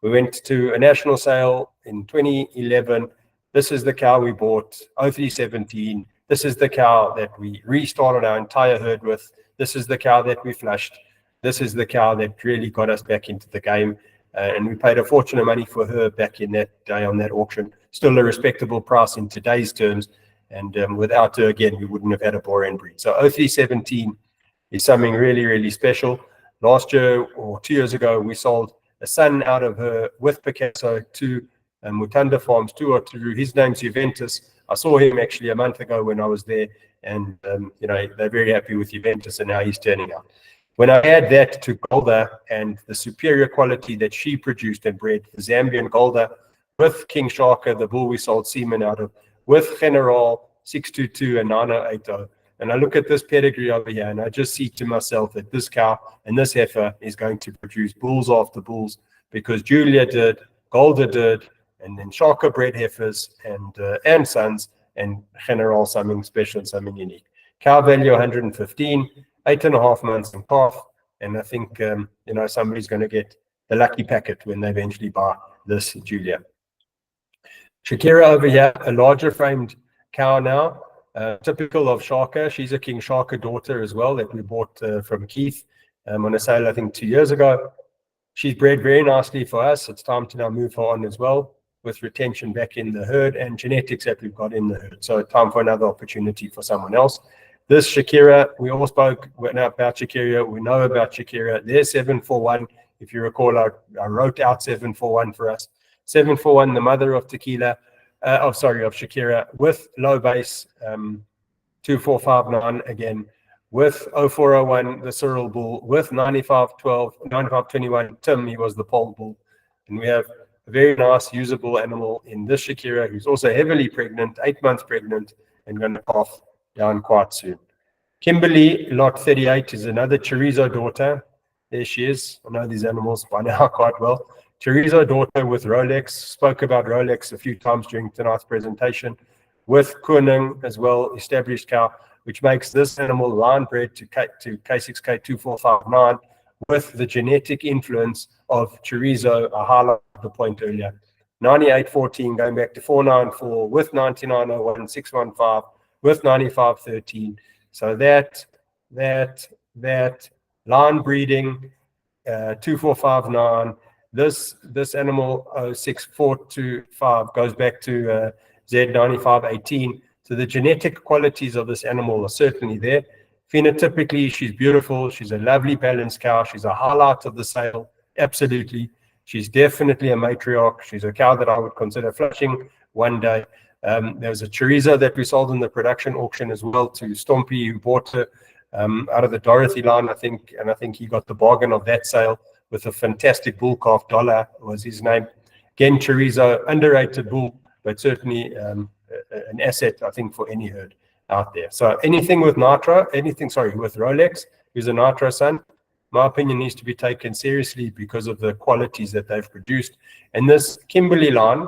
we went to a national sale in 2011. This is the cow we bought, 0317. This is the cow that we restarted our entire herd with. This is the cow that we flushed. This is the cow that really got us back into the game. And we paid a fortune of money for her back in that day on that auction. Still a respectable price in today's terms. And without her, again, we wouldn't have had a Boran breed. So 0317 is something really, really special. Last year or 2 years ago, we sold a son out of her with Picasso to Mutanda Farms, to his name's Juventus. I saw him actually a month ago when I was there, and they're very happy with Juventus, and now he's turning out. When I add that to Golda and the superior quality that she produced and bred, the Zambian Golda, with King Shaka, the bull we sold Simeon out of, with General 622 and 9080, and I look at this pedigree over here, and I just see to myself that this cow and this heifer is going to produce bulls after bulls, because Julia did, Golda did, and then Shaka bred heifers and sons, and General something special and something unique. Cow value 115, 8.5 months in calf, and I think somebody's going to get the lucky packet when they eventually buy this Julia. Shakira over here, a larger framed cow now. Typical of Shaka. She's a King Shaka daughter as well that we bought from Keith on a sale, I think, 2 years ago. She's bred very nicely for us. It's time to now move her on as well, with retention back in the herd and genetics that we've got in the herd. So time for another opportunity for someone else. This Shakira, we all spoke about Shakira. We know about Shakira. There's 741. If you recall, I wrote out 741 for us. 741, the mother of Tequila. Of Shakira, with low base, 2459 again, with 0401, the Cyril bull, with 9512, 9521, Tim, he was the pole bull. And we have a very nice, usable animal in this Shakira, who's also heavily pregnant, 8 months pregnant, and going to cough down quite soon. Kimberly, lot 38, is another chorizo daughter. There she is. I know these animals by now quite well. Chorizo daughter with Rolex. Spoke about Rolex a few times during tonight's presentation. With Kuning as well, established cow, which makes this animal line bred to K6K2459 with the genetic influence of Chorizo. I highlighted the point earlier. 9814 going back to 494 with 9901, 615 with 9513. So that line breeding, 2459. This animal 6425 goes back to Z9518. So the genetic qualities of this animal are certainly there. Phenotypically, she's beautiful. She's a lovely balanced cow. She's a highlight of the sale. Absolutely. She's definitely a matriarch. She's a cow that I would consider flushing one day. There's a chorizo that we sold in the production auction as well to Stompy, who bought her out of the Dorothy line, I think, and I think he got the bargain of that sale with a fantastic bull calf. Dollar was his name. Again, chorizo, underrated bull, but certainly an asset, I think, for any herd out there. So anything with with Rolex, who's a Nitro son, my opinion, needs to be taken seriously because of the qualities that they've produced. And this Kimberly line,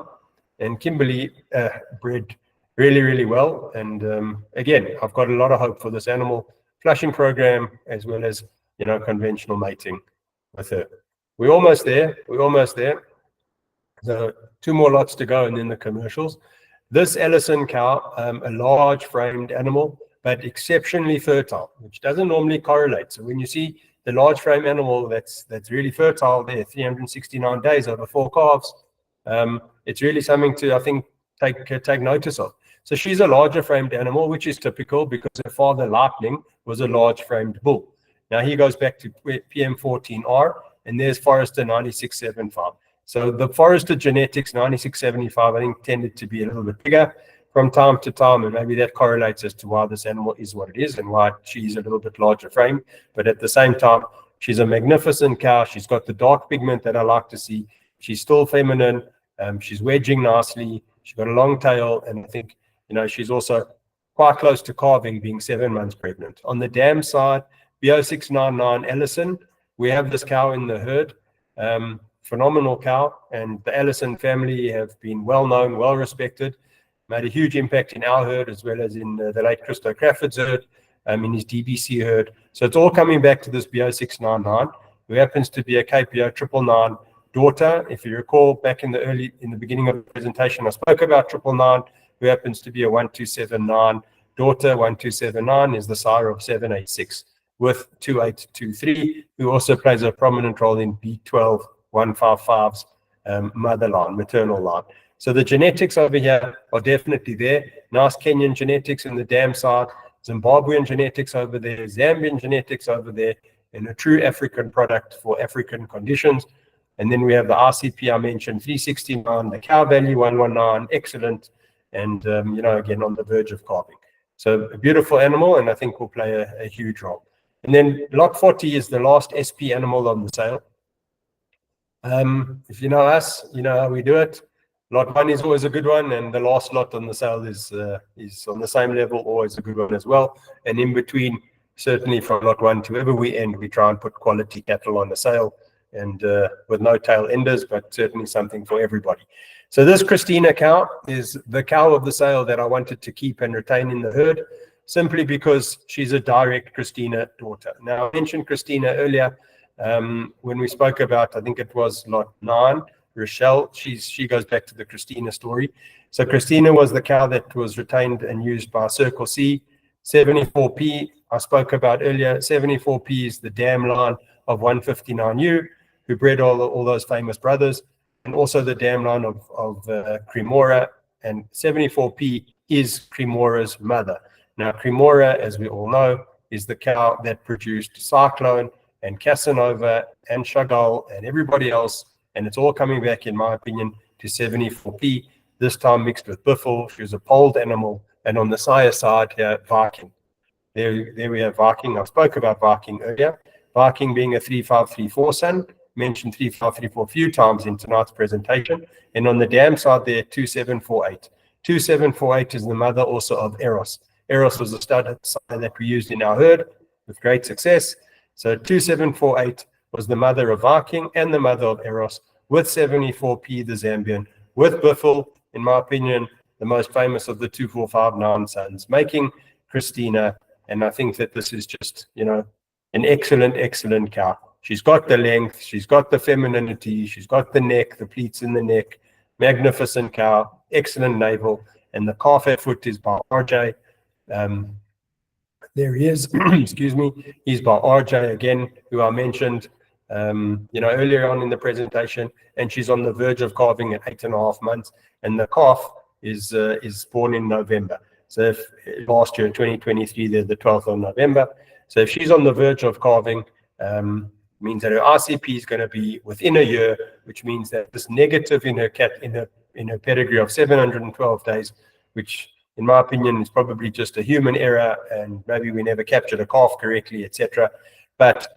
and Kimberly bred really, really well. And again, I've got a lot of hope for this animal flushing program, as well as, conventional mating with her. We're almost there. So 2 more lots to go and then the commercials. This Ellison cow, a large framed animal, but exceptionally fertile, which doesn't normally correlate. So when you see the large frame animal that's really fertile there, 369 days over 4 calves, it's really something to, I think, take notice of. So she's a larger framed animal, which is typical because her father, Lightning, was a large framed bull. Now he goes back to PM14R, and there's Forester 9675. So the Forester genetics 9675, I think, tended to be a little bit bigger from time to time, and maybe that correlates as to why this animal is what it is and why she's a little bit larger frame. But at the same time, she's a magnificent cow. She's got the dark pigment that I like to see. She's still feminine. She's wedging nicely. She's got a long tail, and I think, she's also quite close to calving, being 7 months pregnant. On the dam side, B0699 Ellison, we have this cow in the herd. Phenomenal cow, and the Ellison family have been well known, well respected, made a huge impact in our herd as well as in the late Christo Crawford's herd, in his DBC herd. So it's all coming back to this B0699, who happens to be a KPO 999 daughter. If you recall, back in the beginning of the presentation, I spoke about 999, who happens to be a 1279 daughter. 1279 is the sire of 786 with 2823, who also plays a prominent role in B12 155's mother line, maternal line. So the genetics over here are definitely there. Nice Kenyan genetics in the dam side, Zimbabwean genetics over there, Zambian genetics over there, and a true African product for African conditions. And then we have the RCP I mentioned, 369, the cow value 119, excellent, and again on the verge of calving. So a beautiful animal, and I think will play a huge role. And then lot 40 is the last SP animal on the sale. If you know us, you know how we do it. Lot 1 is always a good one, and the last lot on the sale is on the same level, always a good one as well. And in between, certainly from lot 1 to wherever we end, we try and put quality cattle on the sale, and with no tail enders, but certainly something for everybody. So this Christina cow is the cow of the sale that I wanted to keep and retain in the herd, simply because she's a direct Christina daughter. Now, I mentioned Christina earlier when we spoke about, I think it was lot 9, Rochelle. She goes back to the Christina story. So Christina was the cow that was retained and used by Circle C. 74P I spoke about earlier. 74P is the dam line of 159U, who bred all those famous brothers, and also the dam line of Cremora. And 74P is Cremora's mother. Now, Cremora, as we all know, is the cow that produced Cyclone and Casanova and Chagall and everybody else. And it's all coming back, in my opinion, to 74P, this time mixed with Biffle. She was a polled animal. And on the sire side here, Viking. There we have Viking. I spoke about Viking earlier. Viking being a 3534 son. Mentioned 3534 a few times in tonight's presentation. And on the dam side there, 2748. 2748 is the mother also of Eros. Eros was a stud that we used in our herd with great success. So 2748 was the mother of Viking and the mother of Eros, with 74P, the Zambian, with Biffle, in my opinion, the most famous of the 2459 sons, making Christina. And I think that this is just, an excellent, excellent cow. She's got the length, she's got the femininity, she's got the neck, the pleats in the neck, magnificent cow, excellent navel, and the calf at foot is by RJ. There he is, excuse me, he's by RJ again, who I mentioned, earlier on in the presentation, and she's on the verge of calving at 8.5 months, and the calf is born in November. So if last year in 2023, they're the 12th of November. So if she's on the verge of calving, means that her RCP is going to be within a year, which means that this negative in her pedigree of 712 days, which in my opinion is probably just a human error, and maybe we never captured a calf correctly, etc. But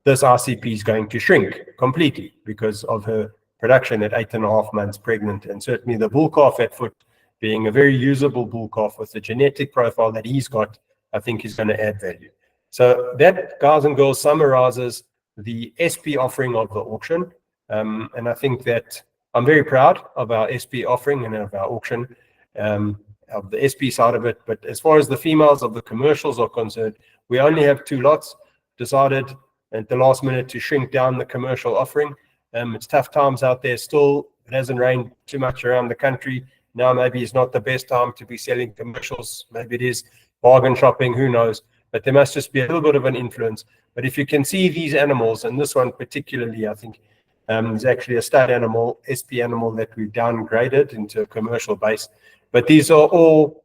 this RCP is going to shrink completely because of her production at 8.5 months pregnant, and certainly the bull calf at foot being a very usable bull calf with the genetic profile that he's got, I think is going to add value. So that, guys and girls, summarizes the SP offering of the auction. And I think that I'm very proud of our SP offering and of our auction, of the SP side of it. But as far as the females of the commercials are concerned, we only have 2 lots. Decided at the last minute to shrink down the commercial offering. It's tough times out there still. it hasn't rained too much around the country. Now maybe it's not the best time to be selling commercials. Maybe it is bargain shopping, who knows? But there must just be a little bit of an influence. But if you can see these animals, and this one particularly, I think is actually a stud animal, SP animal that we've downgraded into a commercial base. But these are all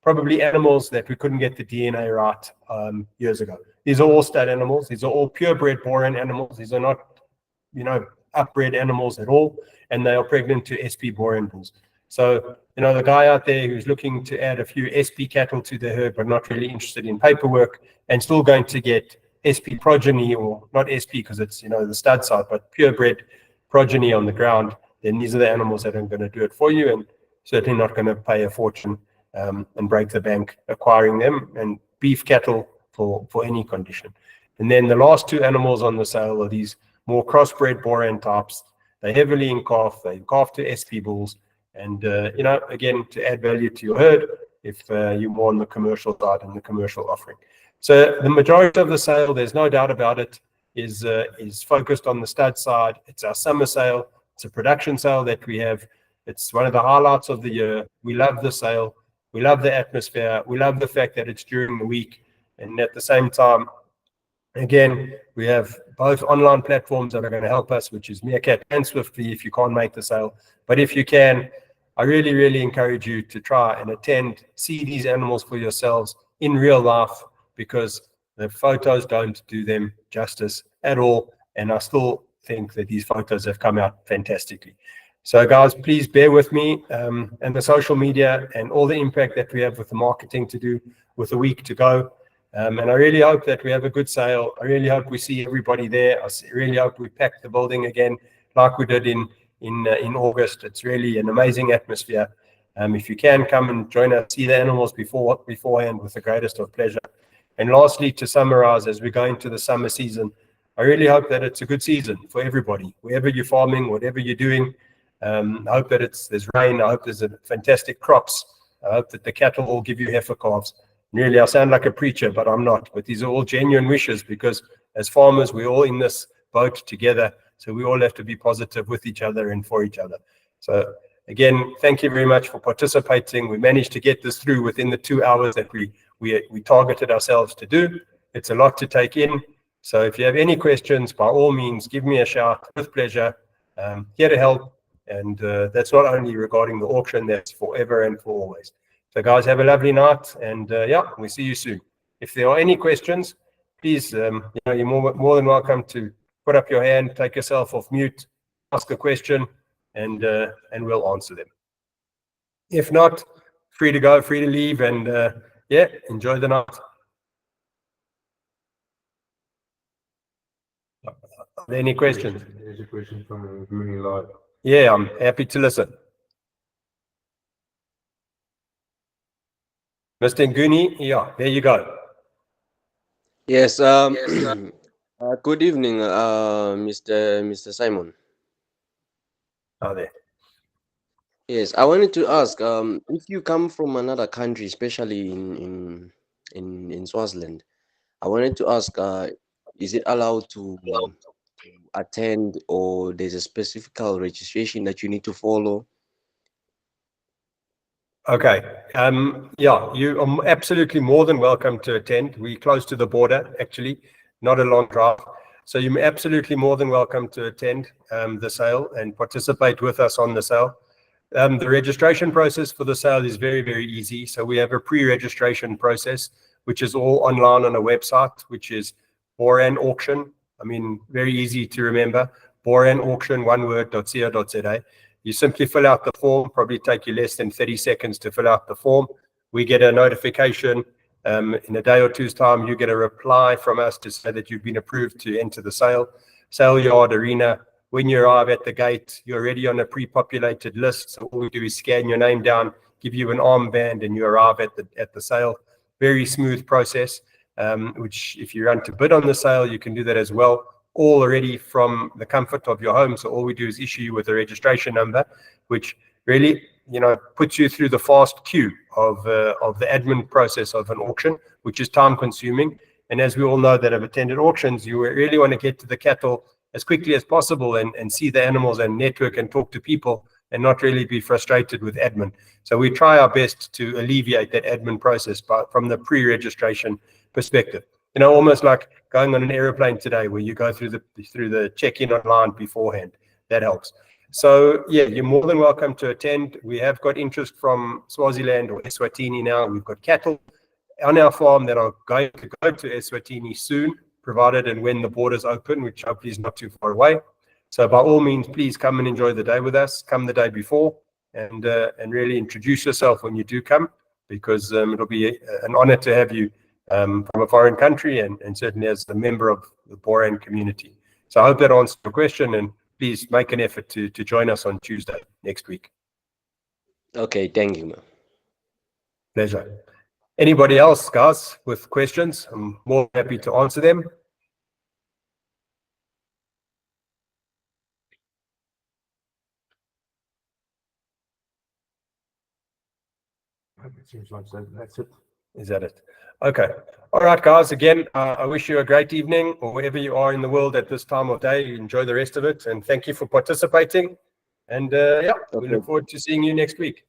probably animals that we couldn't get the DNA right years ago. These are all stud animals. These are all purebred borean animals. These are not, upbred animals at all, and they are pregnant to SP borean bulls. So, the guy out there who's looking to add a few SP cattle to the herd, but not really interested in paperwork and still going to get SP progeny, or not SP because it's, the stud side, but purebred progeny on the ground, then these are the animals that are going to do it for you, and certainly not going to pay a fortune and break the bank acquiring them, and beef cattle for any condition. And then the last two animals on the sale are these more crossbred borean types. They're heavily in calf. They calf to SP bulls. And, again, to add value to your herd if you're more on the commercial side and the commercial offering. So the majority of the sale, there's no doubt about it, is focused on the stud side. It's our summer sale. It's a production sale that we have. It's one of the highlights of the year. We love the sale. We love the atmosphere. We love the fact that it's during the week. And at the same time, again, we have both online platforms that are going to help us, which is Meerkat and Swiftly if you can't make the sale. But if you can, I really, really encourage you to try and attend, see these animals for yourselves in real life, because the photos don't do them justice at all. And I still think that these photos have come out fantastically. So guys, please bear with me and the social media and all the impact that we have with the marketing to do with a week to go. And I really hope that we have a good sale. I really hope we see everybody there. I really hope we pack the building again like we did in August. It's really an amazing atmosphere. If you can come and join us, see the animals beforehand with the greatest of pleasure. And lastly, to summarize, as we go into the summer season, I really hope that it's a good season for everybody, wherever you're farming, whatever you're doing. I hope that there's rain. I hope there's fantastic crops. I hope that the cattle all give you heifer calves. Really, I sound like a preacher, but I'm not. But these are all genuine wishes, because as farmers, we're all in this boat together. So we all have to be positive with each other and for each other. So again, thank you very much for participating. We managed to get this through within the 2 hours that we targeted ourselves to do. It's a lot to take in. So if you have any questions, by all means, give me a shout with pleasure. Here to help. And that's not only regarding the auction, that's forever and for always. So guys, have a lovely night, and we'll see you soon. If there are any questions, please, you're more than welcome to put up your hand, take yourself off mute, ask a question, and we'll answer them. If not, free to go, free to leave, and enjoy the night. Are there any questions? There's a question from Rooney Live. Yeah, I'm happy to listen. Mr. Nguni, there you go. Yes. Good evening, Mr. Simon. Oh, there. Yes, I wanted to ask, if you come from another country, especially in Swaziland, I wanted to ask, is it allowed to attend, or there's a specific registration that you need to follow? Okay. You are absolutely more than welcome to attend. We're close to the border, actually, not a long drive. So you're absolutely more than welcome to attend the sale and participate with us on the sale. The registration process for the sale is very, very easy. So we have a pre-registration process, which is all online on a website, which is Boran Auction. Very easy to remember. Boran Auction, one word.co.za. You simply fill out the form, probably take you less than 30 seconds to fill out the form. We get a notification in a day or two's time. You get a reply from us to say that you've been approved to enter the sale yard arena. When you arrive at the gate, you're already on a pre-populated list. So all we do is scan your name down, give you an armband, and you arrive at the sale. Very smooth process, which if you run to bid on the sale, you can do that as well, all already from the comfort of your home. So all we do is issue you with a registration number, which really, puts you through the fast queue of the admin process of an auction, which is time consuming. And as we all know that have attended auctions, you really want to get to the cattle as quickly as possible and see the animals and network and talk to people and not really be frustrated with admin. So we try our best to alleviate that admin process from the pre-registration perspective. You know, almost like going on an airplane today where you go through the check-in online beforehand. That helps. So yeah, you're more than welcome to attend. We have got interest from Swaziland or Eswatini now. We've got cattle on our farm that are going to go to Eswatini soon, provided and when the borders open, which hopefully is not too far away. So by all means, please come and enjoy the day with us. Come the day before and really introduce yourself when you do come, because it'll be an honor to have you from a foreign country and certainly as a member of the Boran community. So I hope that answers your question, and please make an effort to join us on Tuesday next week. Okay, thank you, man. Pleasure. Anybody else, guys, with questions? I'm more than happy to answer them. It seems like that's it. Is that it? Okay. All right, guys. Again, I wish you a great evening, or wherever you are in the world at this time of day. Enjoy the rest of it, and thank you for participating. And yeah, we look forward to seeing you next week.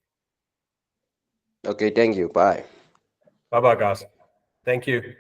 Okay, thank you. Bye. Bye-bye, guys. Thank you.